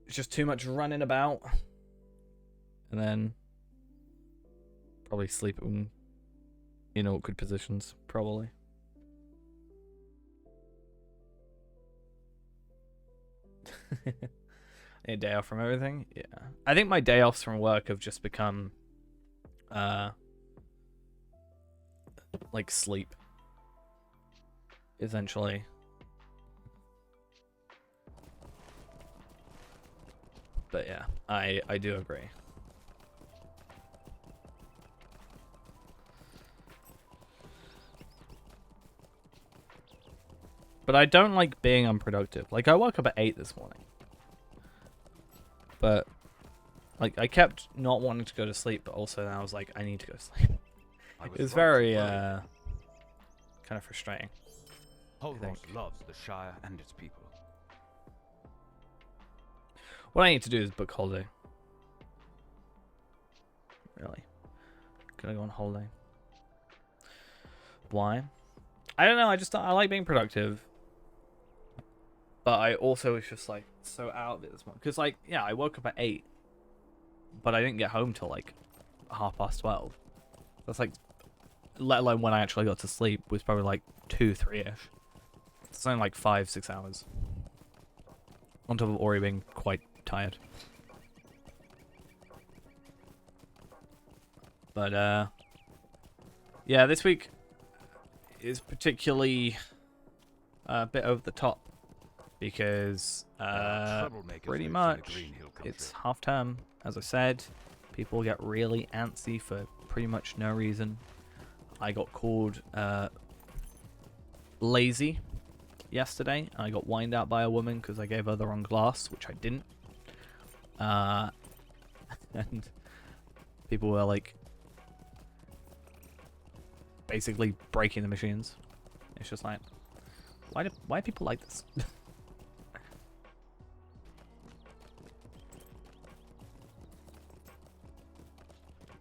It's just too much running about, and then probably sleeping in awkward positions, probably. A day off from everything? Yeah. I think my day offs from work have just become like sleep, essentially. But yeah, I do agree. But I don't like being unproductive. Like, I woke up at 8 this morning. But, like, I kept not wanting to go to sleep, but also I was like, I need to go to sleep. It's very, kind of frustrating.
Holros loves the Shire and its people.
What I need to do is book holiday. Really. Gonna go on holiday. Why? I don't know, I like being productive. But I also was just like so out of it this morning. Because like, yeah, I woke up at 8. But I didn't get home till like 12:30. That's like, let alone when I actually got to sleep, was probably like 2, 3-ish. It's only like 5-6 hours. On top of Ori being quite tired. But yeah, this week is particularly a bit over the top because
troublemakers
pretty
live in the
much
Green Hill country.
it's half term. As I said, people get really antsy for pretty much no reason. I got called lazy yesterday. I got whined out by a woman because I gave her the wrong glass, which I didn't. And people were like basically breaking the machines. It's just like, why are people like this?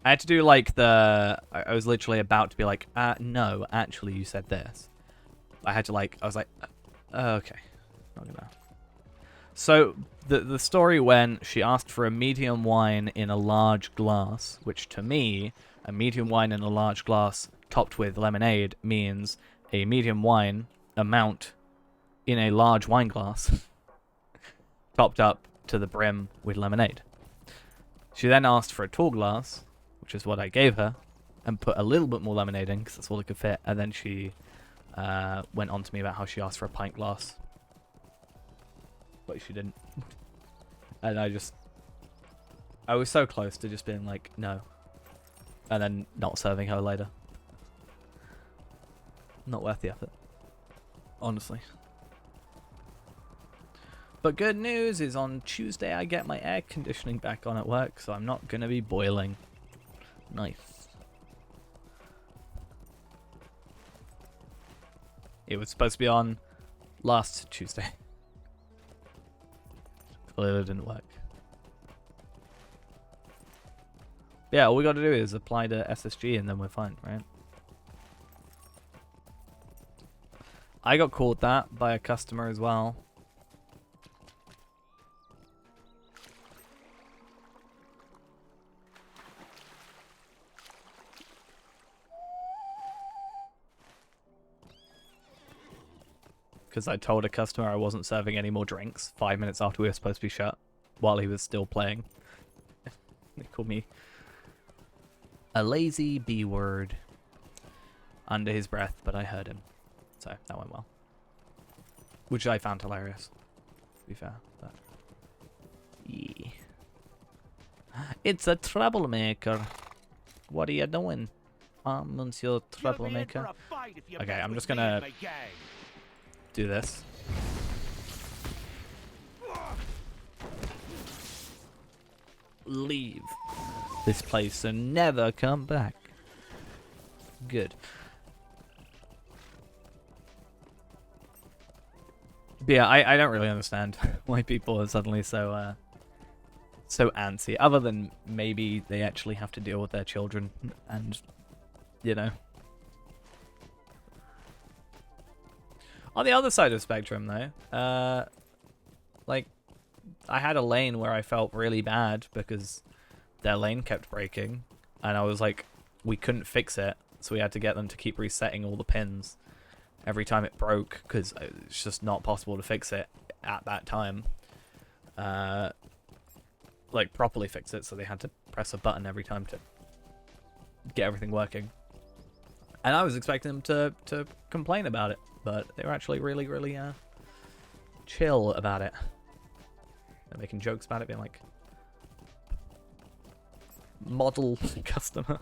I had to do like I was literally about to be like, no, actually you said this. I had to I was like, okay, not gonna. So the story went, she asked for a medium wine in a large glass, which to me, a medium wine in a large glass topped with lemonade means a medium wine amount in a large wine glass topped up to the brim with lemonade. She then asked for a tall glass, which is what I gave her, and put a little bit more lemonade in because that's all it could fit. And then she went on to me about how she asked for a pint glass, but she didn't. And I was so close to just being like, no, and then not serving her later. Not worth the effort, honestly. But good news is on Tuesday I get my air conditioning back on at work, so I'm not gonna be boiling. Nice. It was supposed to be on last Tuesday. Clearly didn't work. Yeah, all we gotta do is apply to SSG and then we're fine, right? I got called that by a customer as well. Because I told a customer I wasn't serving any more drinks 5 minutes after we were supposed to be shut while he was still playing. They called me a lazy B word under his breath, but I heard him. So that went well. Which I found hilarious, to be fair. But yeah. It's a troublemaker. What are you doing? Monsieur Troublemaker. Okay, I'm just gonna do this. Leave this place and never come back. Good. But yeah, I don't really understand why people are suddenly so antsy, other than maybe they actually have to deal with their children and, you know. On the other side of the spectrum, though, like, I had a lane where I felt really bad because their lane kept breaking, and I was like, we couldn't fix it, so we had to get them to keep resetting all the pins every time it broke, because it's just not possible to fix it at that time. Like, properly fix it, so they had to press a button every time to get everything working. And I was expecting them to complain about it, but they were actually really, really chill about it. They're making jokes about it, being like, model customer.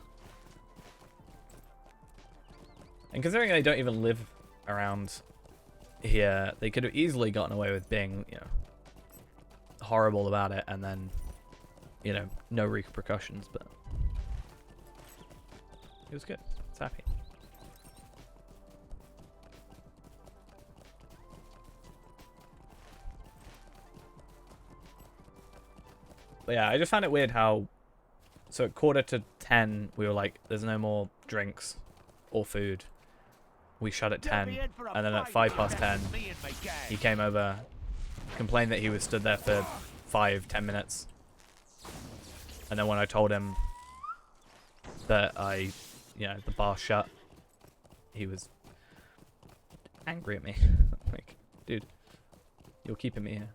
And considering they don't even live around here, they could have easily gotten away with being, you know, horrible about it and then, you know, no repercussions, but it was good. It's happy. But yeah, I just found it weird how, so at 9:45, we were like, there's no more drinks or food. We shut at 10, and then at 10:05, he came over, complained that he was stood there for 5-10 minutes. And then when I told him that the bar shut, he was angry at me. Like, dude, you're keeping me here.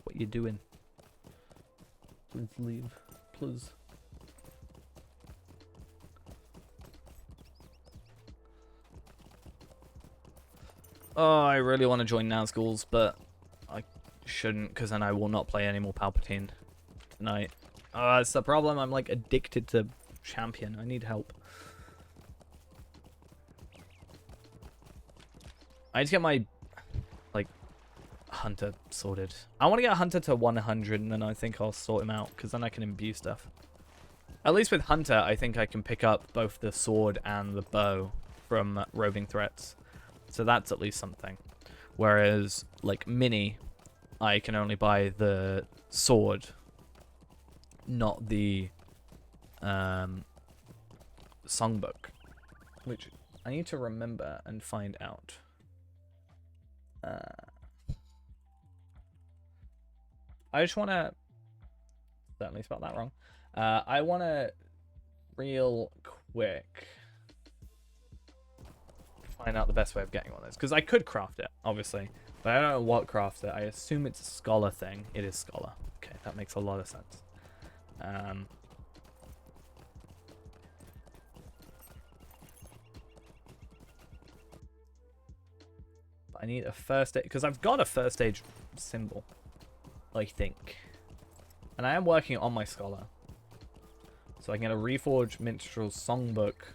What you doing? Please leave. Please. Oh, I really want to join Nazguls, but I shouldn't, because then I will not play any more Palpatine tonight. Oh, that's the problem. I'm like addicted to champion. I need help. I need to get my like hunter sorted. I want to get a hunter to 100, and then I think I'll sort him out, because then I can imbue stuff. At least with hunter, I think I can pick up both the sword and the bow from roving threats. So that's at least something. Whereas, like, mini, I can only buy the sword, not the songbook. Which I need to remember and find out. I just want to... Certainly spelled that wrong. I want to real quick find out the best way of getting one of those, because I could craft it, obviously, but I don't know what crafts it. I assume it's a scholar thing. It is scholar. Okay, that makes a lot of sense. But I need a first aid, because I've got a first aid symbol, I think, and I am working on my scholar, so I can get a reforged minstrel songbook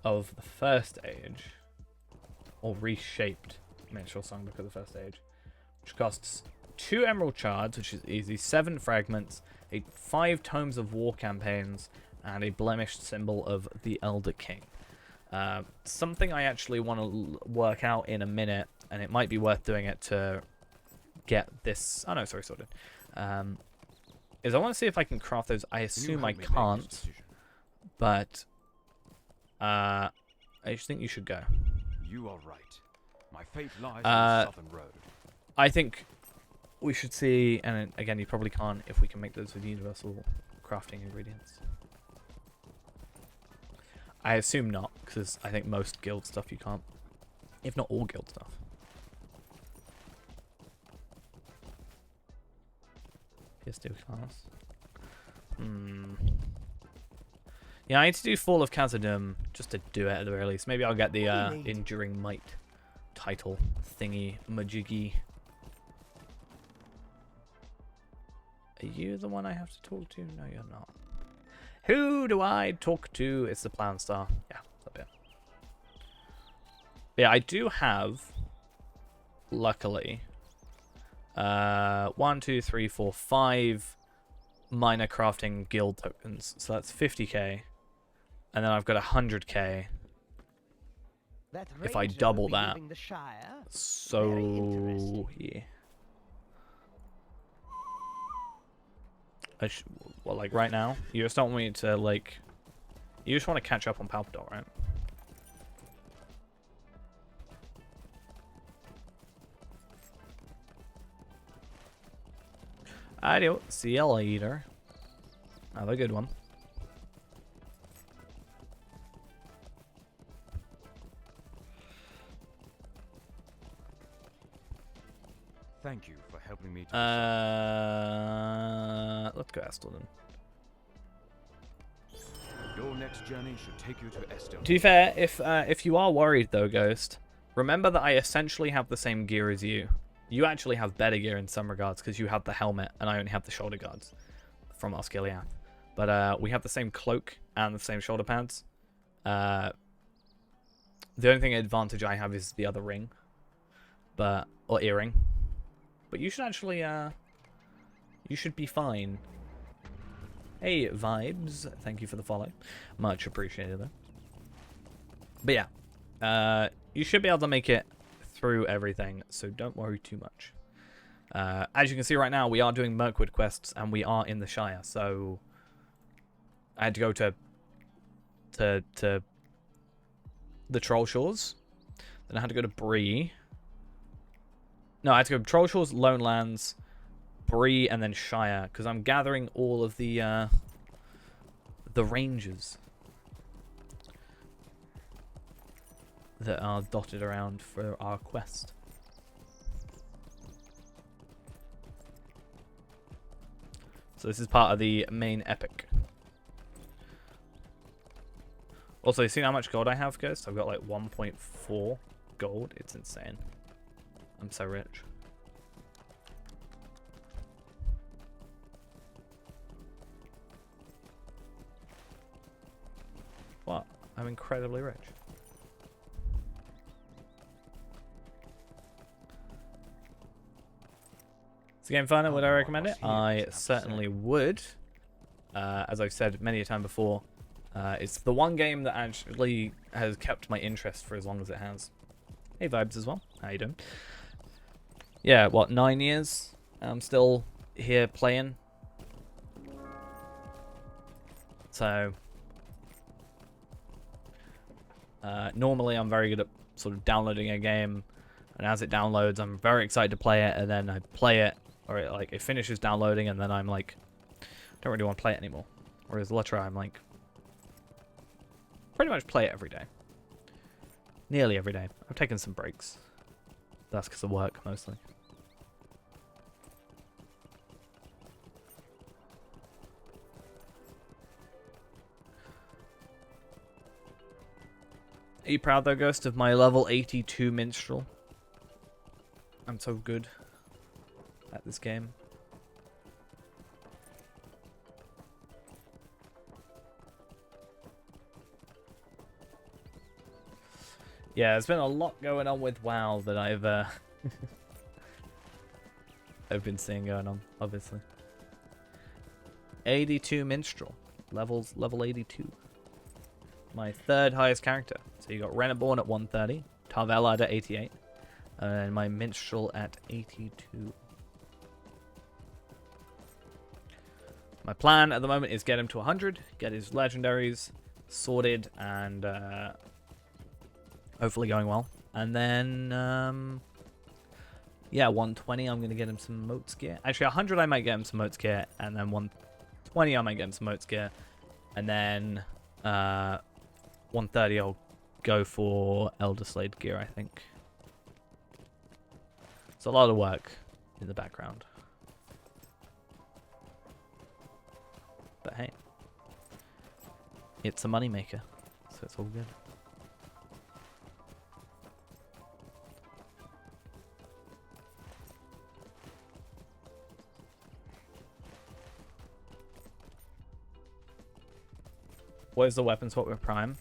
of the first age, or reshaped minstrel songbook of the first age, which costs 2 emerald shards, which is easy, 7 fragments, 5 tomes of war campaigns, and a blemished symbol of the Elder King. Something I actually want to work out in a minute, and it might be worth doing it to get this. Oh no, sorry, sorted. Is I want to see if I can craft those. I assume I can't, but I just think you should go.
You are right. My fate lies on the southern road.
I think we should see, and again, you probably can't, if we can make those with universal crafting ingredients. I assume not, because I think most guild stuff you can't, if not all guild stuff. PS2 class. Yeah, I need to do Fall of Khazad-dûm just to do it at the very least. Maybe I'll get the Enduring Might title thingy majiggy. Are you the one I have to talk to? No, you're not. Who do I talk to? It's the Plan Star. Yeah, up here. Yeah, I do have, luckily, 1, 2, 3, 4, 5 minor crafting guild tokens. So that's 50k. And then I've got 100k if I double that. So, yeah. Well, like right now, you just don't want me to, like, you just want to catch up on Palpatine, right? Adios. See you later. Have a good one.
Thank you for helping me to
let's go Estelden.
Your next journey should take you to Estelden.
To be fair, if you are worried though, Ghost, remember that I essentially have the same gear as you. You actually have better gear in some regards because you have the helmet and I only have the shoulder guards from Osgiliath. But we have the same cloak and the same shoulder pads. The only thing advantage I have is the other ring, or earring. But you should actually, you should be fine. Hey, Vibes, thank you for the follow. Much appreciated, though. But yeah, you should be able to make it through everything, so don't worry too much. As you can see right now, we are doing Mirkwood quests, and we are in the Shire, so I had to go to the Troll Shores. Then I had to go to Bree. No, I had to go to Troll Shores, Lone Lands, Bree, and then Shire, because I'm gathering all of the rangers that are dotted around for our quest. So this is part of the main epic. Also, you see how much gold I have, Ghost? I've got like 1.4 gold. It's insane. I'm so rich. What? I'm incredibly rich. Is the game fun? Would I recommend it? I certainly would. As I've said many a time before, it's the one game that actually has kept my interest for as long as it has. Hey Vibes as well. How you doing? Yeah, what, 9 years? I'm still here playing. So normally I'm very good at sort of downloading a game, and as it downloads I'm very excited to play it, and then I play it, or it finishes downloading, and then I'm like, don't really want to play it anymore. Whereas Luttra, I'm like, pretty much play it every day. Nearly every day. I've taken some breaks. That's because of work mostly. Are you proud though, Ghost, of my level 82 minstrel? I'm so good at this game. Yeah, there's been a lot going on with WoW that I've been seeing going on, obviously. 82 minstrel, level 82. My third highest character. So you got Renaborn at 130, Tarvelad at 88, and my minstrel at 82. My plan at the moment is get him to 100, get his legendaries sorted, and hopefully going well. And then, yeah, 120, I'm going to get him some motes gear. Actually, 100 I might get him some motes gear, and then 120 I might get him some motes gear, and then 130 I'll go for Elder Slade gear, I think. It's a lot of work in the background. But hey, it's a moneymaker, so it's all good. What is the weapon swap with Prime?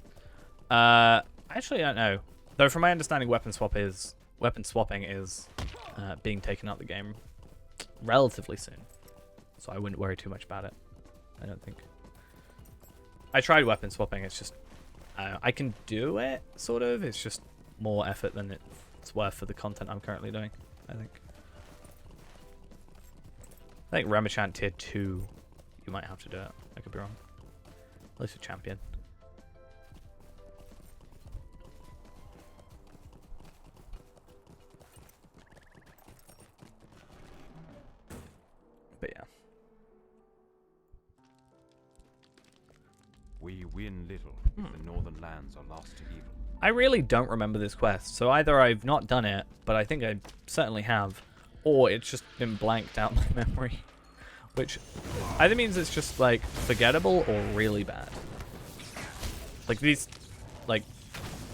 Actually, I don't know. Though, from my understanding, weapon swapping is being taken out the game relatively soon. So I wouldn't worry too much about it. I don't think. I tried weapon swapping. It's just I can do it, sort of. It's just more effort than it's worth for the content I'm currently doing, I think. I think Remachant tier 2, you might have to do it. I could be wrong. At least a champion. But yeah.
We win little if the northern lands are lost to evil.
I really don't remember this quest, so either I've not done it, but I think I certainly have, or it's just been blanked out my memory. Which either means it's just, like, forgettable or really bad. Like, these, like,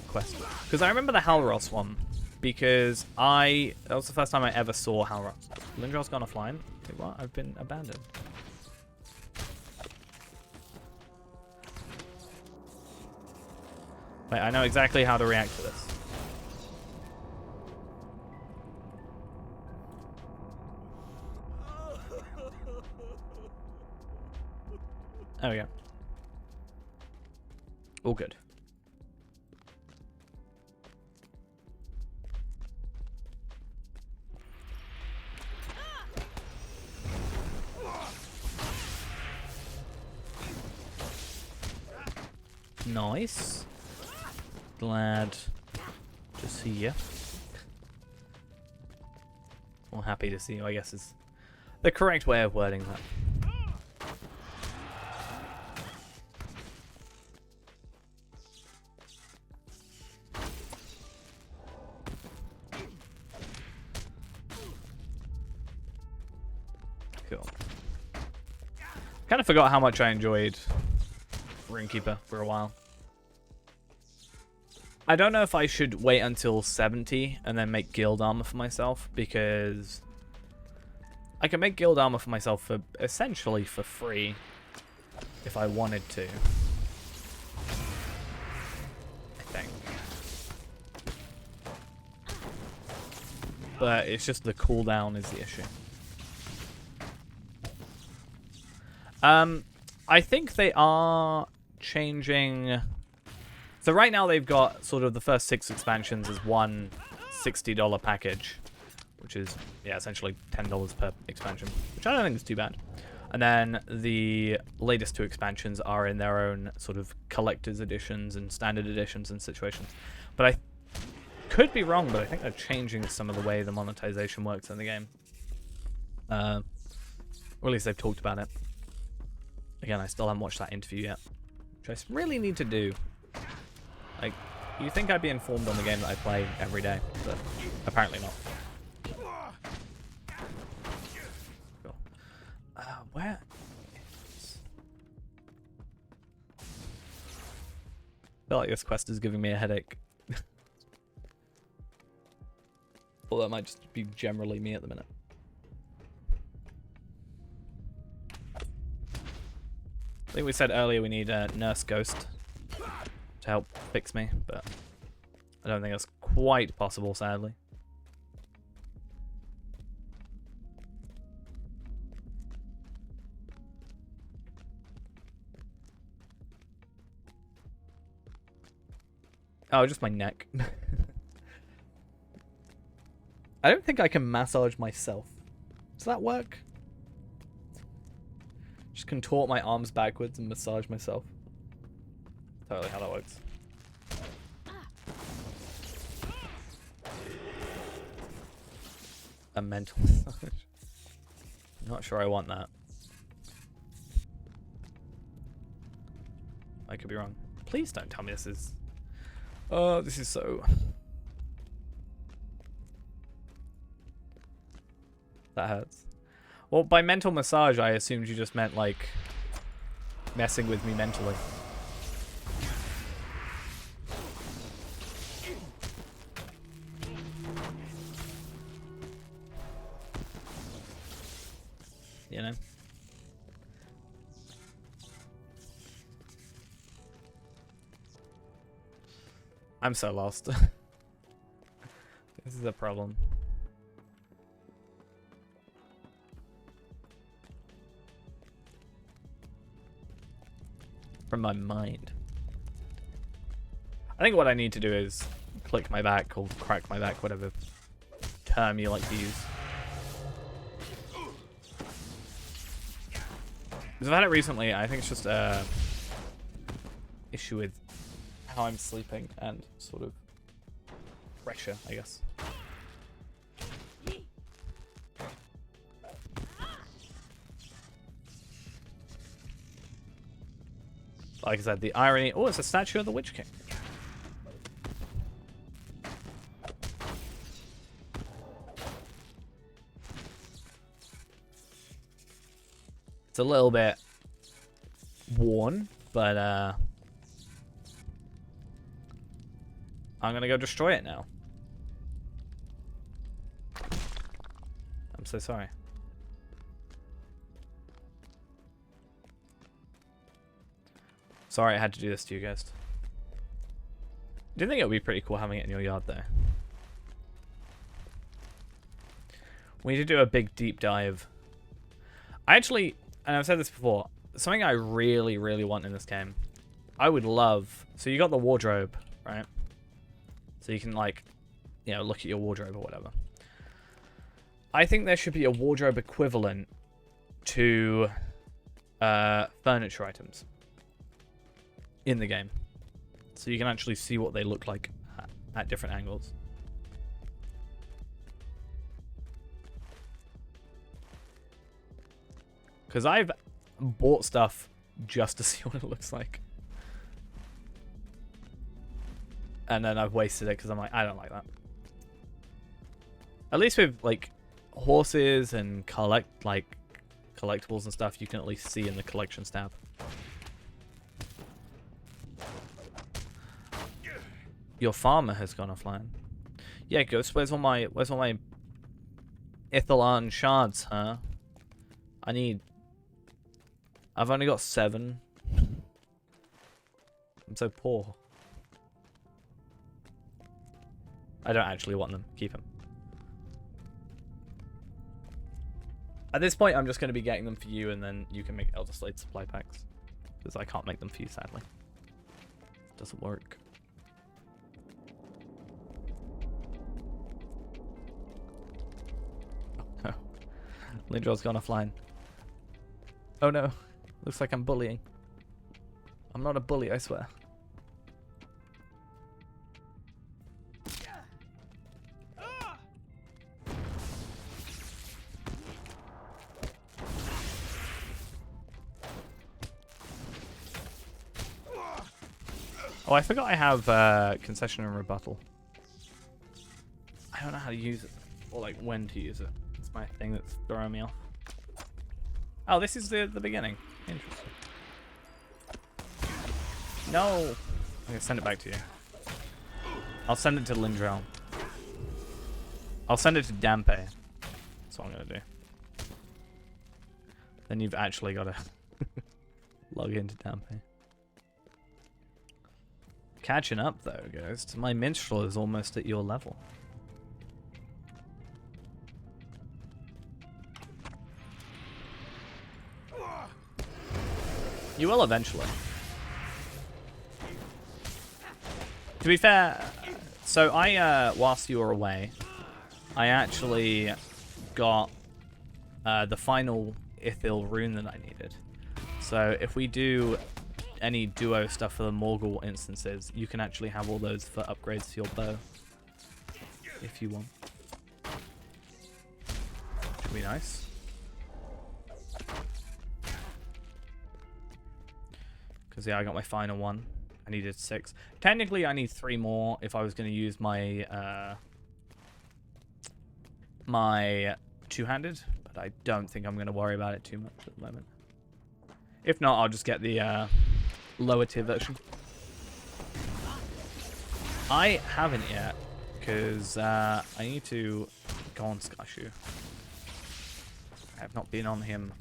quests. Because I remember the Halros one, because that was the first time I ever saw Halros. Lindrel's gone offline? Wait, what? I've been abandoned. Wait, I know exactly how to react to this. There we go. All good. Nice. Glad to see you. Or happy to see you, I guess, is the correct way of wording that. Cool. Kind of forgot how much I enjoyed Runekeeper for a while. I don't know if I should wait until 70 and then make guild armor for myself, because I can make guild armor for myself for essentially for free if I wanted to. I think. But it's just the cooldown is the issue. I think they are changing. So right now they've got sort of the first 6 expansions as one $60 package, which is, yeah, essentially $10 per expansion, which I don't think is too bad. And then the latest 2 expansions are in their own sort of collector's editions and standard editions and situations. But I could be wrong, but I think they're changing some of the way the monetization works in the game. Or at least they've talked about it. Again, I still haven't watched that interview yet, which I really need to do. Like, you think I'd be informed on the game that I play every day, but apparently not. Cool. Where is... I feel like this quest is giving me a headache. Although that might just be generally me at the minute. I think we said earlier we need a Nurse Ghost to help fix me, but I don't think that's quite possible, sadly. Oh, just my neck. I don't think I can massage myself. Does that work? Just contort my arms backwards and massage myself. Totally how that works. A mental massage. Not sure I want that. I could be wrong. Please don't tell me this is... Oh, this is so... That hurts. Well, by mental massage, I assumed you just meant, like, messing with me mentally. You know? I'm so lost. This is a problem. From my mind. I think what I need to do is click my back or crack my back, whatever term you like to use. Because I've had it recently. I think it's just a issue with how I'm sleeping and sort of pressure, I guess. Like I said, the irony... Oh, it's a statue of the Witch King. It's a little bit worn, but I'm gonna go destroy it now. I'm so sorry. Sorry I had to do this to you guys. I do think it would be pretty cool having it in your yard though. We need to do a big deep dive. I actually, and I've said this before, something I really, really want in this game. I would love, so you got the wardrobe, right? So you can like, you know, look at your wardrobe or whatever. I think there should be a wardrobe equivalent to furniture items in the game, so you can actually see what they look like at different angles. Because I've bought stuff just to see what it looks like, and then I've wasted it because I'm like, I don't like that. At least with like horses and collectibles and stuff, you can at least see in the collections tab. Your farmer has gone offline. Yeah, Ghost, where's all my Ithalan shards, huh? I've only got 7. I'm so poor. I don't actually want them. Keep them. At this point, I'm just going to be getting them for you, and then you can make Elder Slate supply packs. Because I can't make them for you, sadly. It doesn't work. Oh no. Lindrell's gone offline. Oh no. Looks like I'm bullying. I'm not a bully, I swear. Oh, I forgot I have concession and rebuttal. I don't know how to use it, or like when to use it. It's my thing that's throwing me off. Oh, this is the beginning. Interesting. No! I'm gonna send it back to you. I'll send it to Lindrell. I'll send it to Dampe. That's what I'm gonna do. Then you've actually got to log into Dampe. Catching up though, Ghost. My minstrel is almost at your level. You will eventually. To be fair, so whilst you were away, I actually got the final Ithil rune that I needed. So if we do any duo stuff for the Morgul instances, you can actually have all those for upgrades to your bow. If you want. Should be nice. Because yeah, I got my final one. I needed 6. Technically, I need 3 more if I was going to use my my two-handed, but I don't think I'm going to worry about it too much at the moment. If not, I'll just get the lower tier version. I haven't yet, because I need to go on Skyshoe. I have not been on him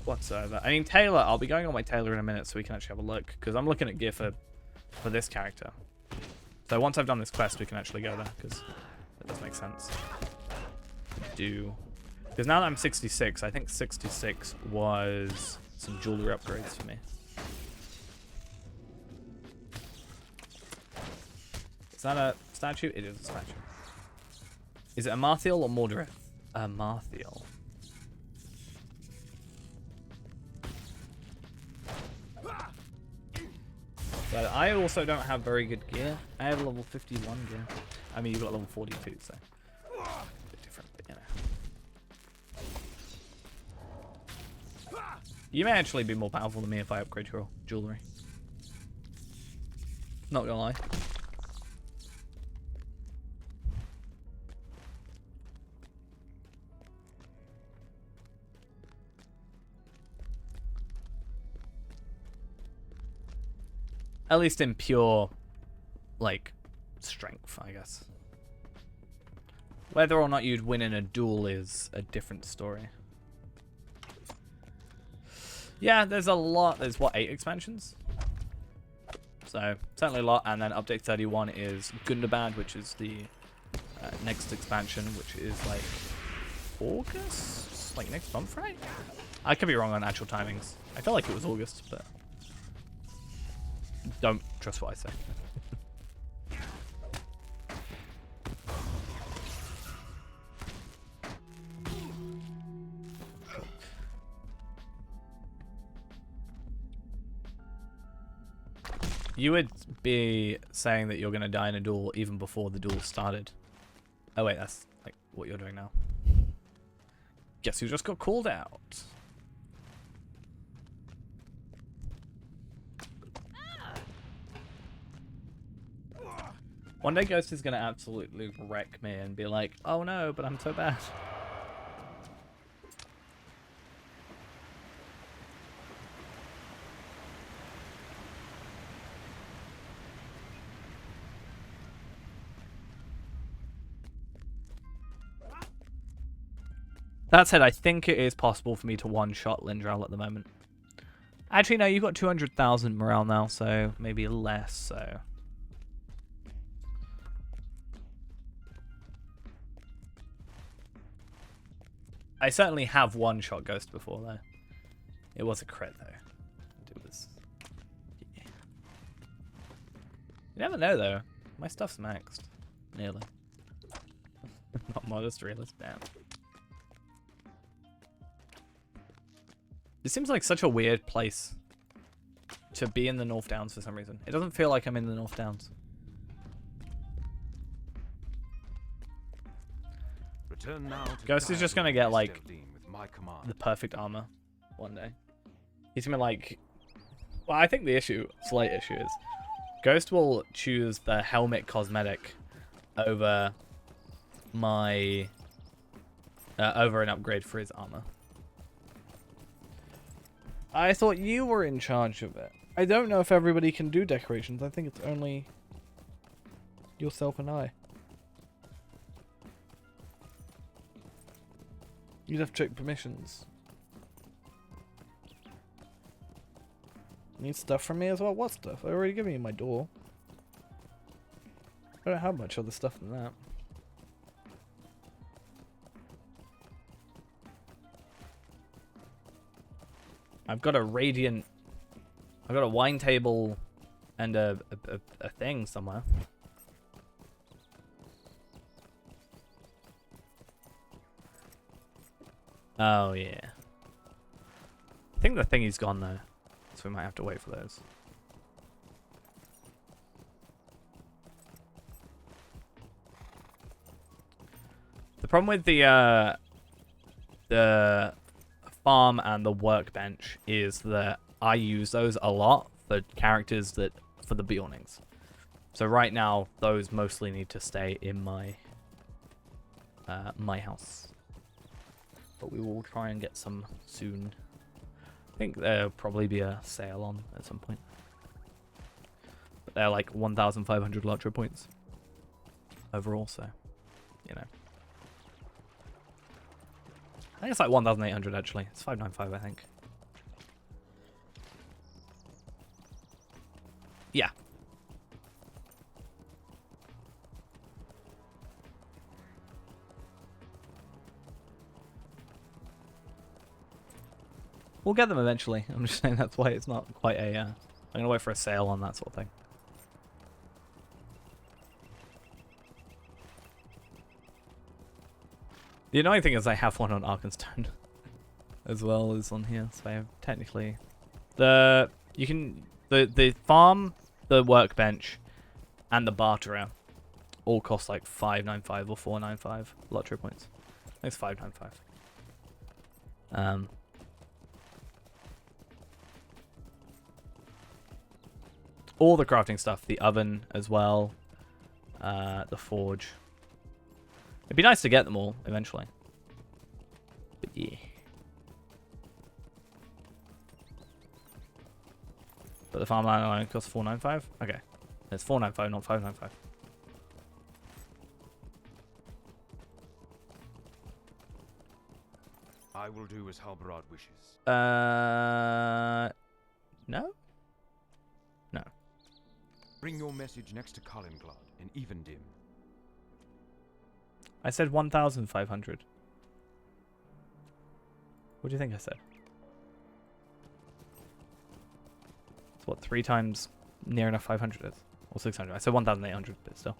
whatsoever. I mean, Taylor, I'll be going on my Taylor in a minute so we can actually have a look, because I'm looking at gear for this character. So once I've done this quest, we can actually go there, because that does make sense. Because now that I'm 66, I think 66 was some jewelry upgrades for me. Is that a statue? It is a statue. Is it a Marthiel or Mordorith? A Marthiel. But I also don't have very good gear. I have level 51 gear. I mean, you've got level 42, so a bit different, but you know. You may actually be more powerful than me if I upgrade your jewelry. Not gonna lie. At least in pure, like, strength, I guess. Whether or not you'd win in a duel is a different story. Yeah, there's a lot. There's, what, 8 expansions? So, certainly a lot. And then update 31 is Gundabad, which is the next expansion, which is, like, August? Like, next month, right? I could be wrong on actual timings. I felt like it was August, but don't trust what I say. You would be saying that you're going to die in a duel even before the duel started. Oh wait, that's like what you're doing now. Guess who just got called out? One day Ghost is going to absolutely wreck me and be like, oh no, but I'm so bad. That said, I think it is possible for me to one-shot Lindral at the moment. Actually, no, you've got 200,000 morale now, so maybe less so. I certainly have one-shot Ghost before, though. It was a crit, though. It was... Yeah. You never know, though. My stuff's maxed. Nearly. Not modest realist, damn. This seems like such a weird place to be in the North Downs for some reason. It doesn't feel like I'm in the North Downs.
Return now to
Ghost is just gonna get like
with my command.
the perfect armor one day. He's gonna like... Well, I think the slight issue is Ghost will choose the helmet cosmetic over my... over an upgrade for his armor. I thought you were in charge of it. I don't know if everybody can do decorations. I think it's only yourself and I. You'd have to check permissions. Need stuff from me as well? What stuff? I already given you my door. I don't have much other stuff than that. I've got a radiant... I've got a wine table and a thing somewhere. Oh, yeah. I think the thingy's gone, though. So we might have to wait for those. The problem with the farm and the workbench is that I use those a lot for characters that for the Bjornings. So right now, those mostly need to stay in my my house. But we will try and get some soon. I think there'll probably be a sale on at some point. But they're like 1,500 Lotro points overall, so you know. I think it's like 1,800 actually. It's 595, I think. Yeah. We'll get them eventually. I'm just saying that's why it's not quite a... I'm going to wait for a sale on that sort of thing. The annoying thing is I have one on Arkenstone as well as on here, so I have technically the farm, the workbench, and the barterer all cost like 595 or 495 Lotro points. I think it's 595. All the crafting stuff, the oven as well, the forge. It'd be nice to get them all eventually. But yeah. But the farmland only costs 495? Okay. It's 495, not 595.
I will do as Halbarad wishes.
No? No.
Bring your message next to Kalinglad in Evendim.
I said 1,500. What do you think I said? It's what, 3 times near enough 500 is? Or 600. I said 1,800, but still.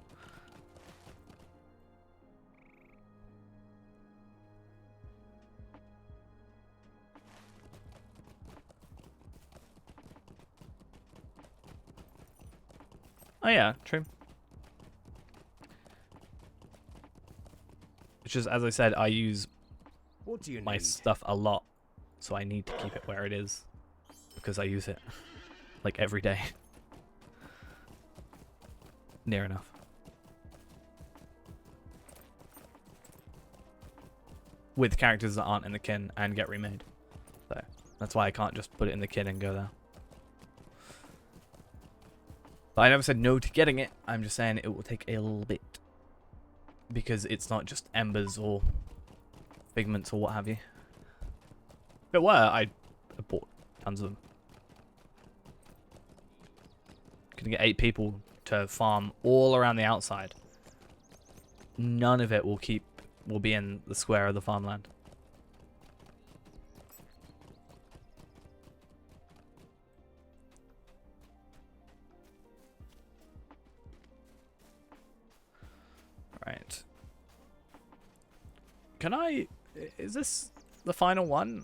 Oh yeah, true. Which is, as I said, I use
What do you
my
need?
stuff a lot, so I need to keep it where it is because I use it like every day. Near enough. With characters that aren't in the kin and get remade. So that's why I can't just put it in the kin and go there. But I never said no to getting it. I'm just saying it will take a little bit. Because it's not just embers or pigments or what have you. If it were, I'd have bought tons of them. Gonna get 8 people to farm all around the outside. None of it will be in the square of the farmland. Right. Can I... Is this the final one?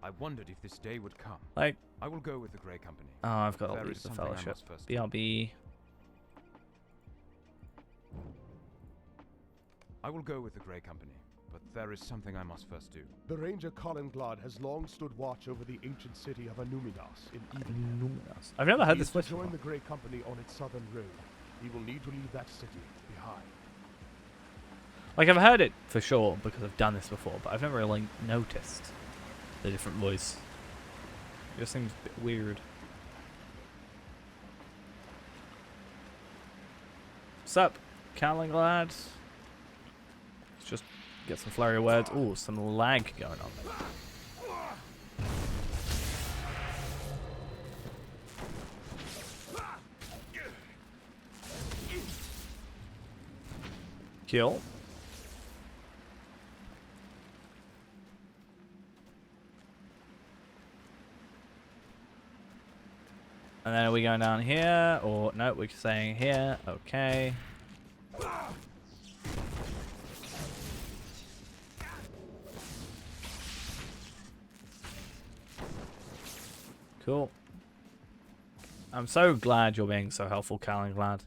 I wondered if this day would come.
Like...
I will go with the Grey Company.
Oh, I've got to
There
leave
is
the
something I
Fellowship.
must first do.
BRB.
I will go with the Grey Company, but there is something I must first do.
The Ranger Colinglad has long stood watch over the ancient city of Anuminas in Eden.
I've never heard
He
this
is to
voice
join
before.
the Grey Company on its southern road. He will need to leave that city behind.
Like, I've heard it for sure because I've done this before, but I've never really noticed the different voice. It just seems a bit weird. Sup, Calinglad? Let's just get some flurry of words. Ooh, some lag going on. Kill. And then are we going down here? Or no, we're staying here. Okay. Cool. I'm so glad you're being so helpful, Calinglad.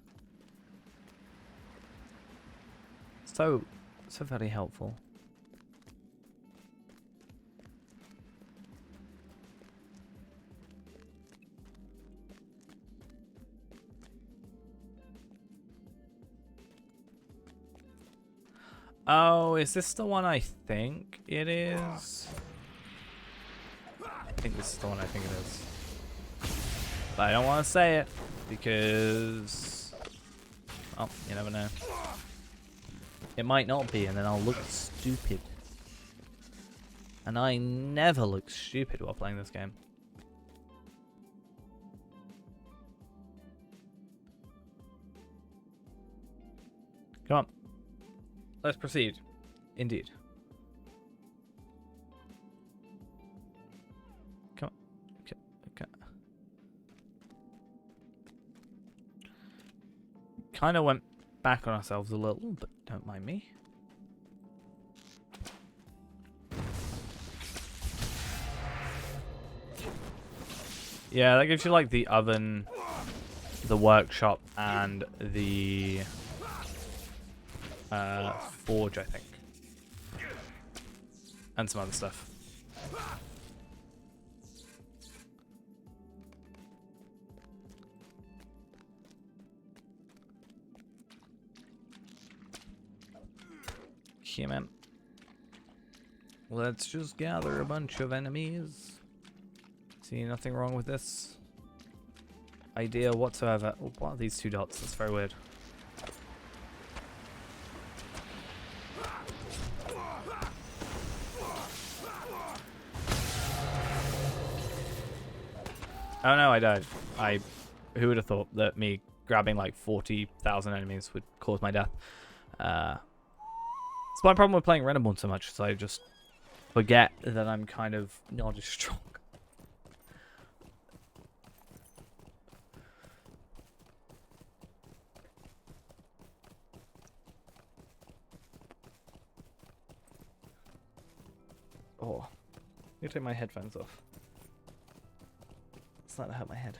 So very helpful. Oh, is this the one I think it is? I think this is the one I think it is. But I don't want to say it because... Oh, you never know. It might not be, and then I'll look stupid. And I never look stupid while playing this game. Come on. Let's proceed. Indeed. Come on. Okay. Kind of went back on ourselves a little, but don't mind me. Yeah, that gives you like the oven, the workshop, and the forge, I think. And some other stuff. Yeah, man. Let's just gather a bunch of enemies. See nothing wrong with this idea whatsoever. Oh, what are these 2 dots? That's very weird. Oh no, I died. Who would have thought that me grabbing like 40,000 enemies would cause my death? It's my problem with playing Reneborn so much, so I just forget that I'm kind of not as strong. Oh, I need to take my headphones off. It's not to hurt my head.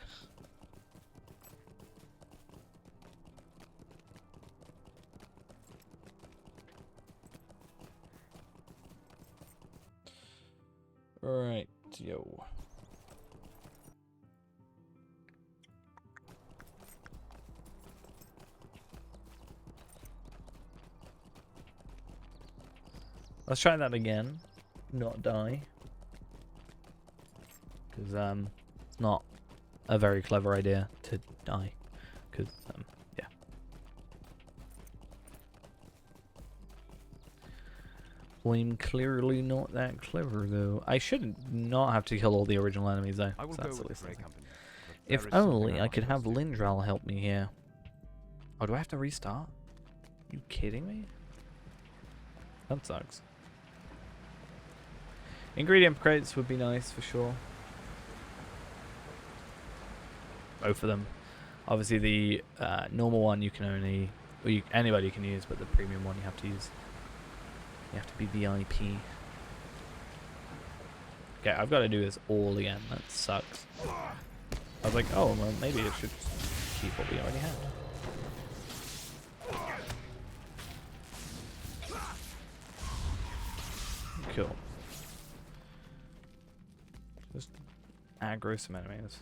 Right, yo. Let's try that again. Not die. Because, it's not a very clever idea to die. Because, yeah. Well, I'm clearly not that clever, though. I should not have to kill all the original enemies, though.
I will
That's
go
at
with
least
the Grey
something.
Company. but
If
there is something
only I could have
must do.
Lindral help me here. Oh, do I have to restart? You kidding me? That sucks. Ingredient crates would be nice for sure. Both of them. Obviously, the normal one you can only, well, anybody can use, but the premium one you have to use. You have to be VIP. Okay, I've got to do this all again. That sucks. I was like, oh, well, maybe it should keep what we already had. Cool. Just aggro some enemies.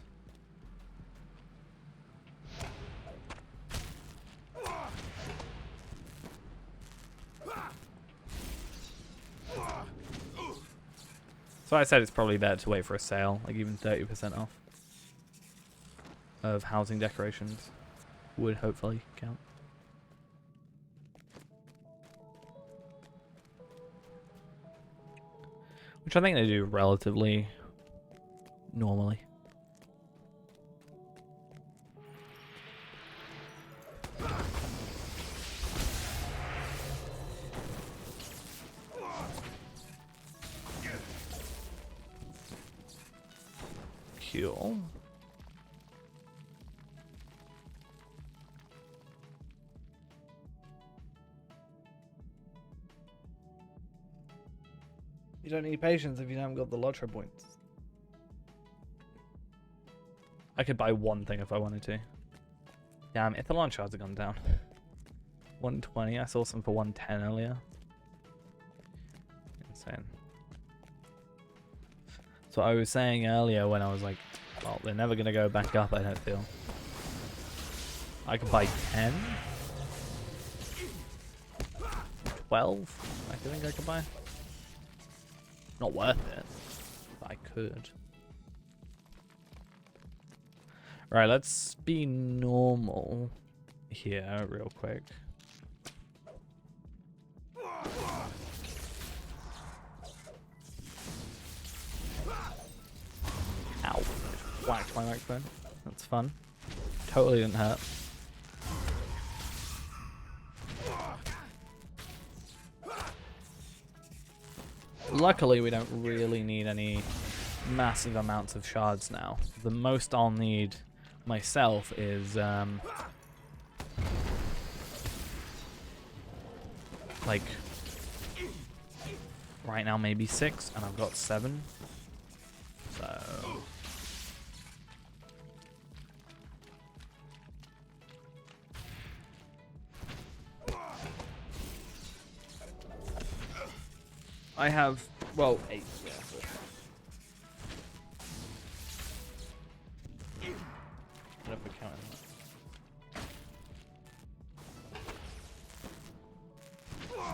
So I said it's probably better to wait for a sale, like even 30% off of housing decorations would hopefully count. Which I think they do relatively normally. Cool. You don't need patience if you haven't got the Lotro points. I could buy one thing if I wanted to. Damn, Ithalon shards have gone down. 120, I saw some for 110 earlier. Insane. So I was saying earlier when I was like, well, they're never going to go back up, I don't feel. I could buy 10? 12? I think I could buy. Not worth it, but I could. Right, let's be normal here real quick. Ow. Whacked my microphone. That's fun. Totally didn't hurt. Luckily, we don't really need any massive amounts of shards now. The most I'll need myself is like right now maybe 6, and I've got 7. So I have, well, 8, yeah. But if we're counting that.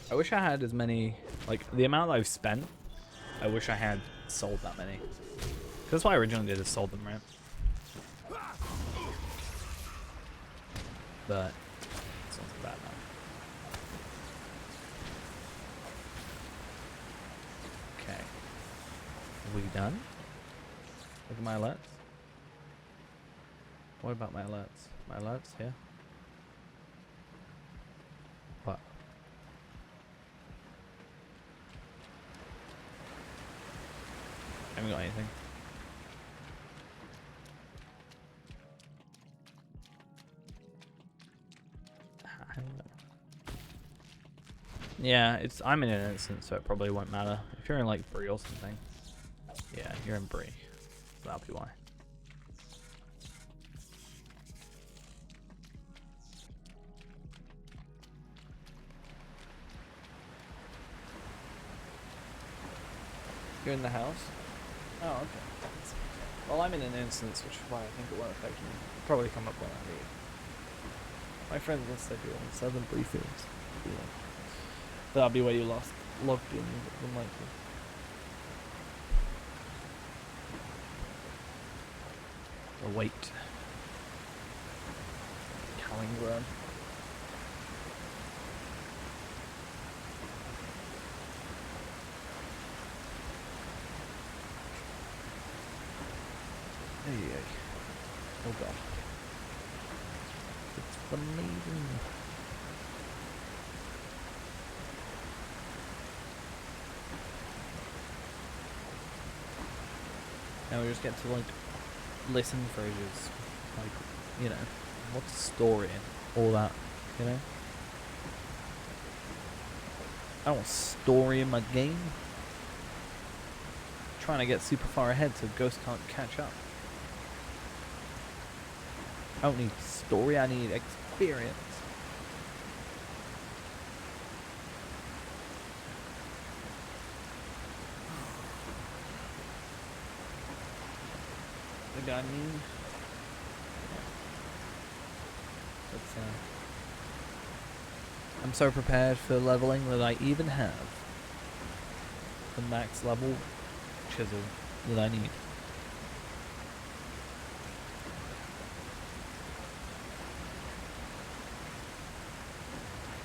I wish I had as many, like, the amount that I've spent, I wish I had sold that many. That's why I originally did is sold them, right? But it's not so bad now. Okay. Are we done? Look at my alerts. What about my alerts? My alerts here? What? I haven't got anything. Yeah, I'm in an instance, so it probably won't matter. If you're in like Bree or something. Yeah, you're in Bree. That'll be why. You're in the house? Oh, okay. Well, I'm in an instance, which is why I think it won't affect me. It'll probably come up when I leave. My friends will say you're on Southern Bree Fields. Yeah. That'll be where you lost logged in, unlikely. The wait. Callingrad. Oh god. It's amazing. Now we just get to like listen for ages. Like, you know, what's the story and all that, you know? I don't want story in my game. I'm trying to get super far ahead so Ghost can't catch up. I don't need story, I need experience. Maybe I mean... But, I'm so prepared for leveling that I even have the max level chisel that I need.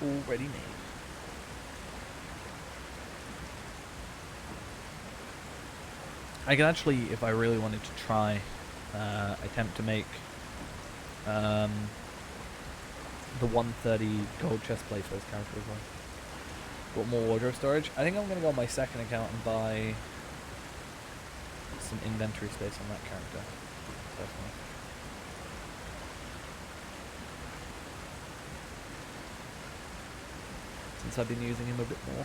Already made. I could actually, if I really wanted to try, attempt to make the 130 gold chest plate for this character as well. Got more wardrobe storage. I think I'm going to go on my second account and buy some inventory space on that character. Definitely. Since I've been using him a bit more.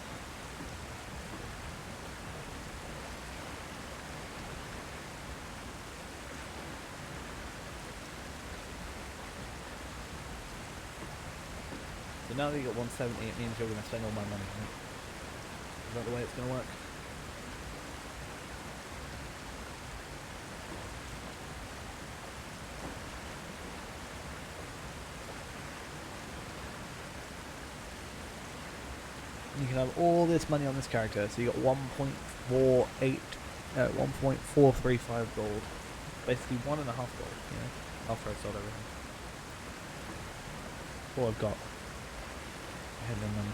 So now that you got 170, it means you're going to spend all my money, right? Is that the way it's going to work? You can have all this money on this character, so you got 1.435 gold. Basically 1.5 gold, you know, after I sold everything. All I've got. Heading them.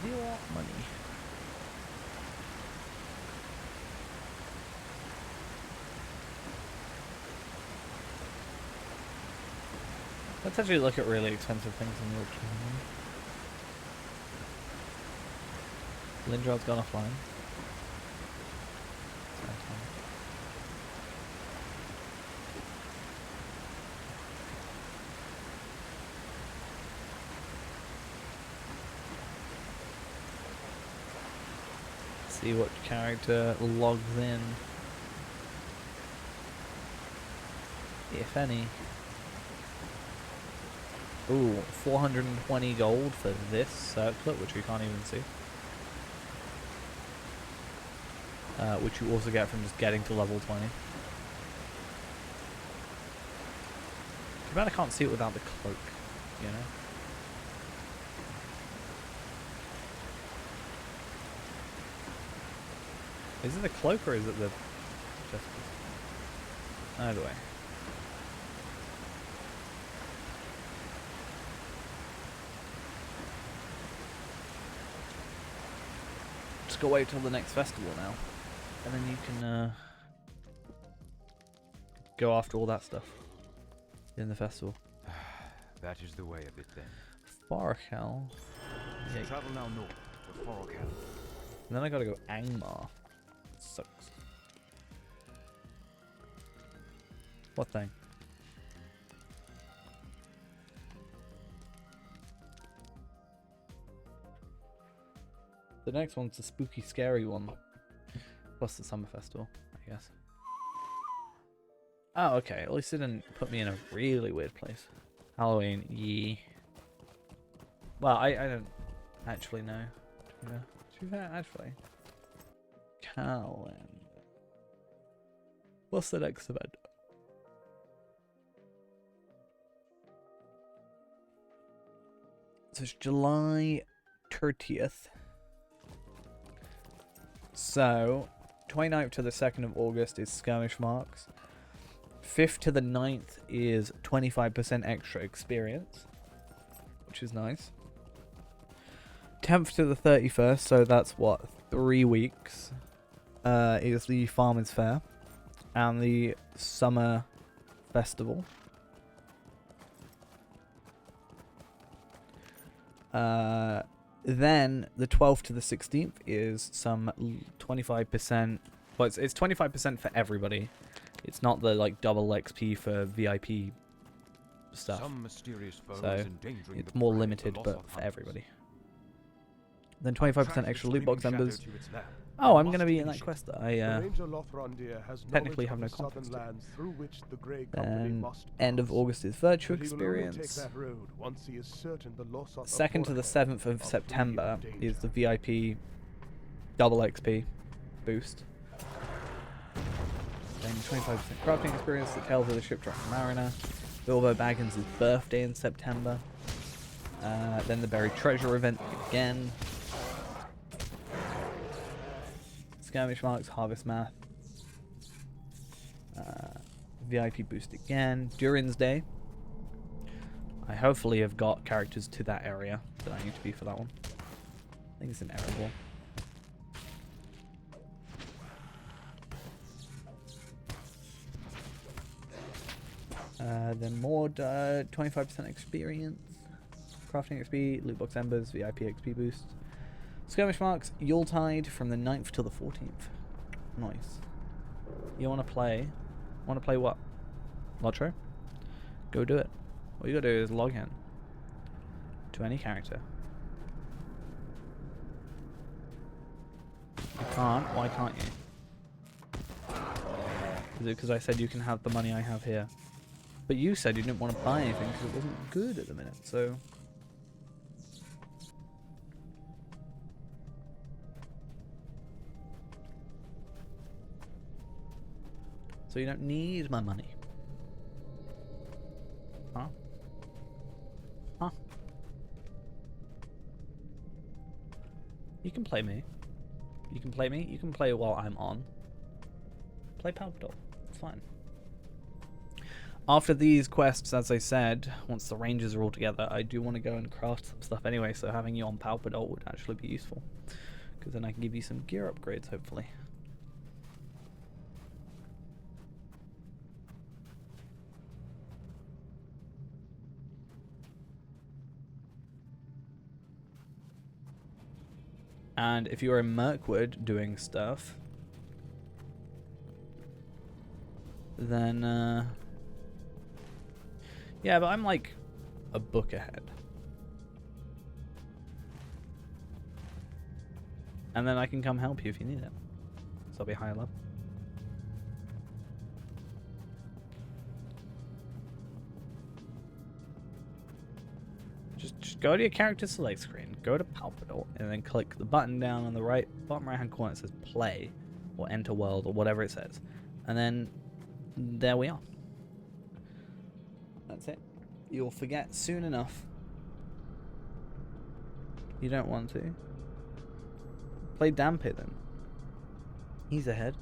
Zero money. Let's actually look at really expensive things in the auction. Lindrod's gone offline. See what character logs in, if any. Ooh, 420 gold for this circlet, which we can't even see. Which you also get from just getting to level 20. Too bad I can't see it without the cloak, you know? Is it the cloak or is it the chest piece? Either way. Just gotta wait till the next festival now. And then you can go after all that stuff in the festival.
That is the way of it then.
Farakal. Yeah.
Travel now north to Farakal.
And then I gotta go Angmar. Sucks. What thing? The next one's the spooky, scary one. Plus the summer festival, I guess. Oh, okay. At least it didn't put me in a really weird place. Halloween, yee. Well, I don't actually know. To be fair, actually. Calendar. What's the next event? So it's July 30th. So 29th to the 2nd of August is Skirmish Marks. 5th to the 9th is 25% extra experience, which is nice. 10th to the 31st, so that's what, 3 weeks. is the Farmers Fair and the Summer Festival. Then the 12th to the 16th is some 25%. Well, it's 25% for everybody. It's not the like double XP for VIP stuff.
Some mysterious foe
So
is endangering
it's
the
more
prey of the
limited, but
Lothar
for
hunters.
everybody. Then 25%
Track
extra
the
loot box
screaming
embers.
shadow to its lair.
Oh, I'm
Must
going to be in
finish
that
it.
quest that
The
I
Ranger Lothrondir has
technically
knowledge
have
of
no
the southern
context to.
lands through which the Grey Company
Then
must
end of
pass.
August is Virtual
But he will only take
Experience.
that road once he is certain the Lothar of
2nd to the
Boracay
7th of
are free
September
of
is the
danger.
VIP double XP boost. Then 25% crafting experience, the Tales of the Shipwrecked Mariner. Bilbo Baggins' birthday in September. Then the Buried Treasure event again. Skirmish Marks, Harvest Math. VIP boost again. Durin's Day. I hopefully have got characters to that area that I need to be for that one. I think it's in Erebor. Then more 25% experience, crafting XP, loot box embers, VIP XP boost, skirmish marks, Yuletide from the 9th till the 14th. Nice. You want to play? Want to play what? Lotro? Go do it. All you gotta do is log in to any character. You can't. Why can't you? Is it because I said you can have the money I have here? But you said you didn't want to buy anything because it wasn't good at the minute, so... So you don't need my money. Huh? Huh? You can play me. You can play me. You can play while I'm on. Play Palpatine. It's fine. After these quests, as I said, once the Rangers are all together, I do want to go and craft some stuff anyway, so having you on Palpatine would actually be useful. Because then I can give you some gear upgrades, hopefully. And if you're in Mirkwood doing stuff, then, yeah, but I'm like a book ahead. And then I can come help you if you need it. So I'll be higher level. Just go to your character select screen, go to Palpatine, and then click the button down on the bottom right hand corner that says play or enter world or whatever it says. And then there we are. That's it. You'll forget soon enough. You don't want to. Play Dampé then. He's ahead.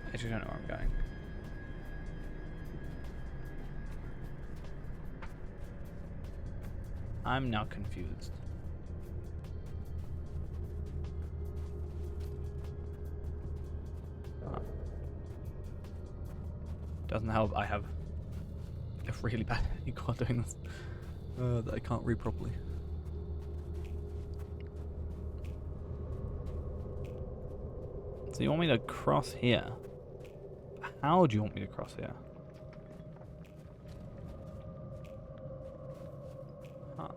I actually don't know where I'm going. I'm now confused. Doesn't help. I have a really bad ego doing this that I can't read properly. So you want me to cross here? How do you want me to cross here? Huh.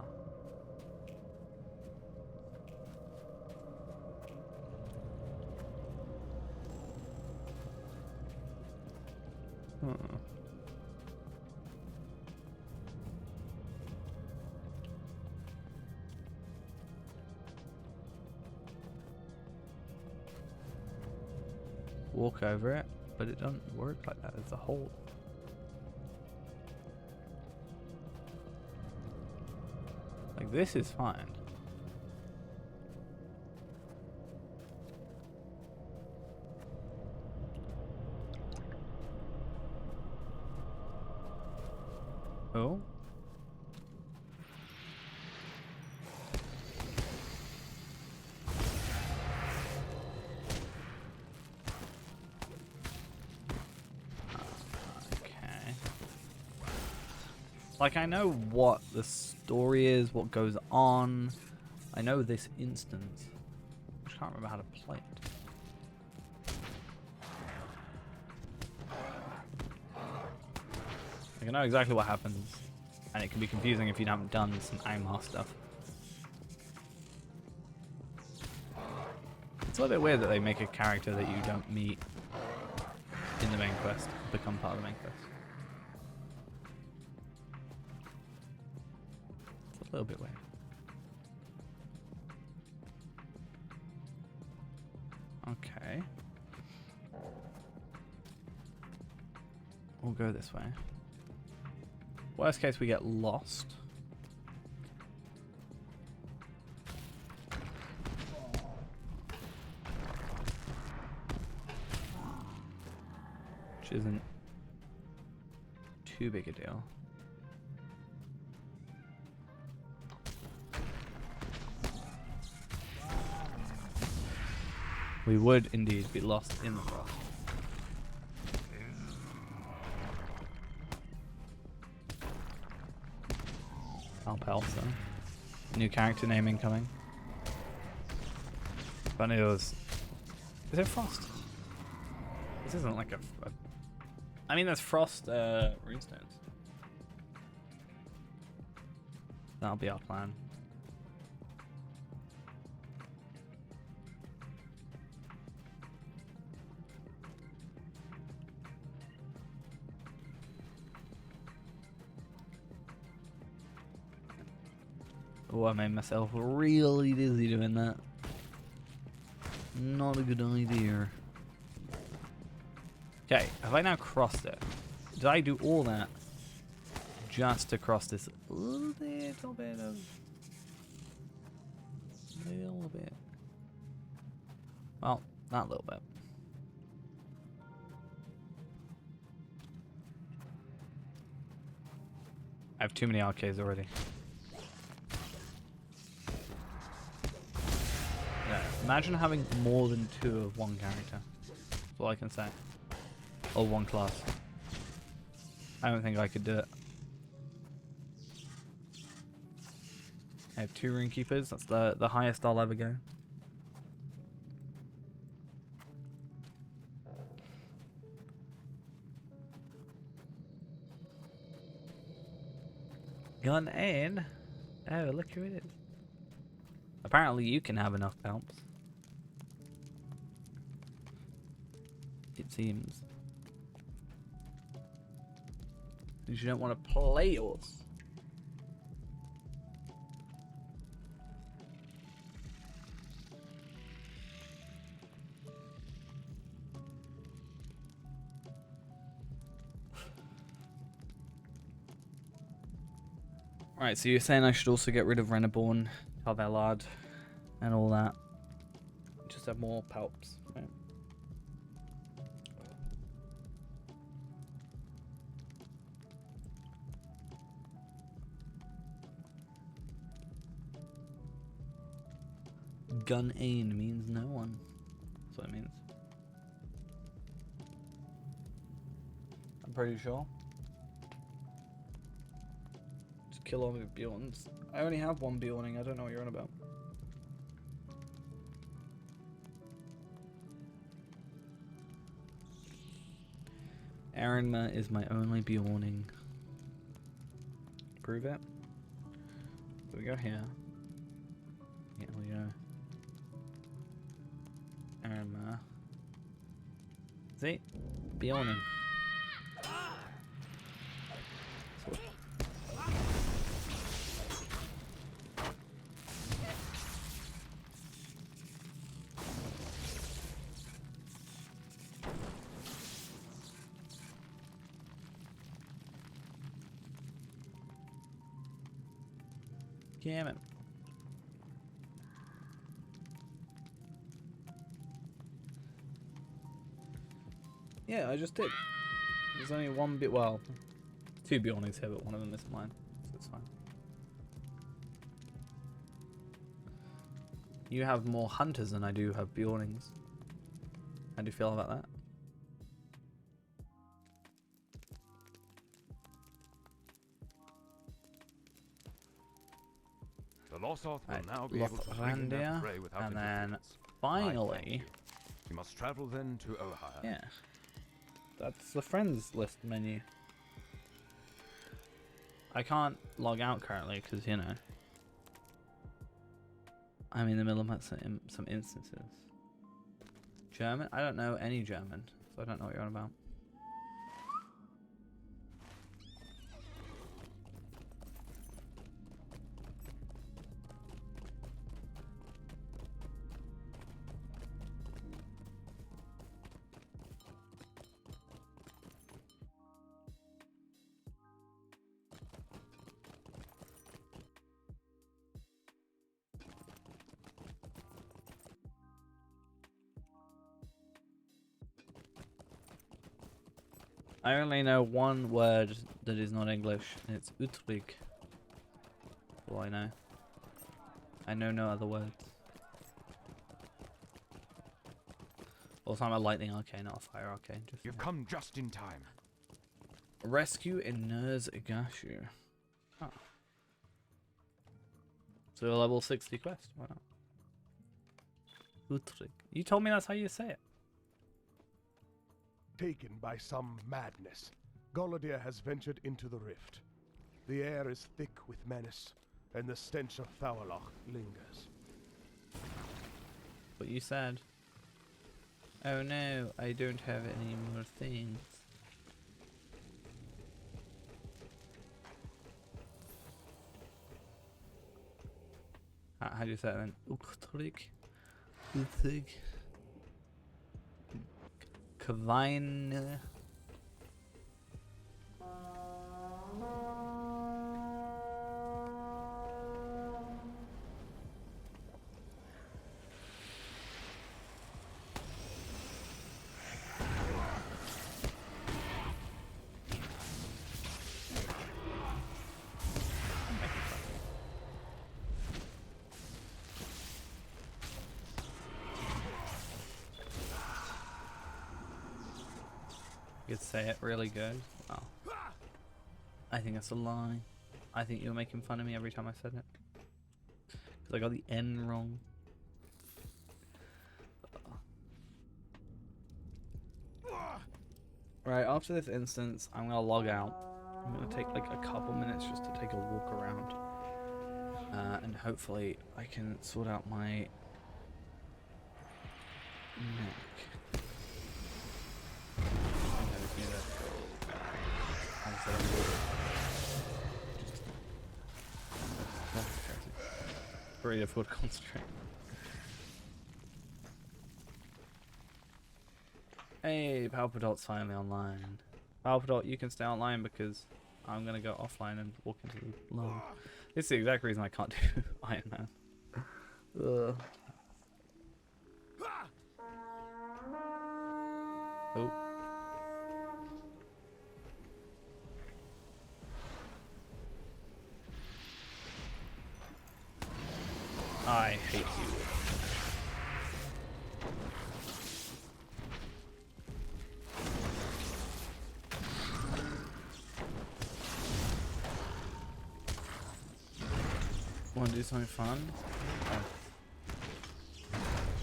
Walk over it, but it doesn't work like that. It's a hole. Like this is fine. Oh. Okay. Like, I know what the story is, what goes on. I know this instance. I just can't remember how to play it. I know exactly what happens, and it can be confusing if you haven't done some AIMR stuff. It's a little bit weird that they make a character that you don't meet in the main quest become part of the main quest. It's a little bit weird. Okay. We'll go this way. Worst case, we get lost. Which isn't too big a deal. We would indeed be lost in the frost. Alpelsa. New character name incoming. Funny it was. Is it Frost? This isn't like a I mean, there's Frost runestones. That'll be our plan. Oh, I made myself really dizzy doing that. Not a good idea. Okay, have I now crossed it? Did I do all that just to cross this little bit of... Little bit. Well, not a little bit. I have too many arcades already. Yeah, imagine having more than 2 of one character. That's all I can say. Or one class. I don't think I could do it. I have 2 rune keepers. That's the highest I'll ever go. Gun in. Oh, look who it is. Apparently you can have enough palps. It seems. Because you don't want to play yours. Right, so you're saying I should also get rid of Reneborn, Carvelard, and all that. Just have more palps, right? Gun ain means no one. That's what it means. I'm pretty sure. Just kill all the Bjorns. I only have one Bjorning, I don't know what you're on about. Aaronma is my only Bjorning. Prove it. So we go here. Yeah, we go. Aaronma. See? Bjorning. Damn it. Yeah, I just did. There's only one bit. Well, 2 Bjornings here, but one of them isn't mine, so it's fine. You have more hunters than I do have Bjornings. How do you feel about that?
The Lossoth will
Right,
now be able to bring in their
Lotharingia,
prey without
and then
interference. I thank
finally,
you. You must travel then to Ohio.
yeah, that's the friends list menu. I can't log out currently because, you know, I'm in the middle of some instances. German? I don't know any German, so I don't know what you're on about. I only know one word that is not English, and it's Utrecht. All I know. I know no other words. Also, I'm a lightning arcane, not a fire arcane. Just
You've come just in time.
rescue in Nurse Igashu. Huh. So a level 60 quest. Why not? Utrecht. You told me that's how you say it.
Taken by some madness, Golodir has ventured into the rift. The air is thick with menace, and the stench of Thauerloch lingers.
What you said. Oh no, I don't have any more things. How do you say it then? Utrecht? Utrecht? Kvine. You could say it really good. Wow. I think that's a lie. I think you were making fun of me every time I said it. Because I got the N wrong. Right, after this instance, I'm gonna log out. I'm gonna take like a couple minutes just to take a walk around. And hopefully I can sort out my neck. Very difficult to concentrate. Hey, Palpadot's finally online. Palpadot, you can stay online because I'm gonna go offline and walk into the lobby. This is the exact reason I can't do Iron Man. Ugh. Oh. I hate you. Want to do something fun?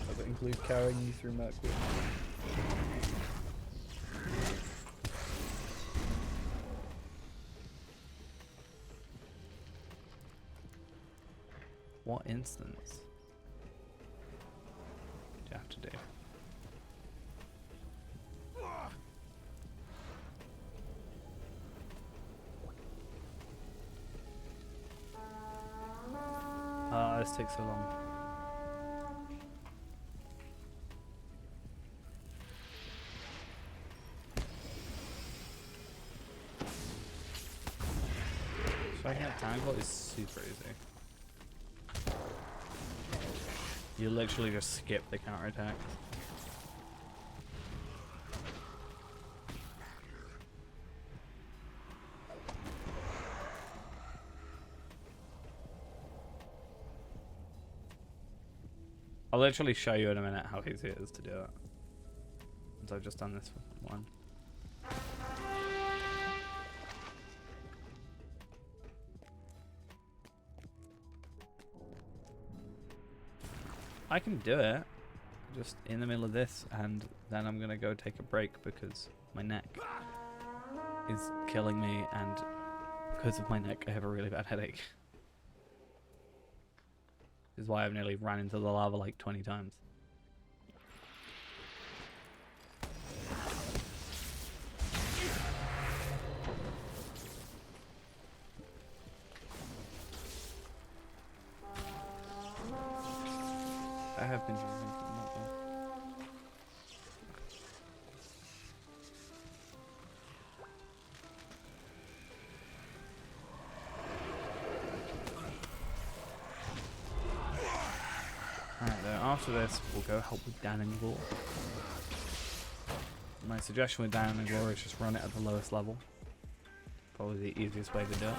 Does it include carrying you through Mirkwood? What instance do you have to do? This takes so long. Striking at Tangle is super easy. You literally just skip the counterattack. I'll literally show you in a minute how easy it is to do it. Since I've just done this one. I can do it just in the middle of this, and then I'm gonna go take a break because my neck is killing me, and because of my neck I have a really bad headache. This is why I've nearly ran into the lava like 20 times. I have been using Alright, then after this, we'll go help with Dananglor. My suggestion with Dananglor is just run it at the lowest level. Probably the easiest way to do it.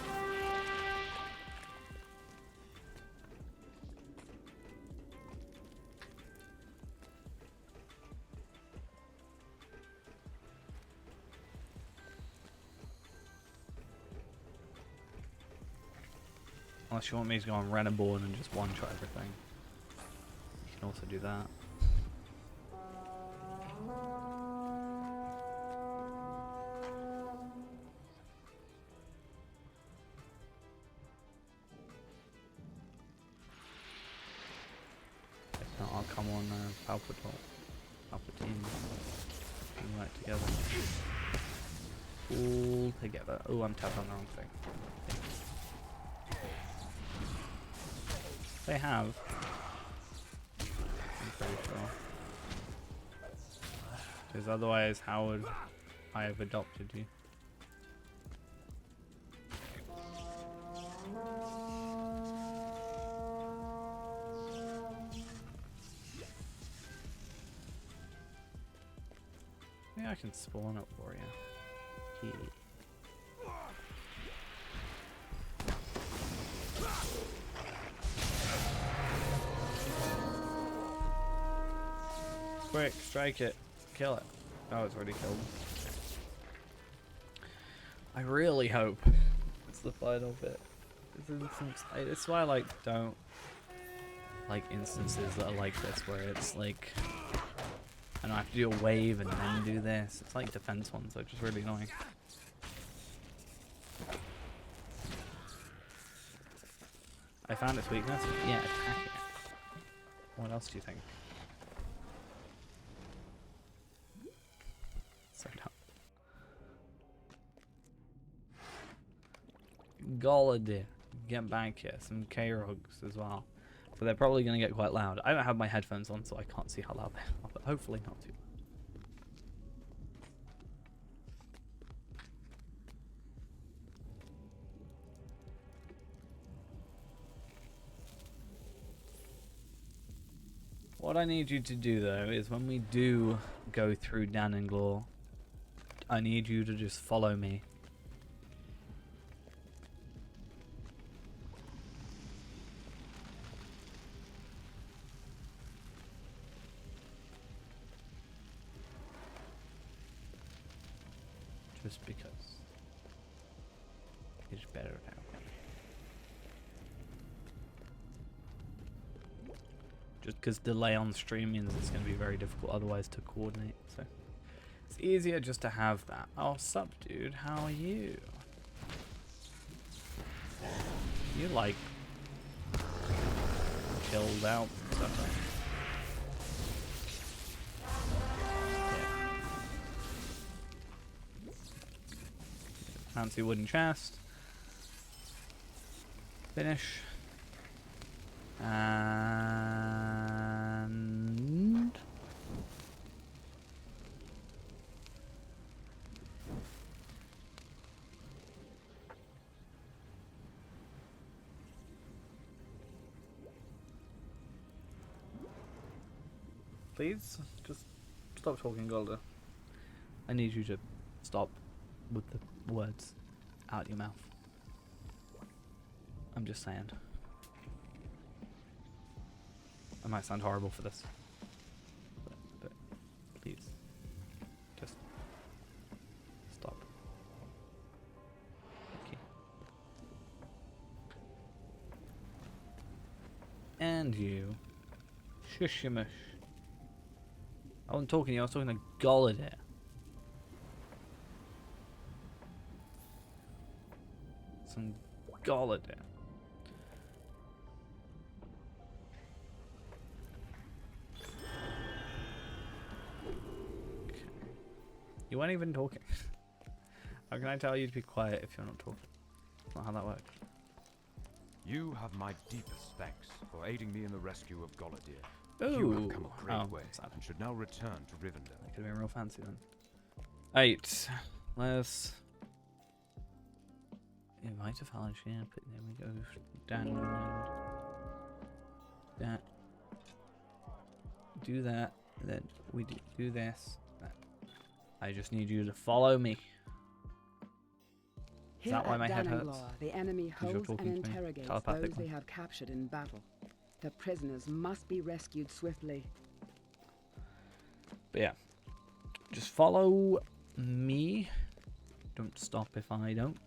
Unless you want me to go on Renaborn and just one-shot everything. You can also do that. If not, I'll come on Palpatine. We work together. All together. Oh, I'm tapping on the wrong thing. They have. I'm pretty sure. Because otherwise, how would I have adopted you? Maybe I can spawn it for you. Yeah. Quick, strike it. Kill it. Oh, it's already killed. I really hope it's the final bit. It's why I don't like instances that are like this, where it's like I don't have to do a wave and then do this. It's like defense ones, which is really annoying. I found its weakness. Yeah, attack it. What else do you think? So dumb. Golod, get back here. Some K-Rogs as well. But they're probably going to get quite loud. I don't have my headphones on, so I can't see how loud they are, but hopefully not too. What I need you to do, though, is when we do go through Dananglor, I need you to just follow me. Just because it's better now. Just because delay on stream means it's going to be very difficult otherwise to coordinate, so it's easier just to have that. Oh, sup, dude? How are you? You like chilled out and stuff, right? Fancy wooden chest. Finish. And please just stop talking, Golda. I need you to stop with the words out your mouth. I'm just saying. I might sound horrible for this. But please. Just stop. Okay. And you. Shushimush. I wasn't talking to you, I was talking to Golidaire. Some Golidaire. You weren't even talking. How can I tell you to be quiet if you're not talking? That's not how that works.
You have my deepest thanks for aiding me in the rescue of Golidaire.
Ooh.
You have come a great way
sad.
and should now return to Rivendell.
That could have been real fancy then. 8. Let's invite a fellowship. Then we go down and that. Do that. Then we do this. That. I just need you to follow me. Is that why my head hurts?
The enemy
you're
holds
talking
and
to me
interrogates those
telepathically?
they have captured in battle. The prisoners must be rescued swiftly.
But yeah, just follow me. Don't stop if I don't.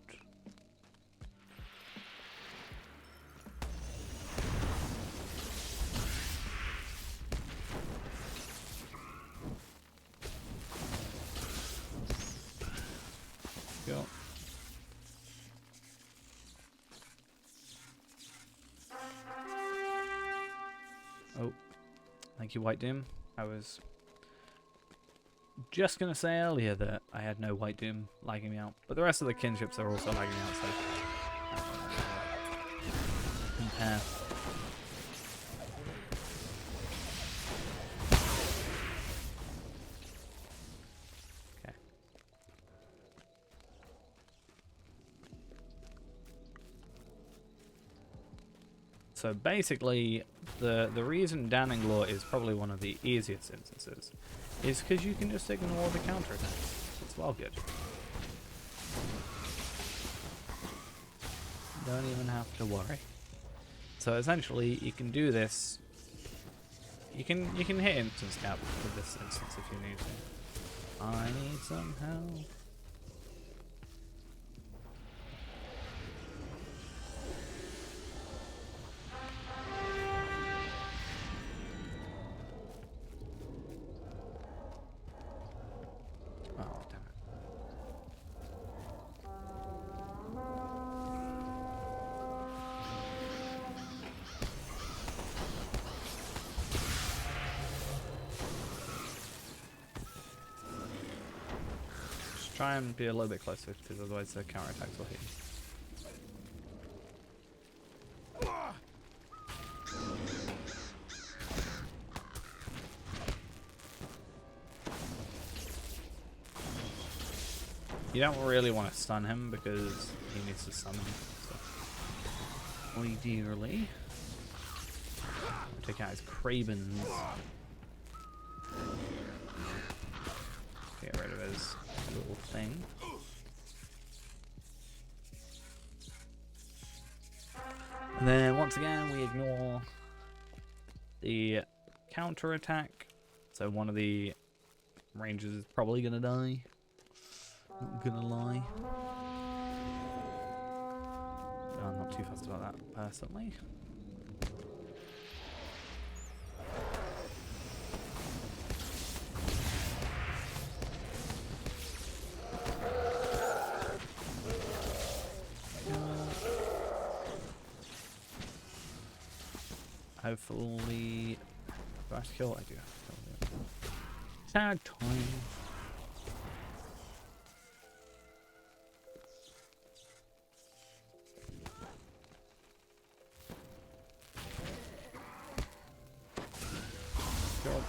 Go. Oh, thank you, White Doom. I was just gonna say earlier that I had no White Doom lagging me out, but the rest of the kinships are also lagging me out, so compare. Okay. So basically, the reason Daninglor is probably one of the easiest instances is because you can just ignore the counterattacks. It's well good. Don't even have to worry. So essentially, you can do this. You can hit instant scout with this instance if you need to. I need some help. Oh, damn it. Just try and be a little bit closer, because otherwise the counterattacks will hit you. You don't really want to stun him because he needs to summon you. So. Ideally. Take out his Cravens. Get rid of his little thing. And then once again we ignore the counter attack. So one of the rangers is probably gonna die. Not gonna lie. I'm not too fussed about that personally. Hopefully, do I have to kill? I do have to kill. Sad time. Job.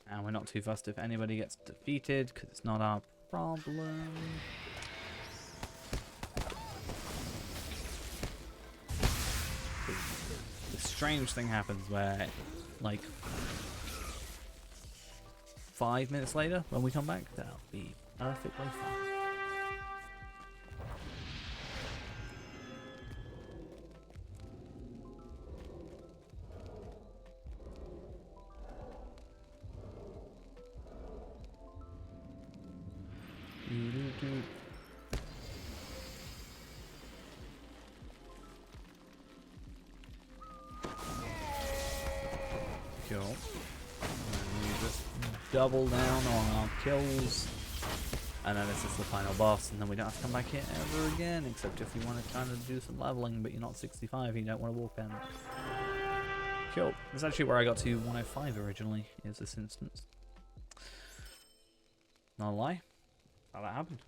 And we're not too fussed if anybody gets defeated because it's not our problem. The strange thing happens where, like, 5 minutes later, when we come back, that'll be perfectly fine. Cool. And then we just double down on our kills. And then this is the final boss, and then we don't have to come back here ever again, except if you want to kind of do some leveling, but you're not 65, you don't want to walk down. Cool. That's actually where I got to 105 originally, is this instance. Not a lie. How that happened.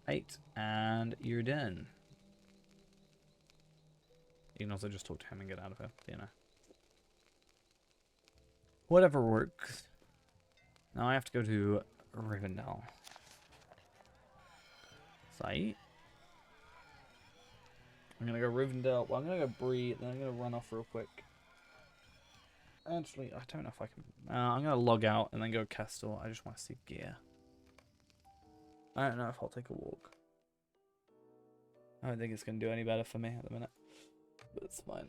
8, and you're done. You can also just talk to him and get out of here, you know. Whatever works. Now I have to go to Rivendell. Site. I'm gonna go Rivendell. Well, I'm gonna go Bree, then I'm gonna run off real quick. Actually, I don't know if I can. I'm gonna log out and then go Castle. I just want to see gear. I don't know if I'll take a walk. I don't think it's gonna do any better for me at the minute, but it's fine.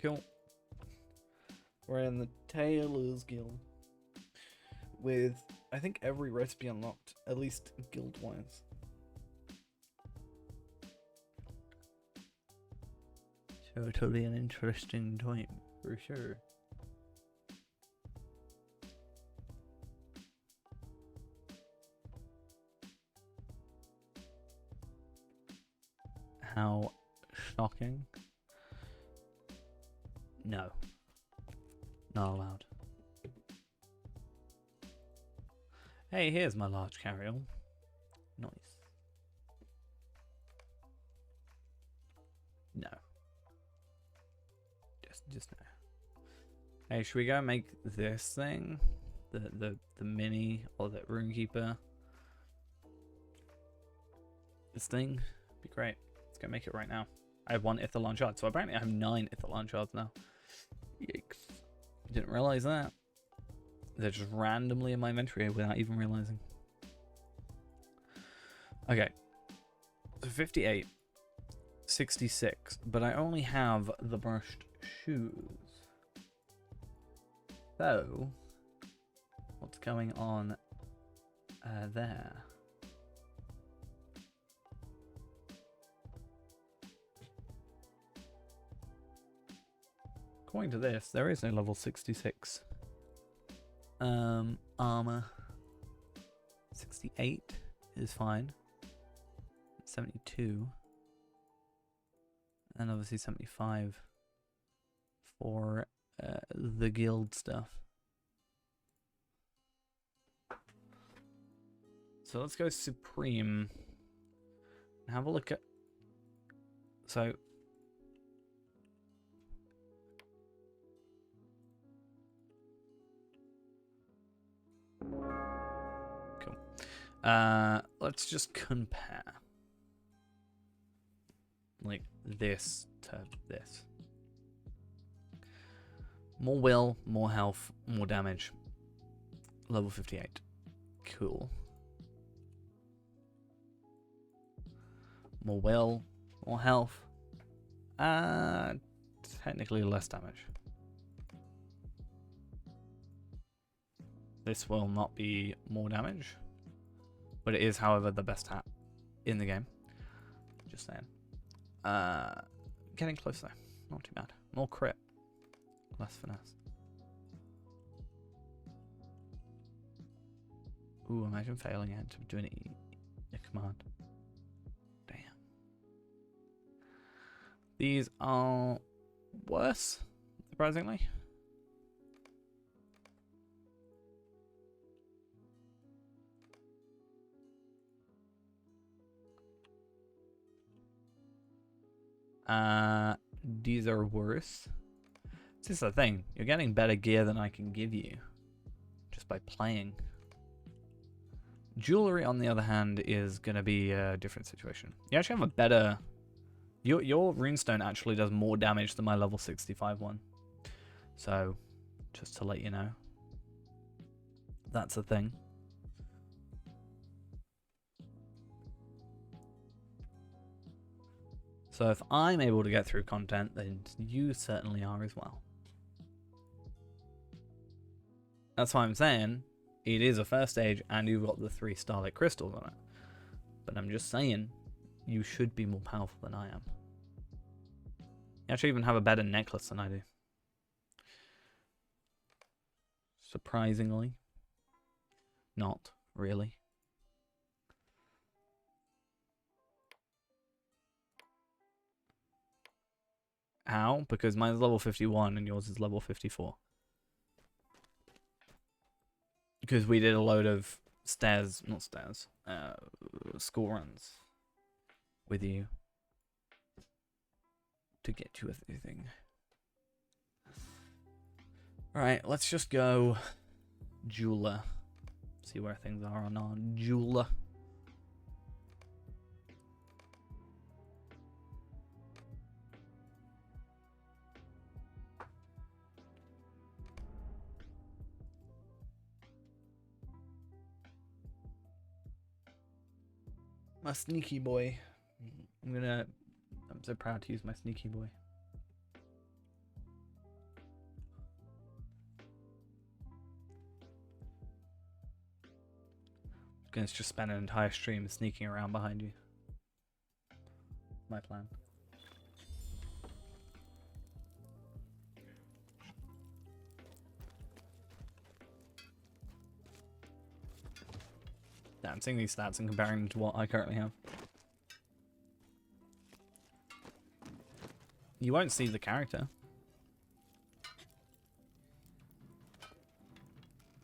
Cool. We're in the Tailor's Guild with, I think, every recipe unlocked, at least guild-wise. So it'll be an interesting time, for sure. How shocking. No. Not allowed. Hey, here's my large carry-on. Nice. No. Just no. Hey, should we go make this thing? The mini or the runekeeper? This thing? Be great. Let's go make it right now. I have 1 Ithilon shard, so apparently I have 9 Ithilon shards now. Yikes. Didn't realize that. They're just randomly in my inventory without even realizing. Okay. So 58. 66. But I only have the brushed shoes. So, what's going on there? According to this, there is no level 66 armor. 68 is fine. 72. And obviously 75 for the guild stuff. So let's go Supreme and have a look at. So cool. Let's just compare like this to this. More will, more health, more damage. Level 58. Cool. More will, more health. Technically less damage. This will not be more damage, but it is, however, the best hat in the game. Just saying. Getting close though. Not too bad. More crit. Less finesse. Ooh, imagine failing it to doing a command. Damn. These are worse, surprisingly. These are worse. This is the thing. You're getting better gear than I can give you just by playing. Jewelry, on the other hand, is going to be a different situation. You actually have a better... Your runestone actually does more damage than my level 65 one. So, just to let you know. That's a thing. So if I'm able to get through content, then you certainly are as well. That's why I'm saying it is a first stage and you've got the 3 Starlight Crystals on it. But I'm just saying, you should be more powerful than I am. You actually even have a better necklace than I do. Surprisingly. Not really. How? Because mine's level 51 and yours is level 54. Because we did a load of school runs with you to get to everything. Alright, let's just go jeweler. See where things are on our jeweler. My sneaky boy. I'm so proud to use my sneaky boy. Gonna just spend an entire stream sneaking around behind you. My plan. Yeah, I'm seeing these stats and comparing them to what I currently have. You won't see the character.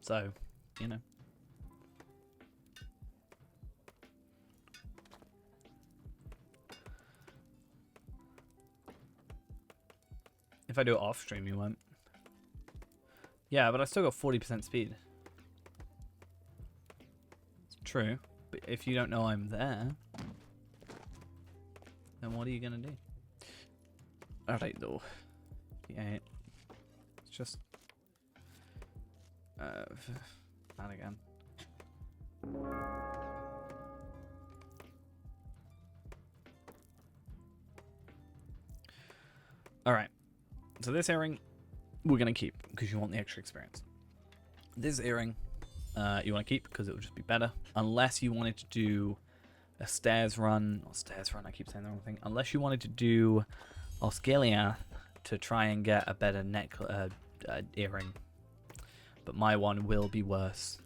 So, you know. If I do it off stream, you won't. Yeah, but I still got 40% speed. It's true, but if you don't know I'm there, then what are you gonna do? Alright though. Yeah, it's just that again. Alright. So this earring, we're going to keep because you want the extra experience. This earring, you want to keep because it will just be better. Unless you wanted to do a stairs run, I keep saying the wrong thing. Unless you wanted to do Osgiliath to try and get a better earring. But my one will be worse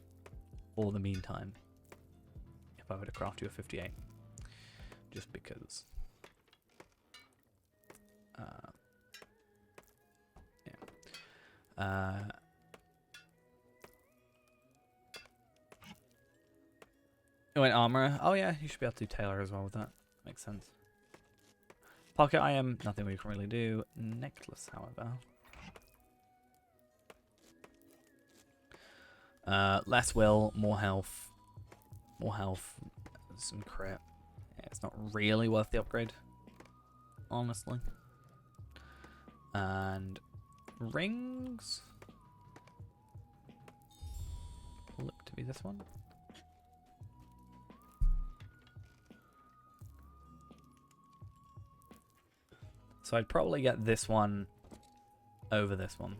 for the meantime if I were to craft you a 58. Just because. It went armor. Oh yeah, you should be able to do Taylor as well with that. Makes sense. Pocket item, nothing we can really do. Necklace, however. Less will, more health. More health, some crit. Yeah, it's not really worth the upgrade, honestly. And rings look to be this one. So I'd probably get this one over this one.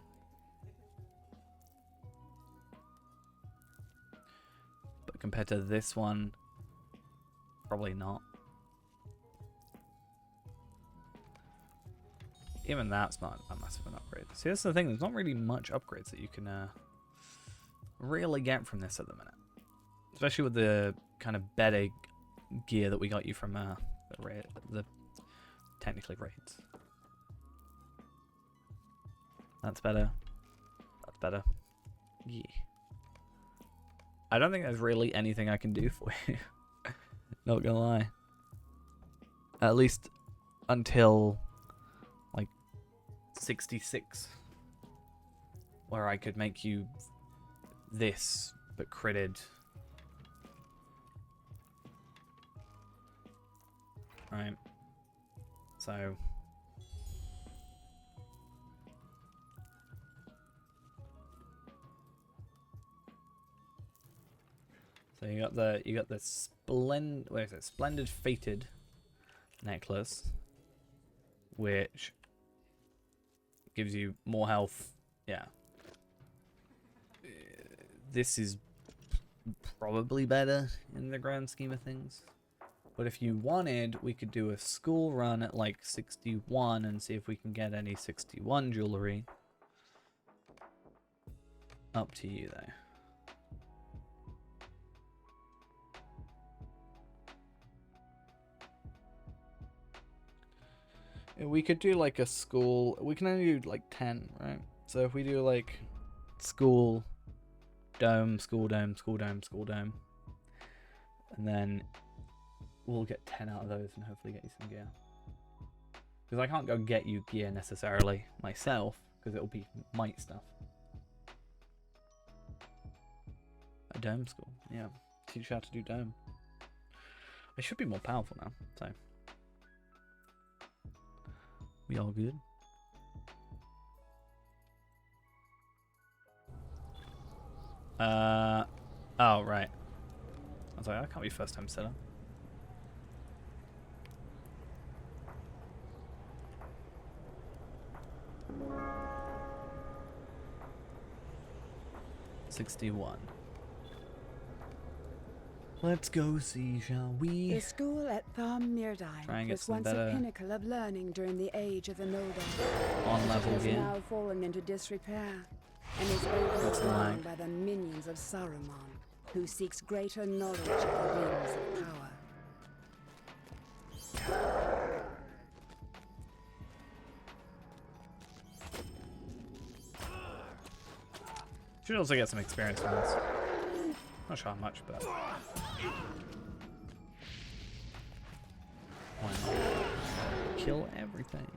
But compared to this one, probably not. Even that's not a massive an upgrade. See, that's the thing. There's not really much upgrades that you can really get from this at the minute. Especially with the kind of better gear that we got you from the technically raids. That's better. That's better. Yeah. I don't think there's really anything I can do for you. Not gonna lie. At least until like 66, where I could make you this but critted. Right. So you got the splendid fated necklace. which gives you more health. Yeah. This is probably better in the grand scheme of things. But if you wanted, we could do a school run at like 61 and see if we can get any 61 jewelry. Up to you though. We could do like a school. We can only do like 10, right? So if we do like school, dome, school dome, school dome, school dome, and then we'll get 10 out of those and hopefully get you some gear. Because I can't go get you gear necessarily myself, because it'll be might stuff. A dome school, yeah. Teach you how to do dome. I should be more powerful now, so. We all good? Oh, right. I was like, that can't be first time setup. $61. Let's go see, shall we?
The school at Thom Mirdine
Try and get
was
some
once
better
a pinnacle of learning during the age of the Noldor.
on-level
It has
gear.
now fallen into disrepair and is
What's the
overthrown
lag?
by the minions of Saruman, who seeks greater knowledge of the rings of power.
Should also get some experience from this. Not sure how much, but why not? Kill everything.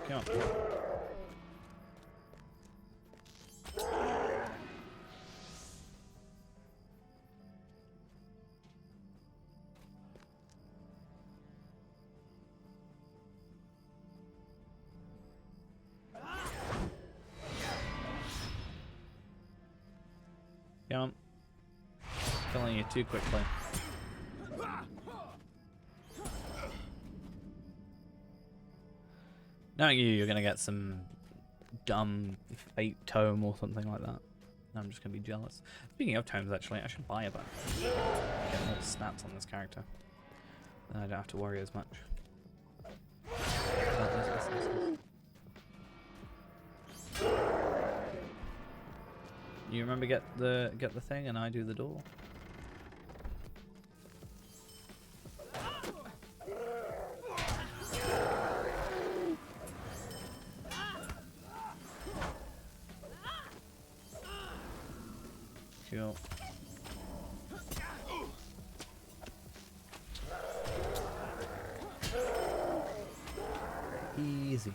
Come on. Come on. Killing you too quickly. Knowing you, you're gonna get some dumb fate tome or something like that. I'm just gonna be jealous. Speaking of tomes, actually, I should buy a bunch. Get more stats on this character. Then I don't have to worry as much. You remember get the thing and I do the door. Cool. Easy.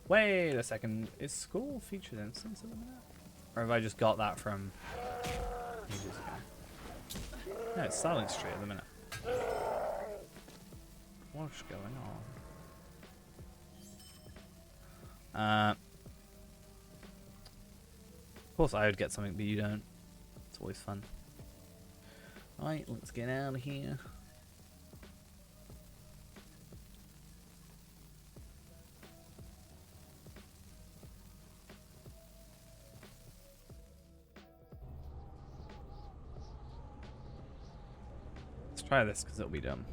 Wait a second. Is school featured instance at the minute? Or have I just got that from ages ago? No, it's Silent Street at the minute. What's going on? Of course I would get something, but you don't. It's always fun. Alright, let's get out of here. Let's try this because it'll be dumb.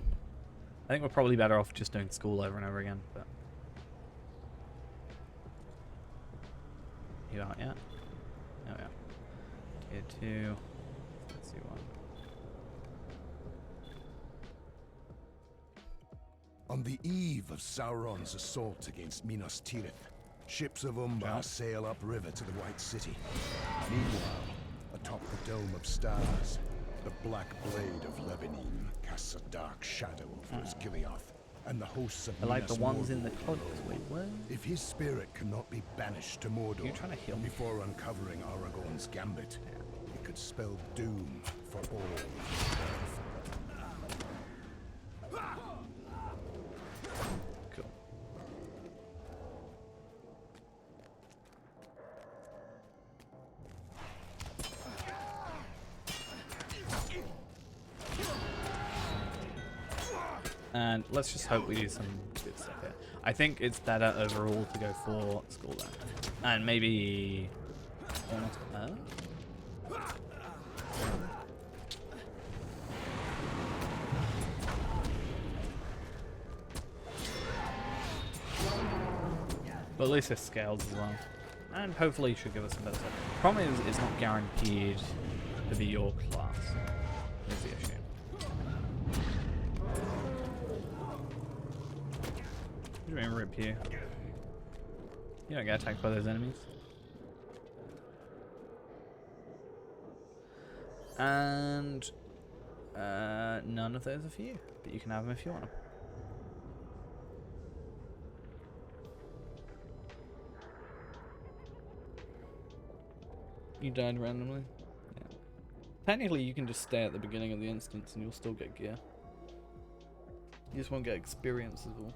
I think we're probably better off just doing school over and over again, but you out yet? Oh yeah. Tier 2. Let's see one.
On the eve of Sauron's assault against Minas Tirith, ships of Umbar sail upriver to the White City. Meanwhile, atop the Dome of Stars, the Black Blade of Lebanon casts a dark shadow over Osgiliath and the hosts of
I like the
Minas
ones in the
Morgul
cloaks.
below.
Wait, what?
If his spirit cannot be banished to Mordor
You're trying to heal me.
before uncovering Aragorn's gambit, it could spell doom for all.
Cool. And let's just hope we do some good stuff here. I think it's better overall to go for Skull there. And maybe... But at least it scales as well. And hopefully it should give us some better stuff. Problem is, it's not guaranteed to be your class. Is the issue. What do you mean rip you? You don't get attacked by those enemies. And none of those are for you, but you can have them if you want them. You died randomly? Yeah. Technically, you can just stay at the beginning of the instance and you'll still get gear. You just won't get experience as well.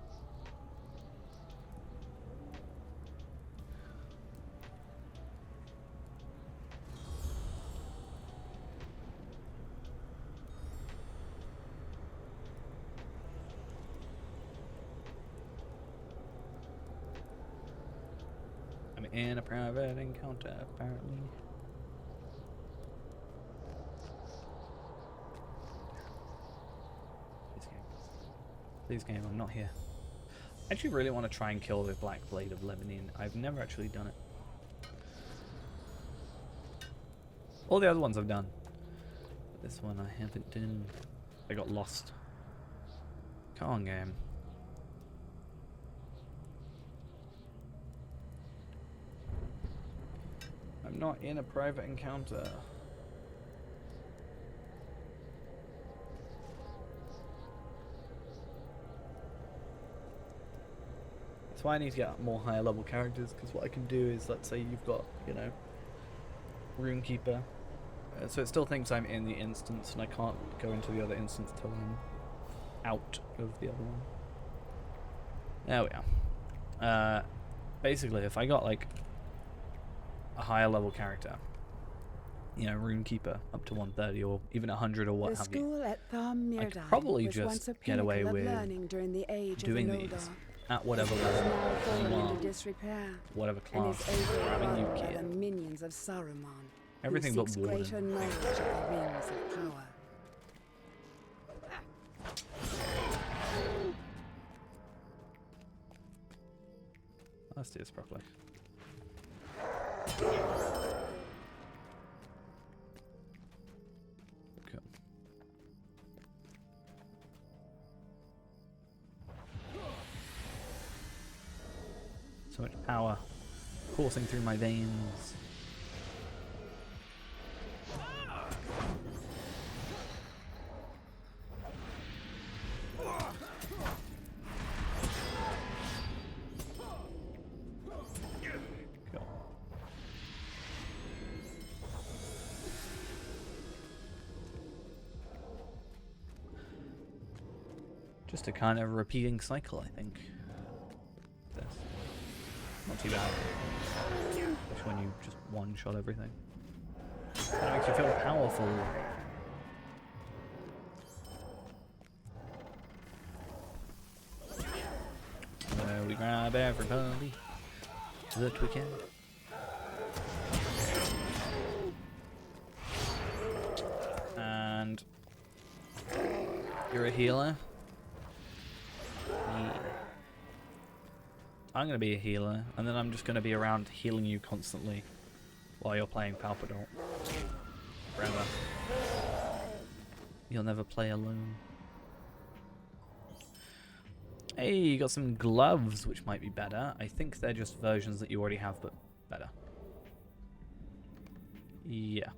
I'm in a private encounter, apparently. Please game, I'm not here. I actually really want to try and kill the Black Blade of Lebanon. I've never actually done it. All the other ones I've done. But this one I haven't done. I got lost. Come on, game. I'm not in a private encounter. That's why I need to get more higher level characters, because what I can do is, let's say you've got, you know, Runekeeper. So it still thinks I'm in the instance and I can't go into the other instance till I'm out of the other one. There we are. Basically, if I got like a higher level character, you know, Runekeeper up to 130 or even 100 or what have you, I could probably just get away with doing these at whatever level you are, whatever class, grabbing you gear. Everything but Warden. Let's do this properly. Cool. So much power coursing through my veins. Just a kind of repeating cycle, I think. This. Not too bad. Especially when you just one-shot everything. That makes you feel powerful. So we grab everybody that we can. And you're a healer. I'm going to be a healer, and then I'm just going to be around healing you constantly while you're playing Palpador. Forever. You'll never play alone. Hey, you got some gloves, which might be better. I think they're just versions that you already have, but better. Yeah.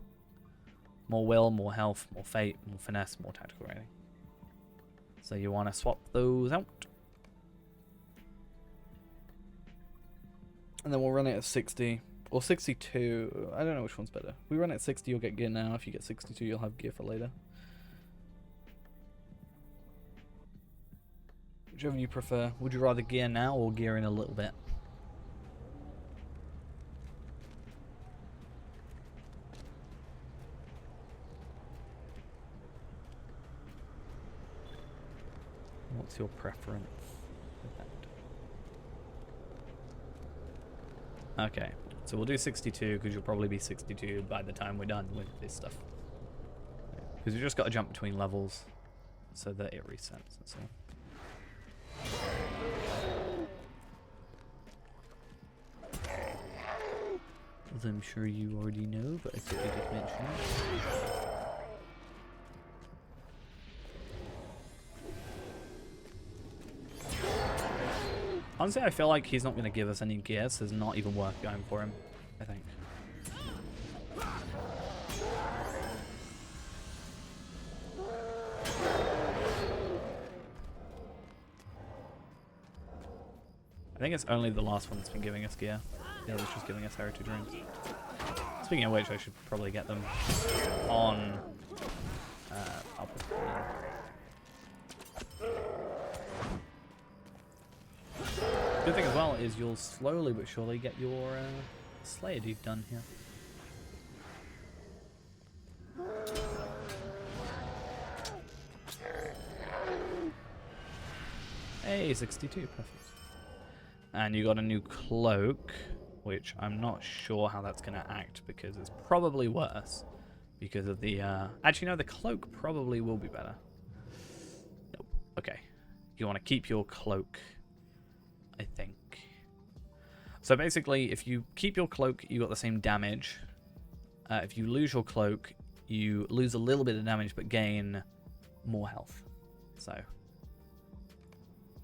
More will, more health, more fate, more finesse, more tactical rating. So you want to swap those out. And then we'll run it at 60. Or 62. I don't know which one's better. If we run it at 60, you'll get gear now. If you get 62, you'll have gear for later. Whichever you prefer. Would you rather gear now or gear in a little bit? What's your preference with that? Okay, so we'll do 62 because you'll probably be 62 by the time we're done with this stuff. Because you just got to jump between levels so that it resets, that's all. As I'm sure you already know, but I quickly did mention it. Honestly, I feel like he's not going to give us any gear, so it's not even worth going for him, I think. I think it's only the last one that's been giving us gear. The other's just giving us heritage runes. Speaking of which, I should probably get them on Alpha. Good thing as well is you'll slowly but surely get your Slayer dude done here. Hey, 62, perfect. And you got a new cloak, which I'm not sure how that's going to act because it's probably worse because of the... Actually, no, the cloak probably will be better. Nope. Okay. You want to keep your cloak, I think. So basically, if you keep your cloak, you got the same damage. If you lose your cloak, you lose a little bit of damage but gain more health. So,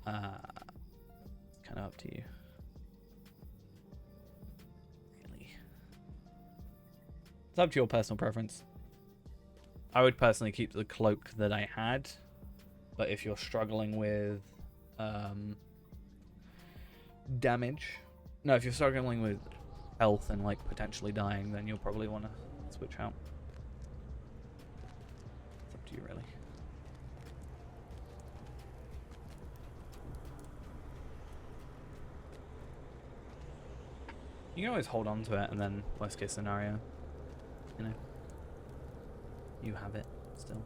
kind of up to you. Really. It's up to your personal preference. I would personally keep the cloak that I had, but if you're struggling with damage, no, if you're struggling with health and like potentially dying, then you'll probably want to switch out. It's up to you, really. You can always hold on to it, and then worst case scenario, you know, you have it still.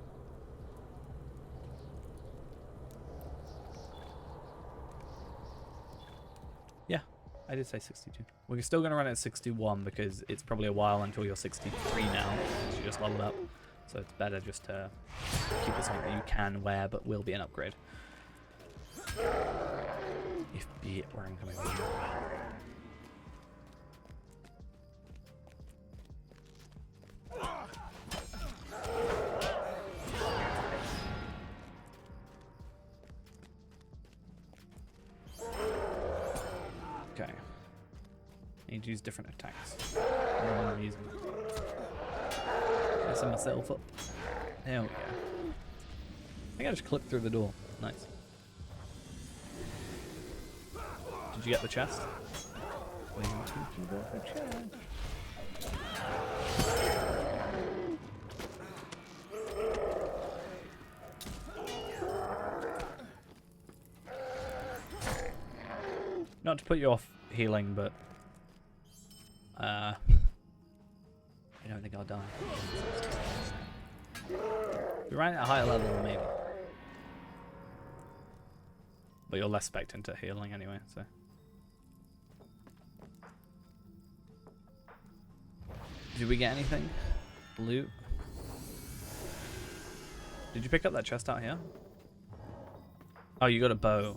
Yeah, I did say 62. We're still going to run it at 61 because it's probably a while until you're 63 now, since you just leveled up. So it's better just to keep it something that you can wear, but will be an upgrade. If be it where I'm coming from. Okay. Need to use different attacks. I'm using messing myself up. There we go. I think I just clipped through the door. Nice. Did you get the chest? Where do you think you got the chest? Not to put you off healing, but I don't think I'll die. If you're running at a higher level, maybe. But you're less spec'd into healing anyway, so. Did we get anything? Loot? Did you pick up that chest out here? Oh, you got a bow.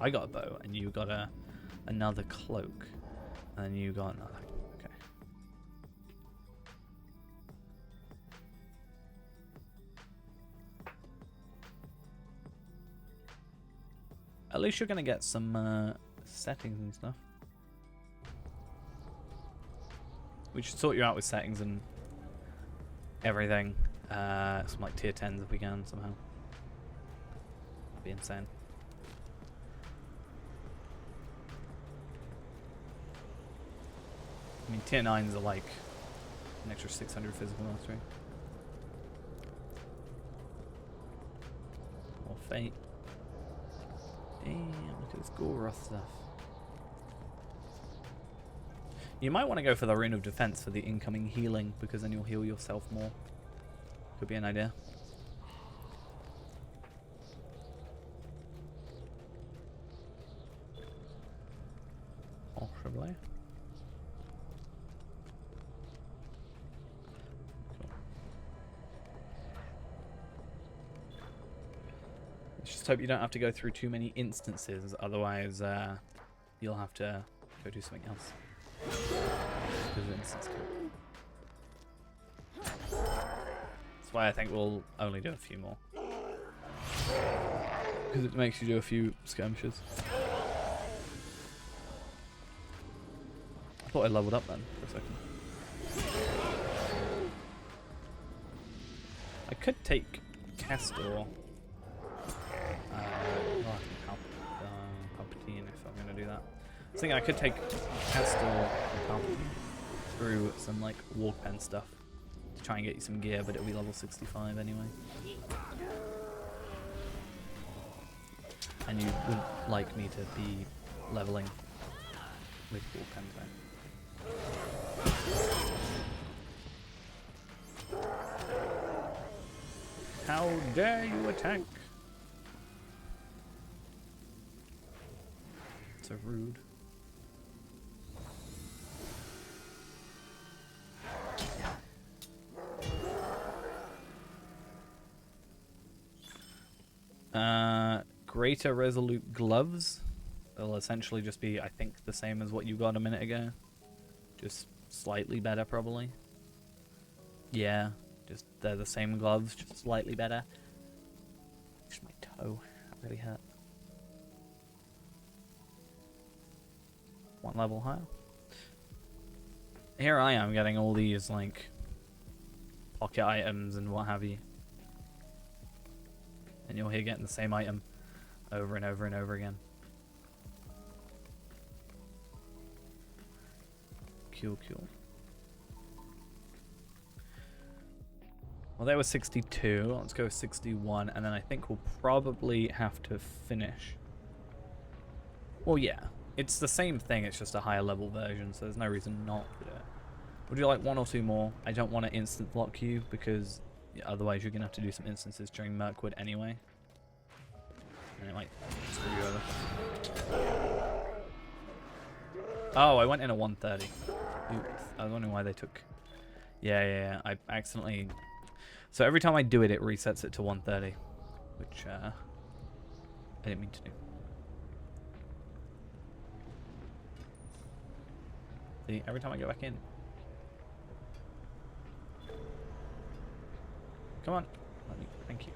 I got a bow, and you got another cloak. And then you got another. Okay. At least you're gonna get some settings and stuff. We should sort you out with settings and everything. Some like tier 10s if we can somehow. That'd be insane. I mean, tier 9s are like an extra 600 physical mastery. More fate. Damn, look at this Goroth stuff. You might want to go for the Rune of Defense for the incoming healing, because then you'll heal yourself more. Could be an idea. the way. Cool. Let's just hope you don't have to go through too many instances, otherwise you'll have to go do something else. Because of instance count. That's why I think we'll only do a few more. Because it makes you do a few skirmishes. I thought I leveled up then for a second. I could take Castor. Palpatine if I'm going to do that. I was thinking I could take Castor and Palpatine through some like walk pen stuff to try and get you some gear, but it'll be level 65 anyway. And you wouldn't like me to be leveling with walk pens, right? How dare you attack? So rude. Greater Resolute Gloves. They'll essentially just be, I think, the same as what you got a minute ago. Just slightly better, probably. Yeah, just they're the same gloves, just slightly better. Just my toe. That really hurt. One level higher. Here I am getting all these, like, pocket items and what have you. And you're here getting the same item over and over and over again. Cool. Well, there was 62. Let's go 61, and then I think we'll probably have to finish. Well, yeah. It's the same thing, it's just a higher level version, so there's no reason not to do it. Would you like one or two more? I don't want to instant block you, because otherwise you're going to have to do some instances during Mirkwood anyway. And it might screw you over. Oh, I went in at 130. Oops. I was wondering why they took... Yeah. I accidentally... So every time I do it, it resets it to 130. Which, I didn't mean to do. See, every time I go back in. Come on. Thank you.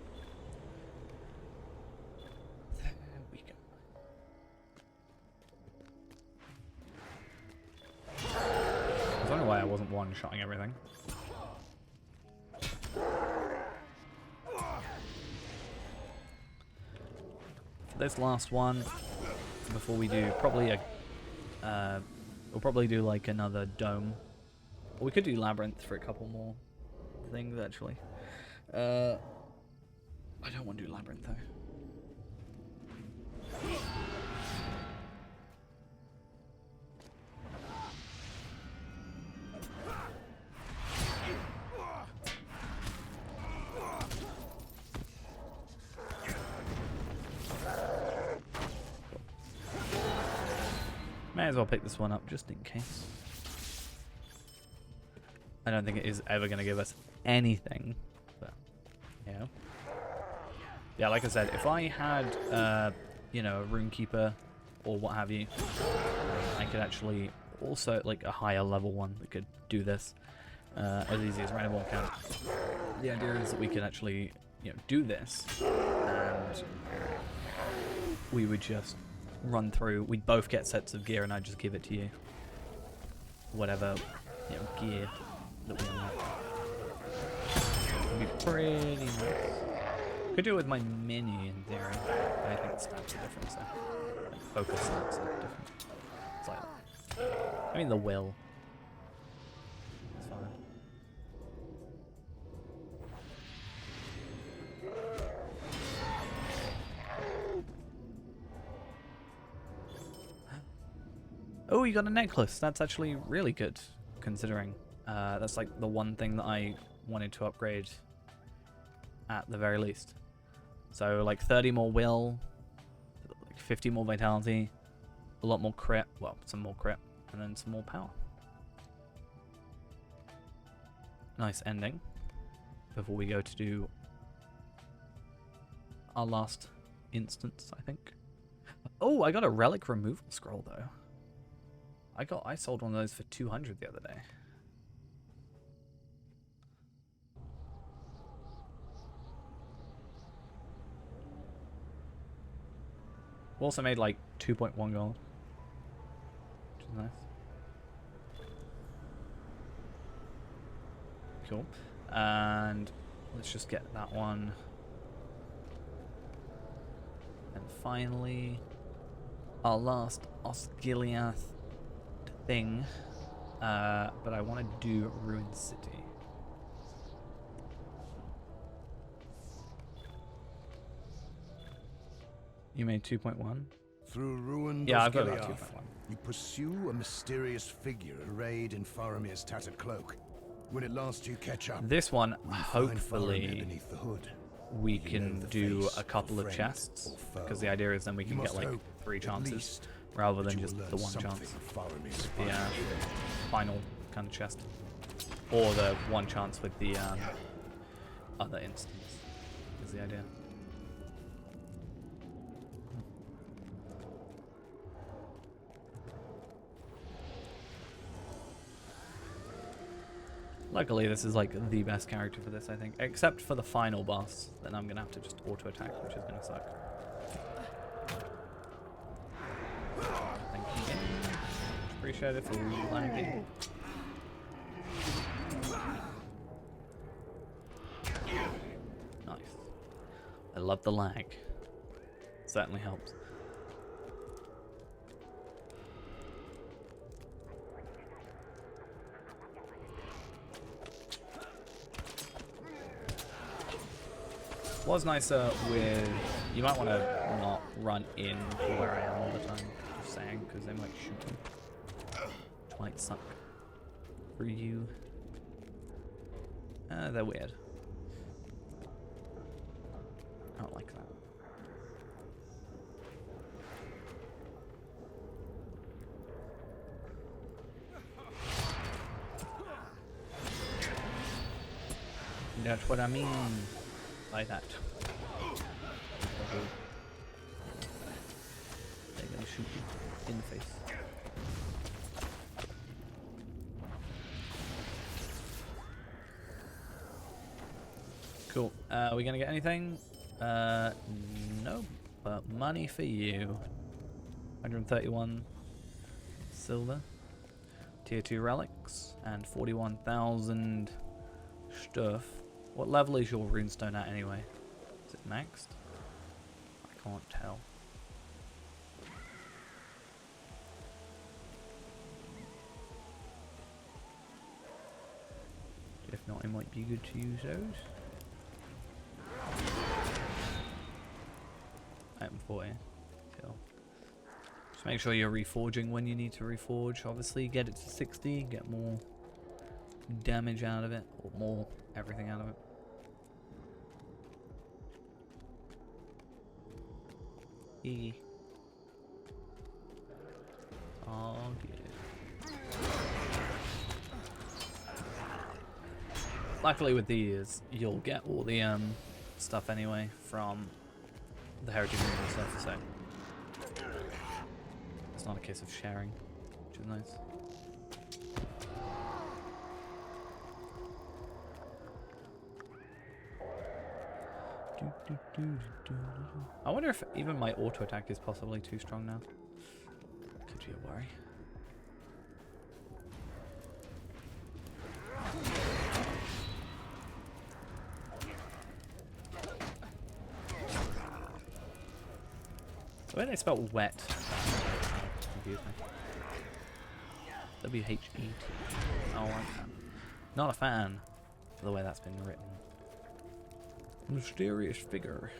There we go. I was wondering why I wasn't one-shotting everything. For this last one, before we do probably a... we'll probably do like another dome. Or we could do labyrinth for a couple more things actually. I don't want to do labyrinth though. May as well pick this one up just in case. I don't think it is ever going to give us anything, but you know. Yeah, like I said, if I had, you know, a Runekeeper or what have you, I could actually also like a higher level one that could do this as easy as random walk count. The idea is that we could actually, you know, do this, and we would just run through. We'd both get sets of gear, and I'd just give it to you. Whatever, you know, gear that we want. It'd be pretty nice. Could do it with my mini in theory, but I think stats are different, so like, focus stats are different. It's like, I mean the will. It's fine. Oh, you got a necklace. That's actually really good, considering. That's like the one thing that I wanted to upgrade at the very least. So like 30 more will, like 50 more vitality, a lot more crit, well, some more crit, And then some more power. Nice ending. Before we go to do our last instance, I think. Oh, I got a relic removal scroll though. I sold one of those for 200 the other day. We also made like 2.1 gold, which is nice. Cool. And let's just get that one. And finally, our last Osgiliath thing. But I want to do Ruined City. You made 2.1?
Through ruined
Yeah, I've got about
Osgiliath,
2.1.
you pursue a mysterious figure arrayed in Faramir's tattered cloak. When at last you catch up,
This one,
you find Faramir
hopefully,
beneath the hood.
we
You know
can
the
do
face
a couple of
friend
chests.
or foe.
Because the idea is then we
You
can get
must
like
hope,
3
at
chances.
least,
Rather
that
than
you
just
will
the
learn
one
something
chance.
of Faramir's
The
final
final kind of chest. Or the one chance with the other instance is the idea. Luckily, this is like the best character for this, I think. Except for the final boss, then I'm gonna have to just auto attack, which is gonna suck. Thank you. Appreciate it for lagging. Nice. I love the lag. Certainly helps. Was nicer with... You might want to not run in where I am all the time, just saying, because they might shoot me. Which might suck for you. They're weird. I don't like that. That's what I mean by that. They're gonna shoot you in the face. Cool. Are we gonna get anything? No, but money for you. 131 silver, tier 2 relics, and 41,000 stuff. What level is your runestone at anyway? Is it maxed? I can't tell. If not, it might be good to use those. Item 40. Cool. Just make sure you're reforging when you need to reforge. Obviously, get it to 60, get more damage out of it, or more everything out of it. E. Oh, good. Luckily with these, you'll get all the stuff anyway from the heritage rooms and stuff, so it's not a case of sharing, which is nice. I wonder if even my auto attack is possibly too strong now. Could be a worry. The way they spell wet confused me. W-H-E-T. I don't like that. Not a fan of the way that's been written. Mysterious figure.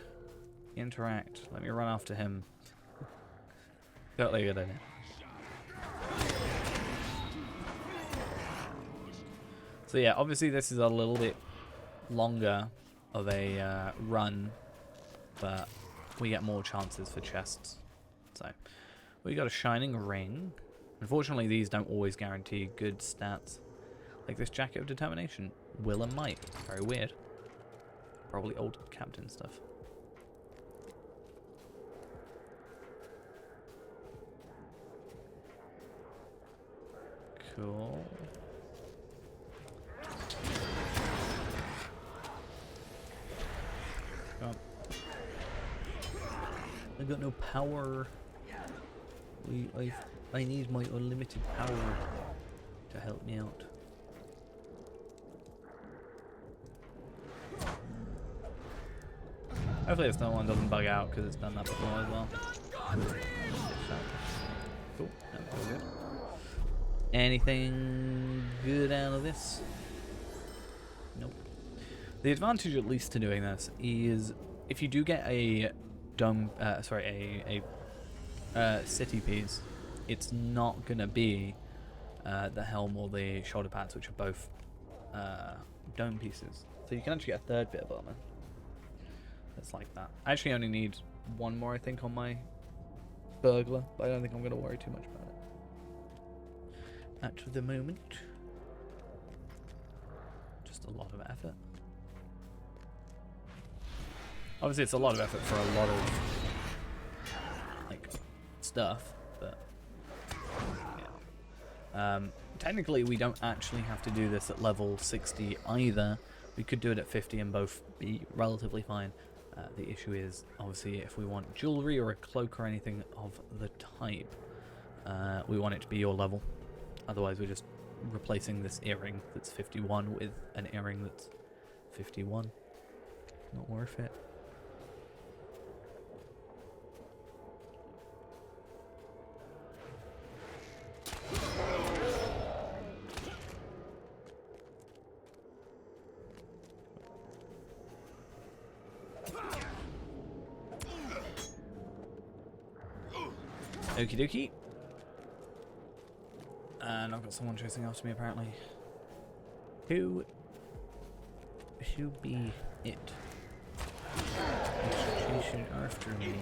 Interact. Let me run after him. Totally good idea. So yeah, obviously this is a little bit longer of a run, but we get more chances for chests. So we got a shining ring. Unfortunately, these don't always guarantee good stats. Like this Jacket of Determination. Will and might. Very weird. Probably old captain stuff. Cool. Come on. I got no power. I need my unlimited power to help me out. Hopefully this one doesn't bug out because it's done that before as well. Cool. That's all good. Anything good out of this? Nope. The advantage, at least, to doing this is if you do get a city piece, it's not gonna be the helm or the shoulder pads, which are both dome pieces. So you can actually get a third bit of armor. It's like that. I actually only need one more, I think, on my burglar, but I don't think I'm gonna worry too much about it at the moment. Just a lot of effort. Obviously, it's a lot of effort for a lot of like stuff, but yeah. Technically, we don't actually have to do this at level 60 either. We could do it at 50 and both be relatively fine. The issue is, obviously, if we want jewelry or a cloak or anything of the type, we want it to be your level. Otherwise, we're just replacing this earring that's 51 with an earring that's 51. Not worth it. Okie dokie. And I've got someone chasing after me apparently. Who be it? It's chasing after me.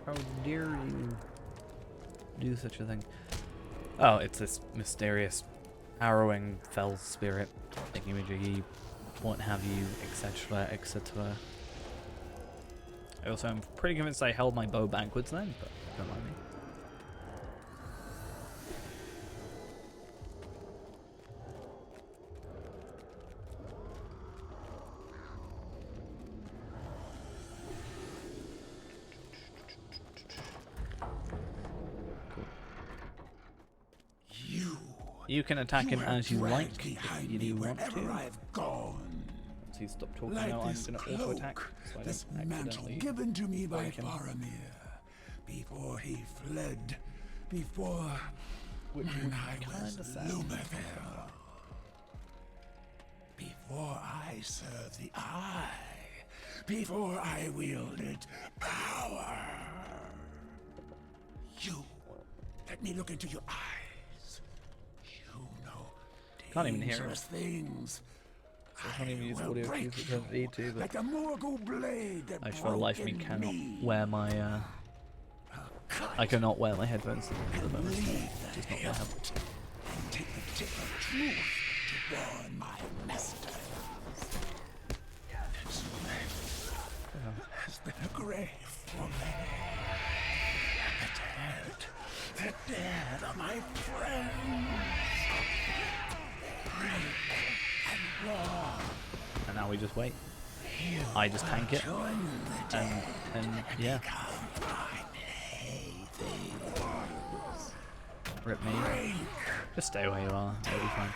How dare you do such a thing? Oh, it's this mysterious, harrowing fell spirit, thingy-majiggy, what have you, etc., etc. I also am pretty convinced I held my bow backwards then, but don't mind me. You can attack him as you like, if you do want to. Once he's stopped talking now, I'm going to auto-attack, so I
this
don't
mantle
accidentally
given to me by
break him.
Faramir, before he fled, before
Which
when I was
kinda sad.
Lumerville, before I served the Eye, before I wielded power. You, let me look into your eyes.
Can't even hear
Dangerous things.
I can't even use
will
audio
break
cues, it doesn't need to, but
like the Morgul blade that
I for the life of me
broke in
cannot
me.
wear my, I cannot wear my headphones at the moment.
Leave the
Just not
hilt
help.
and take the tip of truth to warn my master. This land has been a grave for me. The dead are my friends. Break and war.
And now we just wait. I just tank it, and yeah. Rip me. Just stay where you are, it'll be fine.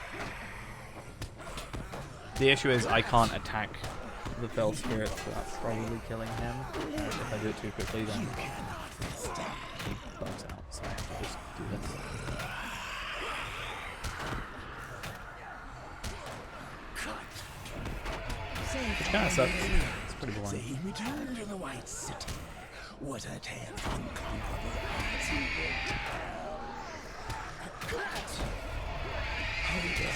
The issue is I can't attack the fell spirit, so that's probably killing him. If I do it too quickly, then he bugs out, so I have to just do this. Which kind of sucks. It's pretty boring.
They returned to the White City. What a tale of unconquerable odds.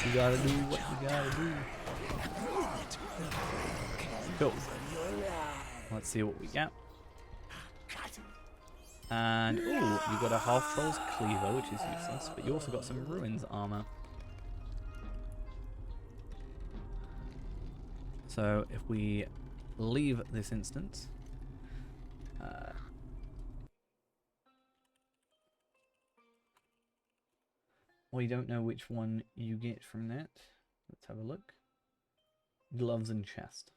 You gotta do what you gotta do. Cool. Let's see what we got. And, ooh, you got a half-troll's cleaver, which is useless, but you also got some ruins armor. So, if we leave this instance... well, you don't know which one you get from that. Let's have a look. Gloves and chest.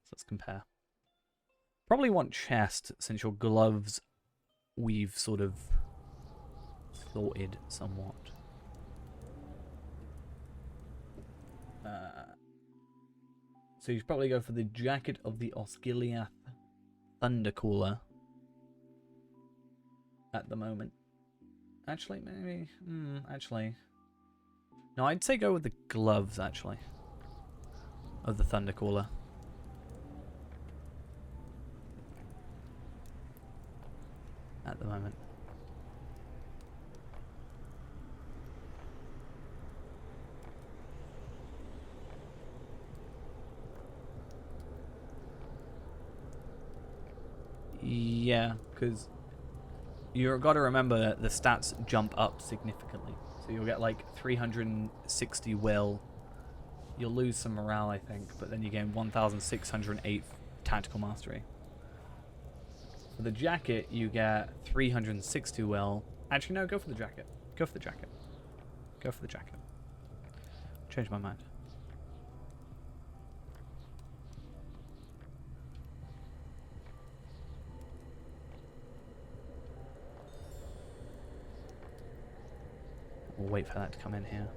So let's compare. Probably want chest, since your gloves we've sort of sorted somewhat. So you should probably go for the Jacket of the Osgiliath Thundercooler at the moment. Actually, maybe. Actually. No, I'd say go with the gloves, actually. Of the Thundercooler. At the moment. Yeah, because you've got to remember that the stats jump up significantly. So you'll get like 360 will. You'll lose some morale, I think, but then you gain 1,608 tactical mastery. For the jacket, you get 360 will. Actually, no, go for the jacket. Go for the jacket. Go for the jacket. Change my mind. We'll wait for that to come in here.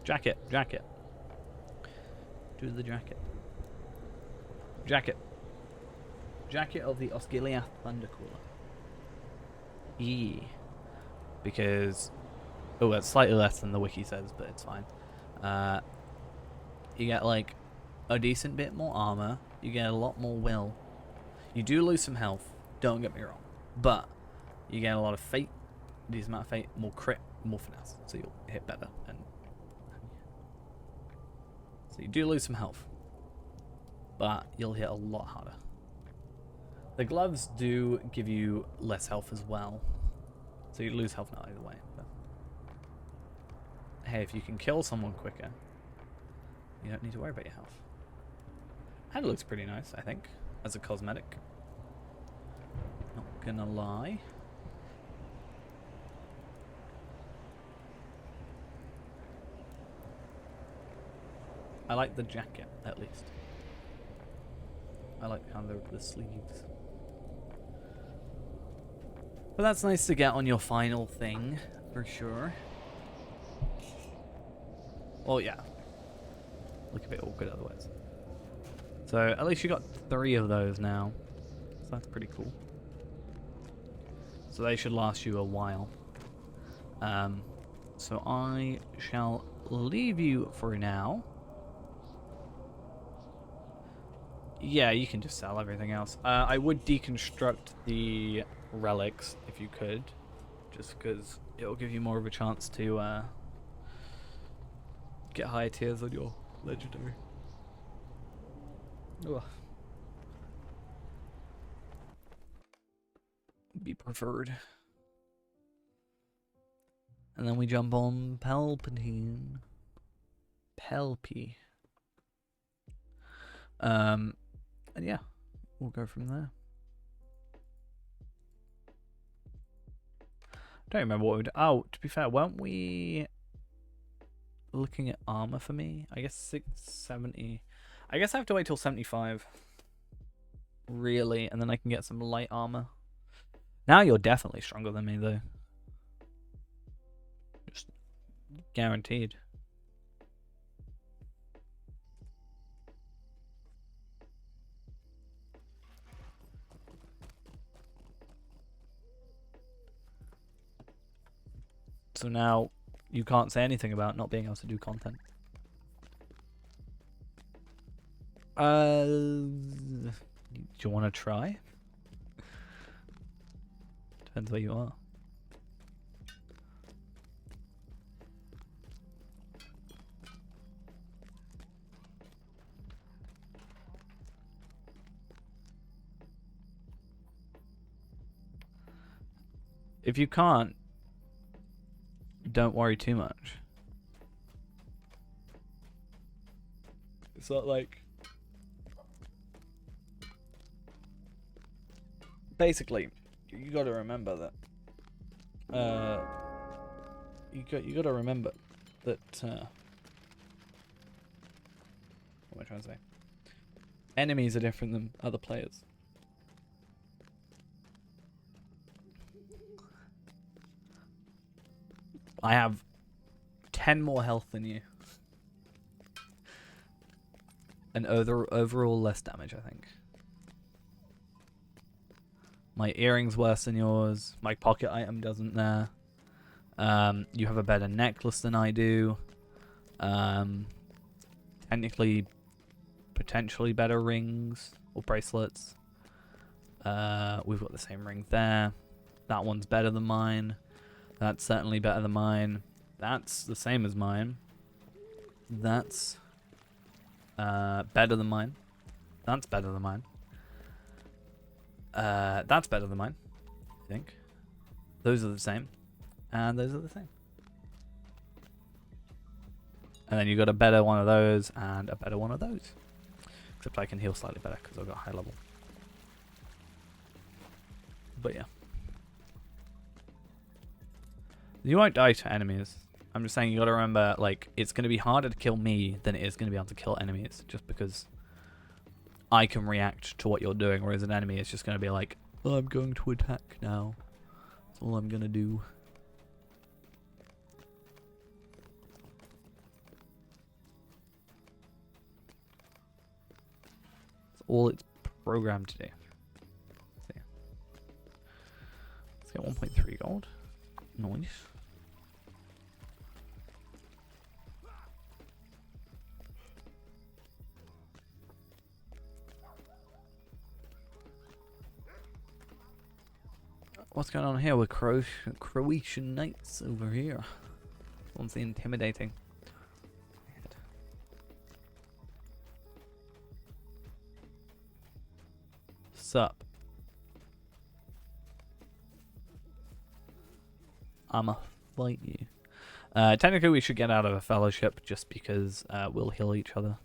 Jacket, jacket. Do the jacket. Jacket. Jacket of the Osgiliath Thundercooler. Because... oh, that's slightly less than the wiki says, but it's fine. You get, like, a decent bit more armor. You get a lot more will. You do lose some health, don't get me wrong. But you get a lot of fate, decent amount of fate, more crit, more finesse. So you'll hit better. And so you do lose some health. But you'll hit a lot harder. The gloves do give you less health as well. So you lose health not either way. But hey, if you can kill someone quicker, you don't need to worry about your health. And it looks pretty nice, I think, as a cosmetic. Not gonna lie. I like the jacket, at least. I like kind of the sleeves. But that's nice to get on your final thing, for sure. Well, yeah. Look a bit awkward otherwise. So, at least you got 3 of those now. So that's pretty cool. So they should last you a while. So I shall leave you for now. Yeah, you can just sell everything else. I would deconstruct the relics if you could, just because it'll give you more of a chance to get higher tiers on your legendary. Ugh. Be preferred. And then we jump on Palpatine. Palpy. And yeah, we'll go from there. Don't remember what we'd... oh, to be fair, weren't we looking at armor for me? I guess 670. I guess I have to wait till 75. Really, and then I can get some light armor. Now you're definitely stronger than me, though. Just guaranteed. So now you can't say anything about not being able to do content. Do you want to try? Depends where you are. If you can't, don't worry too much. It's not like... Basically, you got to remember that. You got to remember that. What am I trying to say? Enemies are different than other players. I have 10 more health than you. And overall less damage, I think. My earring's worse than yours. My pocket item doesn't there. You have a better necklace than I do. Technically, potentially better rings or bracelets. We've got the same ring there. That one's better than mine. That's certainly better than mine. That's the same as mine. That's better than mine. That's better than mine. That's better than mine, I think. Those are the same. And those are the same. And then you got a better one of those and a better one of those. Except I can heal slightly better because I've got high level. But yeah. You won't die to enemies. I'm just saying you gotta remember, like, it's gonna be harder to kill me than it is gonna be able to kill enemies. Just because I can react to what you're doing, whereas an enemy is just gonna be like, oh, I'm going to attack now. That's all I'm gonna do. That's all it's programmed to do. Let's get 1.3 gold. Nice. What's going on here with Croatian Knights over here? One's the intimidating. Sup? I'ma fight you. Technically we should get out of a fellowship just because we'll heal each other.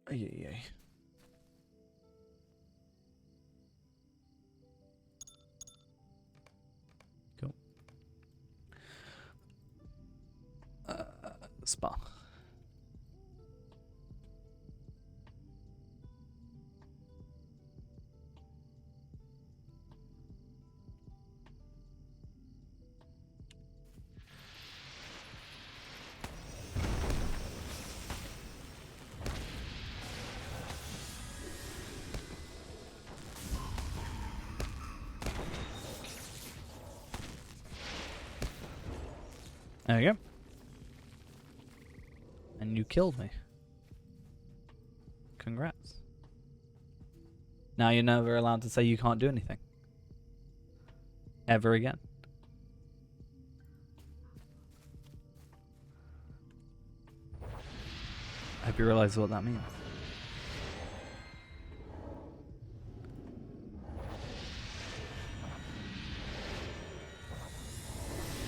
Ay. Cool. Spa. There you go. And you killed me. Congrats. Now you're never allowed to say you can't do anything. Ever again. I hope you realize what that means.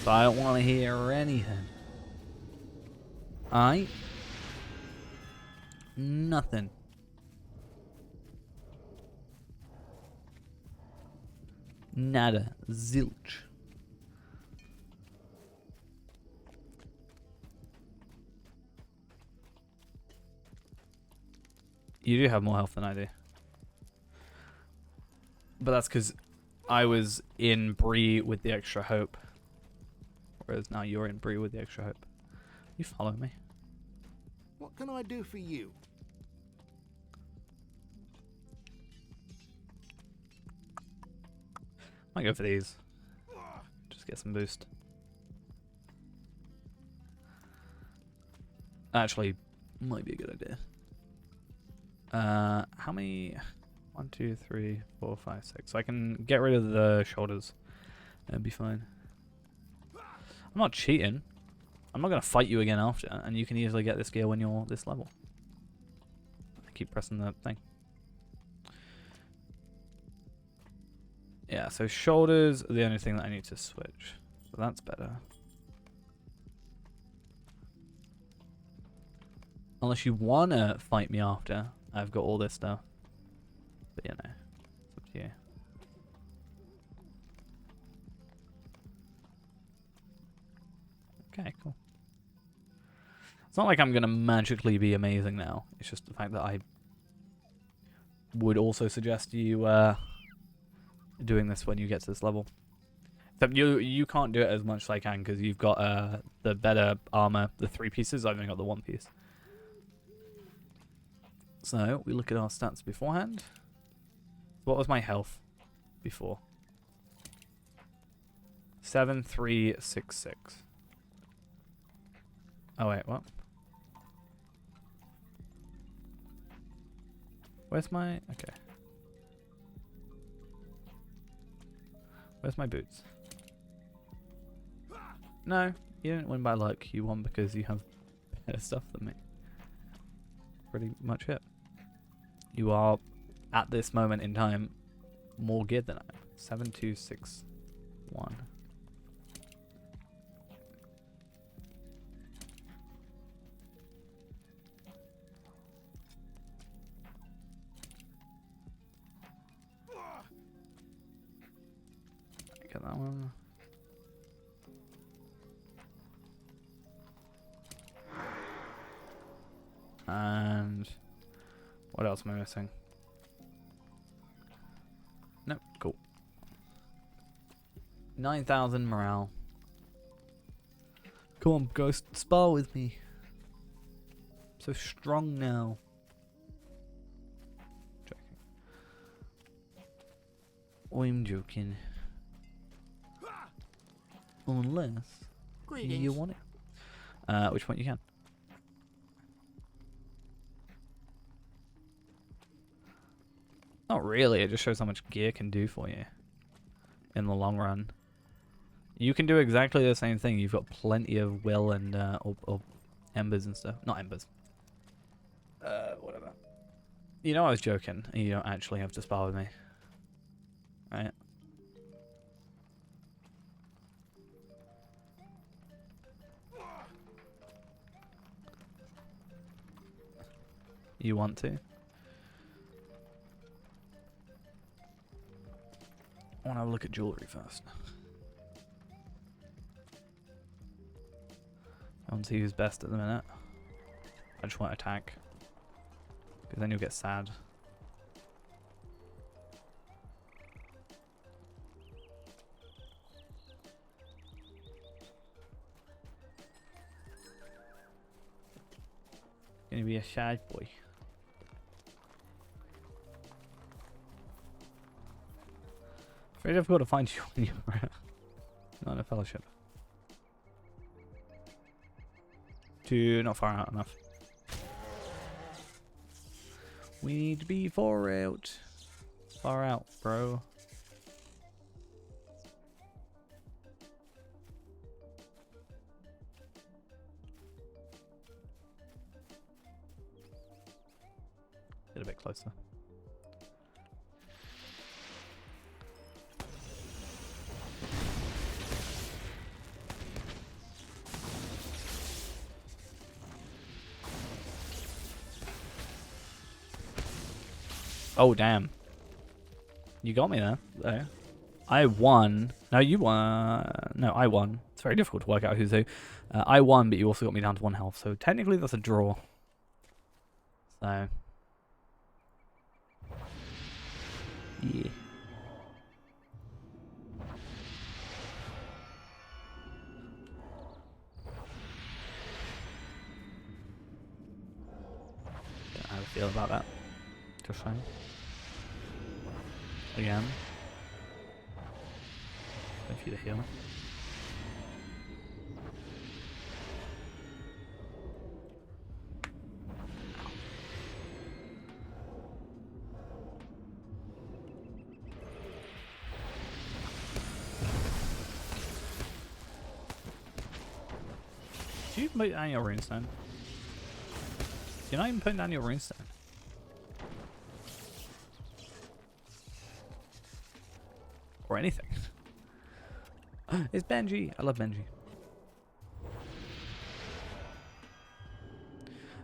So I don't want to hear anything. Alright? Nothing. Nada. Zilch. You do have more health than I do. But that's because I was in Bree with the extra hope. Whereas now you're in Bree with the extra hope. You follow me.
What can I do for you?
Might go for these. Just get some boost. Actually, might be a good idea. How many? 1, 2, 3, 4, 5, 6. So I can get rid of the shoulders. That'd be fine. I'm not cheating. I'm not going to fight you again after, and you can easily get this gear when you're this level. I keep pressing the thing. Yeah, so shoulders are the only thing that I need to switch. So that's better. Unless you want to fight me after I've got all this stuff. But you know, it's up to you. Okay, cool. It's not like I'm going to magically be amazing now. It's just the fact that I would also suggest you doing this when you get to this level. Except you can't do it as much as I can because you've got the better armor, the 3 pieces. I've only got the 1 piece. So we look at our stats beforehand. What was my health before? 7366. Oh wait, what? Where's my... okay. Where's my boots? No, you didn't win by luck. You won because you have better stuff than me. Pretty much it. You are, at this moment in time, more geared than I am. 7261. Get that one. And what else am I missing? Nope, cool. 9,000 morale. Come on, Ghost, spar with me. I'm so strong now. Joking. I'm joking. Unless you want it. Which one you can? Not really, it just shows how much gear can do for you in the long run. You can do exactly the same thing. You've got plenty of will and or embers and stuff. Not embers. Whatever. You know I was joking, and you don't actually have to spar with me. Right? You want to? I want to have a look at jewelry first. I want to see who's best at the minute. I just want to attack. Because then you'll get sad. Gonna be a sad boy. Very difficult to find you when you're not in a fellowship. Not far out enough. We need to be far out. Far out, bro. Get a bit closer. Oh, damn. You got me there. I won. No, you won. No, I won. It's very difficult to work out who's who. I won, but you also got me down to 1 health. So technically that's a draw. So. Yeah. Don't know how to feel about that. Just saying. Again. Wait for you to heal. even put down your runestone? You're not even putting down your runestone. Or anything. It's Benji. I love Benji.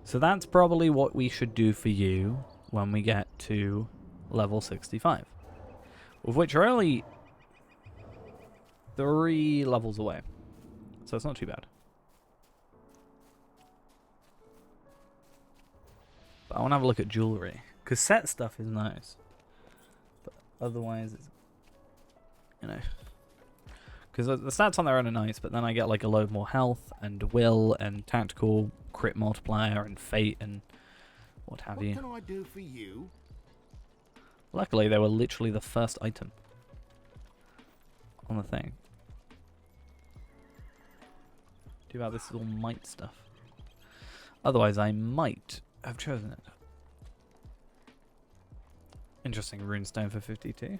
So that's probably what we should do for you when we get to level 65. Of which are only 3 levels away. So it's not too bad. But I want to have a look at jewelry. Because set stuff is nice. But otherwise, it's, you know. Because the stats on there are nice, but then I get like a load more health and will and tactical crit multiplier and fate and what have you.
What can I do for you?
Luckily, they were literally the first item on the thing. Do about this little might stuff. Otherwise, I might have chosen it. Interesting runestone for 52.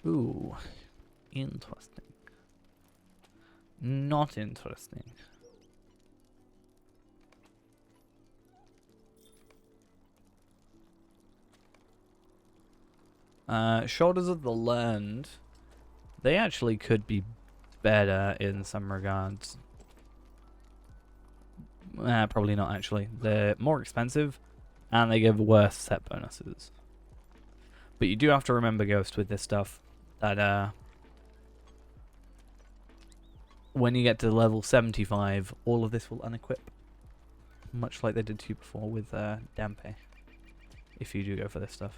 Ooh, interesting. Not interesting. Shoulders of the Learned. They actually could be better in some regards. Probably not actually. They're more expensive and they give worse set bonuses. But you do have to remember, Ghost, with this stuff, that when you get to level 75, all of this will unequip. Much like they did to you before with Dampe. If you do go for this stuff.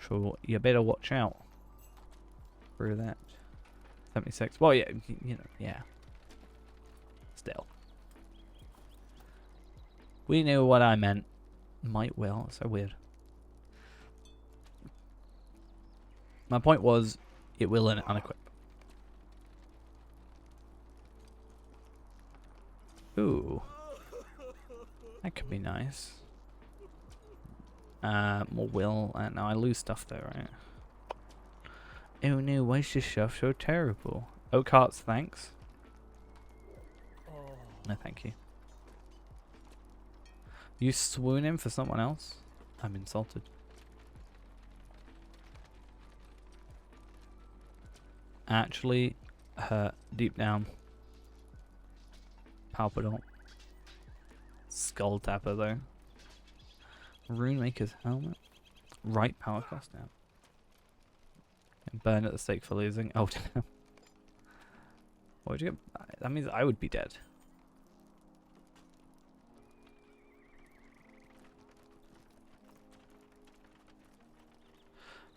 So you better watch out for that. 76. Well, yeah, you know, yeah. Still. We knew what I meant. Might will. So weird. My point was, it will unequip. Ooh. That could be nice. More will. Now I lose stuff there, right? Oh no, why is this stuff so terrible? Oak Hearts, thanks. No, thank you. You swooning for someone else? I'm insulted. Actually, hurt deep down. Palpable. Skull Tapper though. Runemaker's helmet. Right power cost down. And burn at the stake for losing. Oh damn. What would you get? That means I would be dead.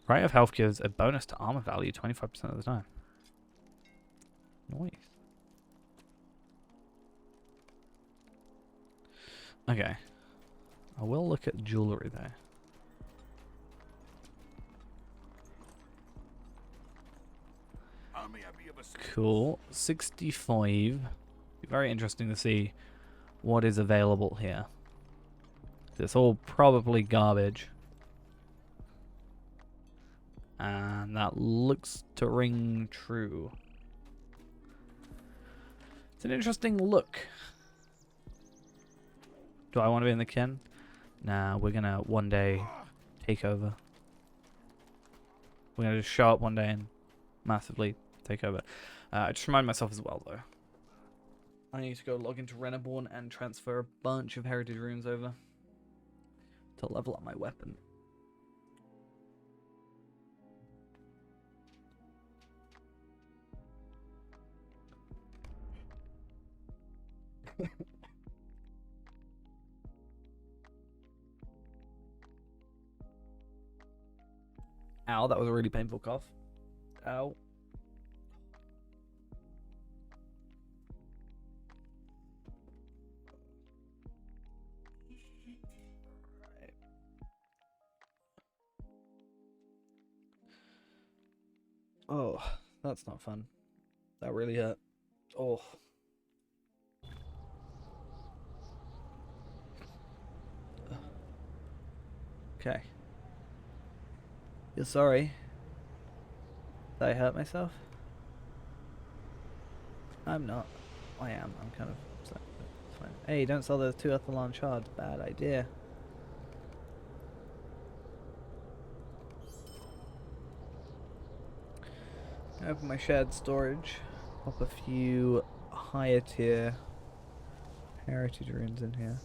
Right of Health gives a bonus to armor value 25% of the time. Nice. Okay. I will look at jewelry there. Cool. 65. Be very interesting to see what is available here. It's all probably garbage. And that looks to ring true. It's an interesting look. Do I want to be in the kin? Nah, we're gonna one day take over. We're gonna just show up one day and massively take over. I just remind myself as well, though. I need to go log into Renaborn and transfer a bunch of heritage runes over to level up my weapon. Ow, that was a really painful cough. Ow. Right. Oh, that's not fun. That really hurt. Oh. Okay. You're sorry. Did I hurt myself? I'm not. I am. I'm kind of upset, but it's fine. Hey, don't sell those 2 Ethelon shards. Bad idea. Open my shared storage. Pop a few higher tier heritage runes in here.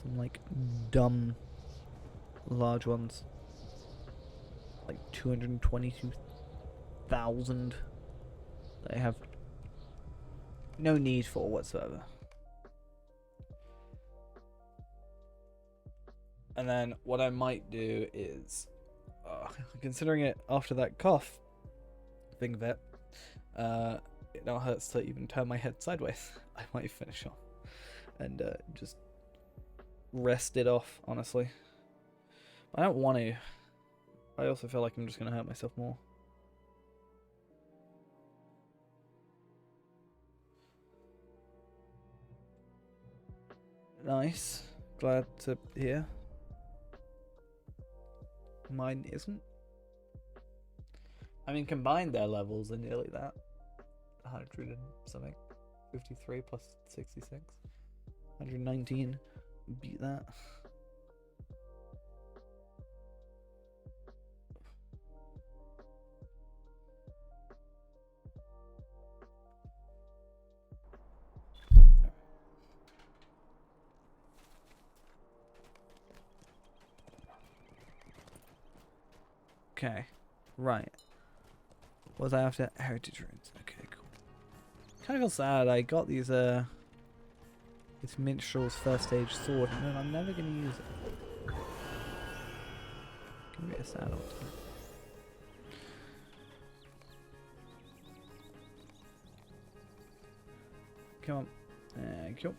Some like dumb large ones. Like 222,000 that I have no need for whatsoever. And then what I might do is, considering it after that cough thing of it, it now hurts to even turn my head sideways. I might finish off and just rest it off, honestly. I don't want to. I also feel like I'm just going to hurt myself more. Nice. Glad to hear. Mine isn't. I mean, combined their levels are nearly that. 100 and something. 53 plus 66. 119. Beat that. Okay, right. What was I after? Heritage runes. Okay, cool. Kind of feel sad. I got these this minstrel's first stage sword, and then I'm never gonna use it. Can be a sad old time. Come on. Cool.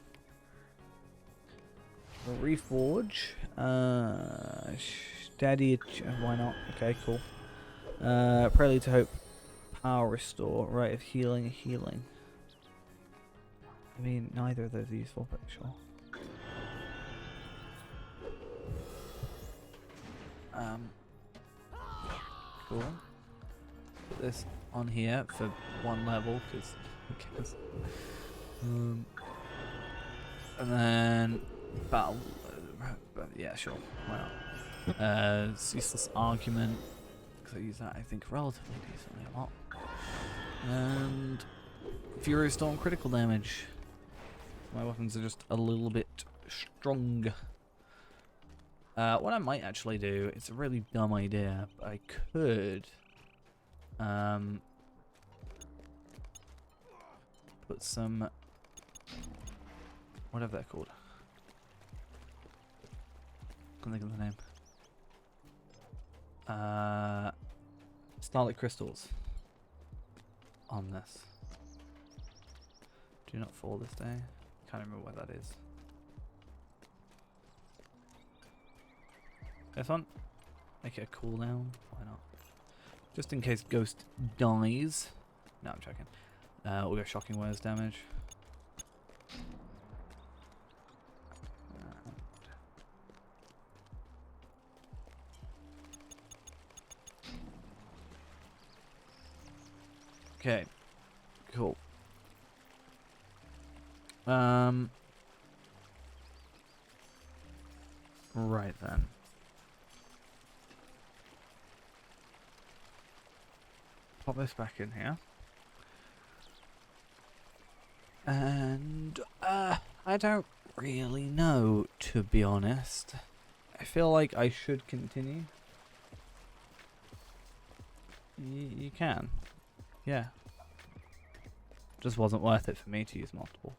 Reforge. Daddy, why not? Okay, cool. Prelude to Hope, Power Restore, Rite of Healing. I mean, neither of those are useful, but sure. Cool. Put this on here for 1 level, because who cares? And then battle. Yeah, sure. Why not? Ceaseless Argument, because I use that, I think, relatively decently a lot. And Fury Storm critical damage. My weapons are just a little bit strong. What I might actually do, it's a really dumb idea, but I could put some, whatever they're called. Can't think of the name. Starlight crystals on this. Do not fall this day. Can't remember what that is. This one? Make it a cooldown. Why not? Just in case Ghost dies. No, I'm checking. We'll go Shocking Words damage. Okay, cool. Right then. Pop this back in here. And, I don't really know, to be honest. I feel like I should continue. You can. Yeah. Just wasn't worth it for me to use multiple.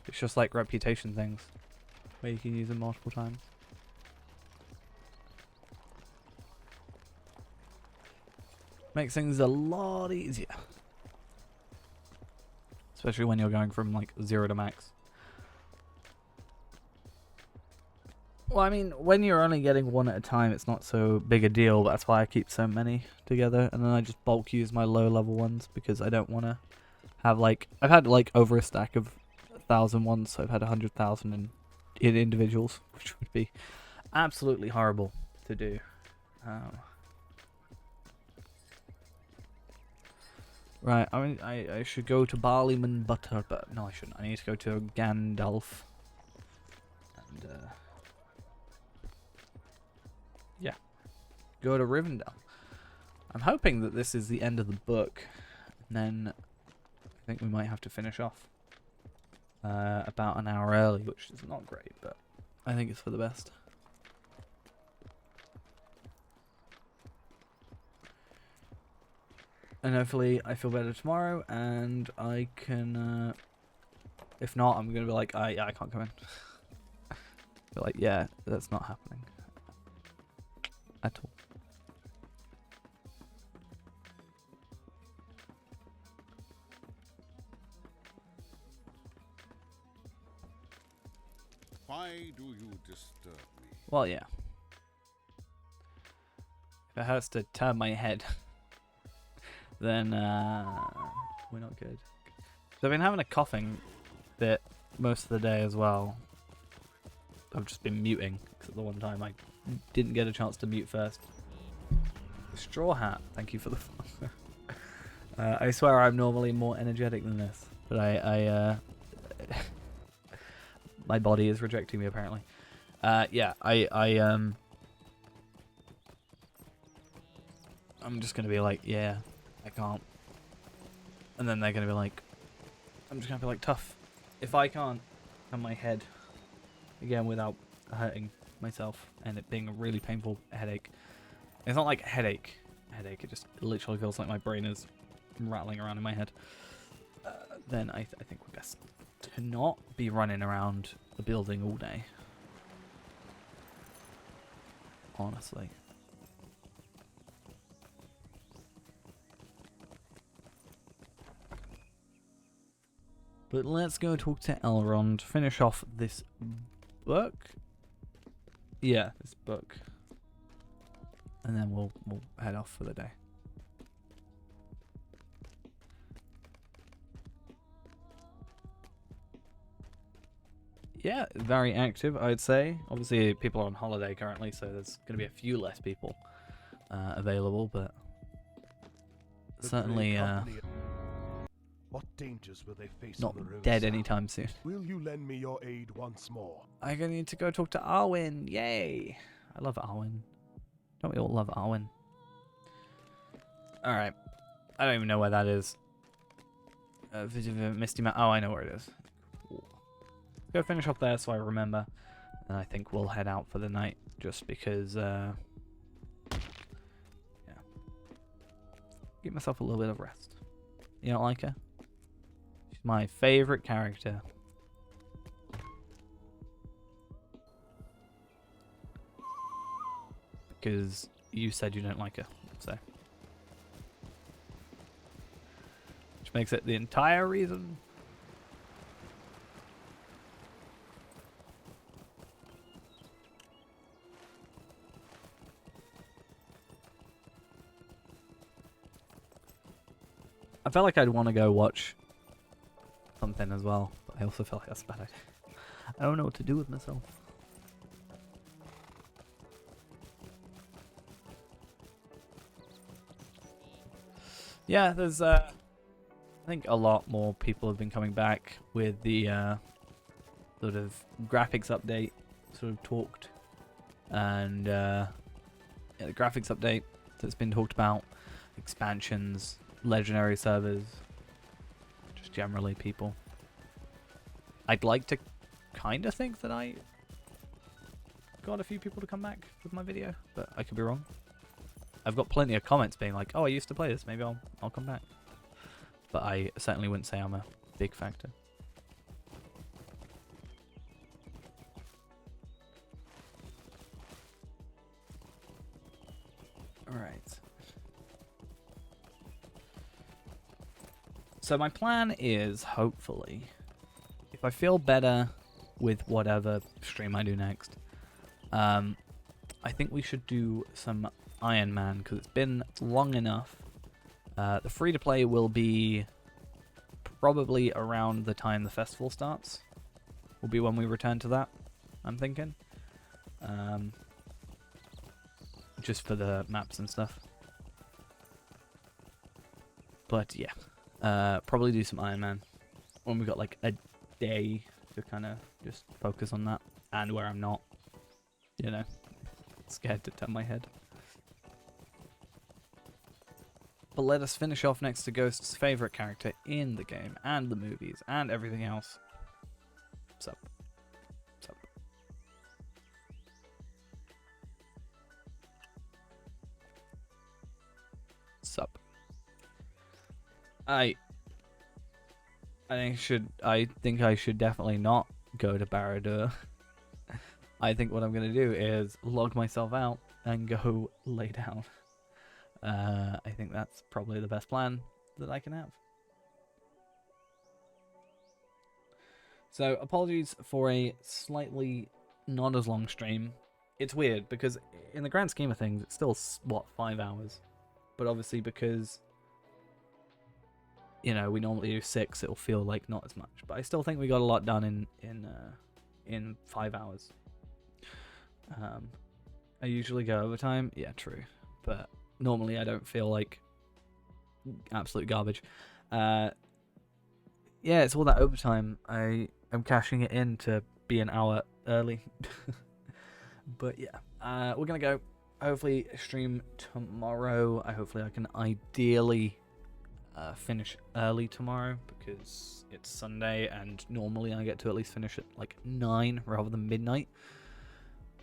It's just like reputation things, where you can use them multiple times. Makes things a lot easier. Especially when you're going from like 0 to max. Well, I mean, when you're only getting 1 at a time, it's not so big a deal, but that's why I keep so many together, and then I just bulk use my low level ones, because I don't want to have like, I've had like over a stack of 1,000 ones, so I've had 100,000 in individuals, which would be absolutely horrible to do. Right, I should go to Barleyman Butter, but no, I shouldn't. I need to go to Gandalf. And, yeah. Go to Rivendell. I'm hoping that this is the end of the book. And then I think we might have to finish off about an hour early, which is not great, but I think it's for the best. And hopefully I feel better tomorrow, and I can, if not, I'm going to be like, yeah, I can't come in. Be like, yeah, that's not happening. At all.
Why do you disturb me?
Well, yeah. If it hurts to turn my head, then we're not good. So I've been having a coughing bit most of the day as well. I've just been muting, because the one time I didn't get a chance to mute first. Straw Hat, thank you for the fun. I swear I'm normally more energetic than this, but I my body is rejecting me apparently. Yeah, I'm just gonna be like, yeah, I can't. And then they're gonna be like, I'm just gonna be like, tough. If I can't turn my head again without hurting myself and it being a really painful headache. It's not like a headache, it just literally feels like my brain is rattling around in my head. Then I think we're best to not be running around the building all day. Honestly. But let's go talk to Elrond, finish off this book. Yeah, this book. And then we'll head off for the day. Yeah, very active, I'd say. Obviously, people are on holiday currently, so there's going to be a few less people available, but certainly
what dangers will they face
not
on the road
dead
south?
anytime soon.
Will you lend me your aid once more?
I'm going to need to go talk to Arwen. Yay! I love Arwen. Don't we all love Arwen? Alright. I don't even know where that is. Misty Mountain. Oh, I know where it is. Cool. Go finish up there so I remember. And I think we'll head out for the night just because, yeah. Give myself a little bit of rest. You don't like her? She's my favorite character. Because you said you don't like her, so. Which makes it the entire reason. I felt like I'd want to go watch something as well, but I also feel like that's a bad idea. I don't know what to do with myself. Yeah, there's I think a lot more people have been coming back with the sort of graphics update sort of talked, and yeah, the graphics update that's been talked about, expansions, legendary servers, just generally people. I'd like to kind of think that I got a few people to come back with my video, but I could be wrong. I've got plenty of comments being like, oh, I used to play this, maybe I'll come back. But I certainly wouldn't say I'm a big factor. Alright. So my plan is, hopefully, if I feel better with whatever stream I do next, I think we should do some Iron Man, because it's been long enough. The free-to-play will be probably around the time the festival starts. Will be when we return to that, I'm thinking. just for the maps and stuff. But yeah, probably do some Iron Man when we got like a day to kind of just focus on that, and where I'm not, you know, scared to turn my head. But let us finish off next to Ghost's favorite character in the game and the movies and everything else. Sup. Sup. Sup. I think I should definitely not go to Barad-dûr. I think what I'm gonna do is log myself out and go lay down. I think that's probably the best plan that I can have. So apologies for a slightly not as long stream. It's weird because in the grand scheme of things, it's still, what, 5 hours? But obviously because, you know, we normally do 6, it'll feel like not as much. But I still think we got a lot done in 5 hours. I usually go overtime. Yeah, true. But normally I don't feel like absolute garbage. Yeah, it's all that overtime. I am cashing it in to be an hour early. But yeah, we're gonna go hopefully stream tomorrow. Hopefully I can ideally finish early tomorrow because it's Sunday and normally I get to at least finish at like 9 rather than midnight,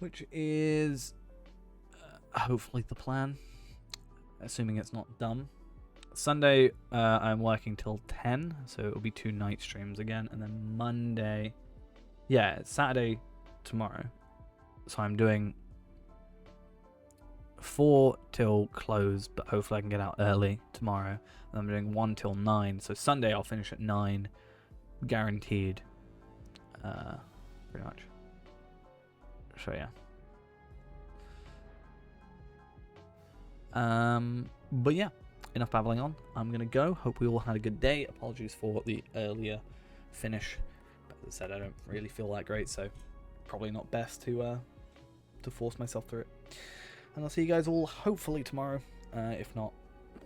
which is hopefully the plan, assuming it's not dumb. Sunday I'm working till 10, so it'll be 2 night streams again, and then Monday, yeah, it's Saturday tomorrow, so I'm doing 4 till close, but hopefully I can get out early tomorrow, and I'm doing 1 till 9, so Sunday I'll finish at 9, guaranteed, pretty much. So yeah. But yeah, enough babbling on. I'm gonna go. Hope we all had a good day. Apologies for the earlier finish. But as I said, I don't really feel that great, so probably not best to force myself through it. And I'll see you guys all hopefully tomorrow. If not,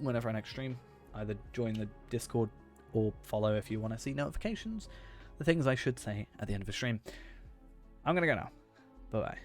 whenever I next stream. Either join the Discord or follow if you want to see notifications. The things I should say at the end of the stream. I'm gonna go now. Bye bye.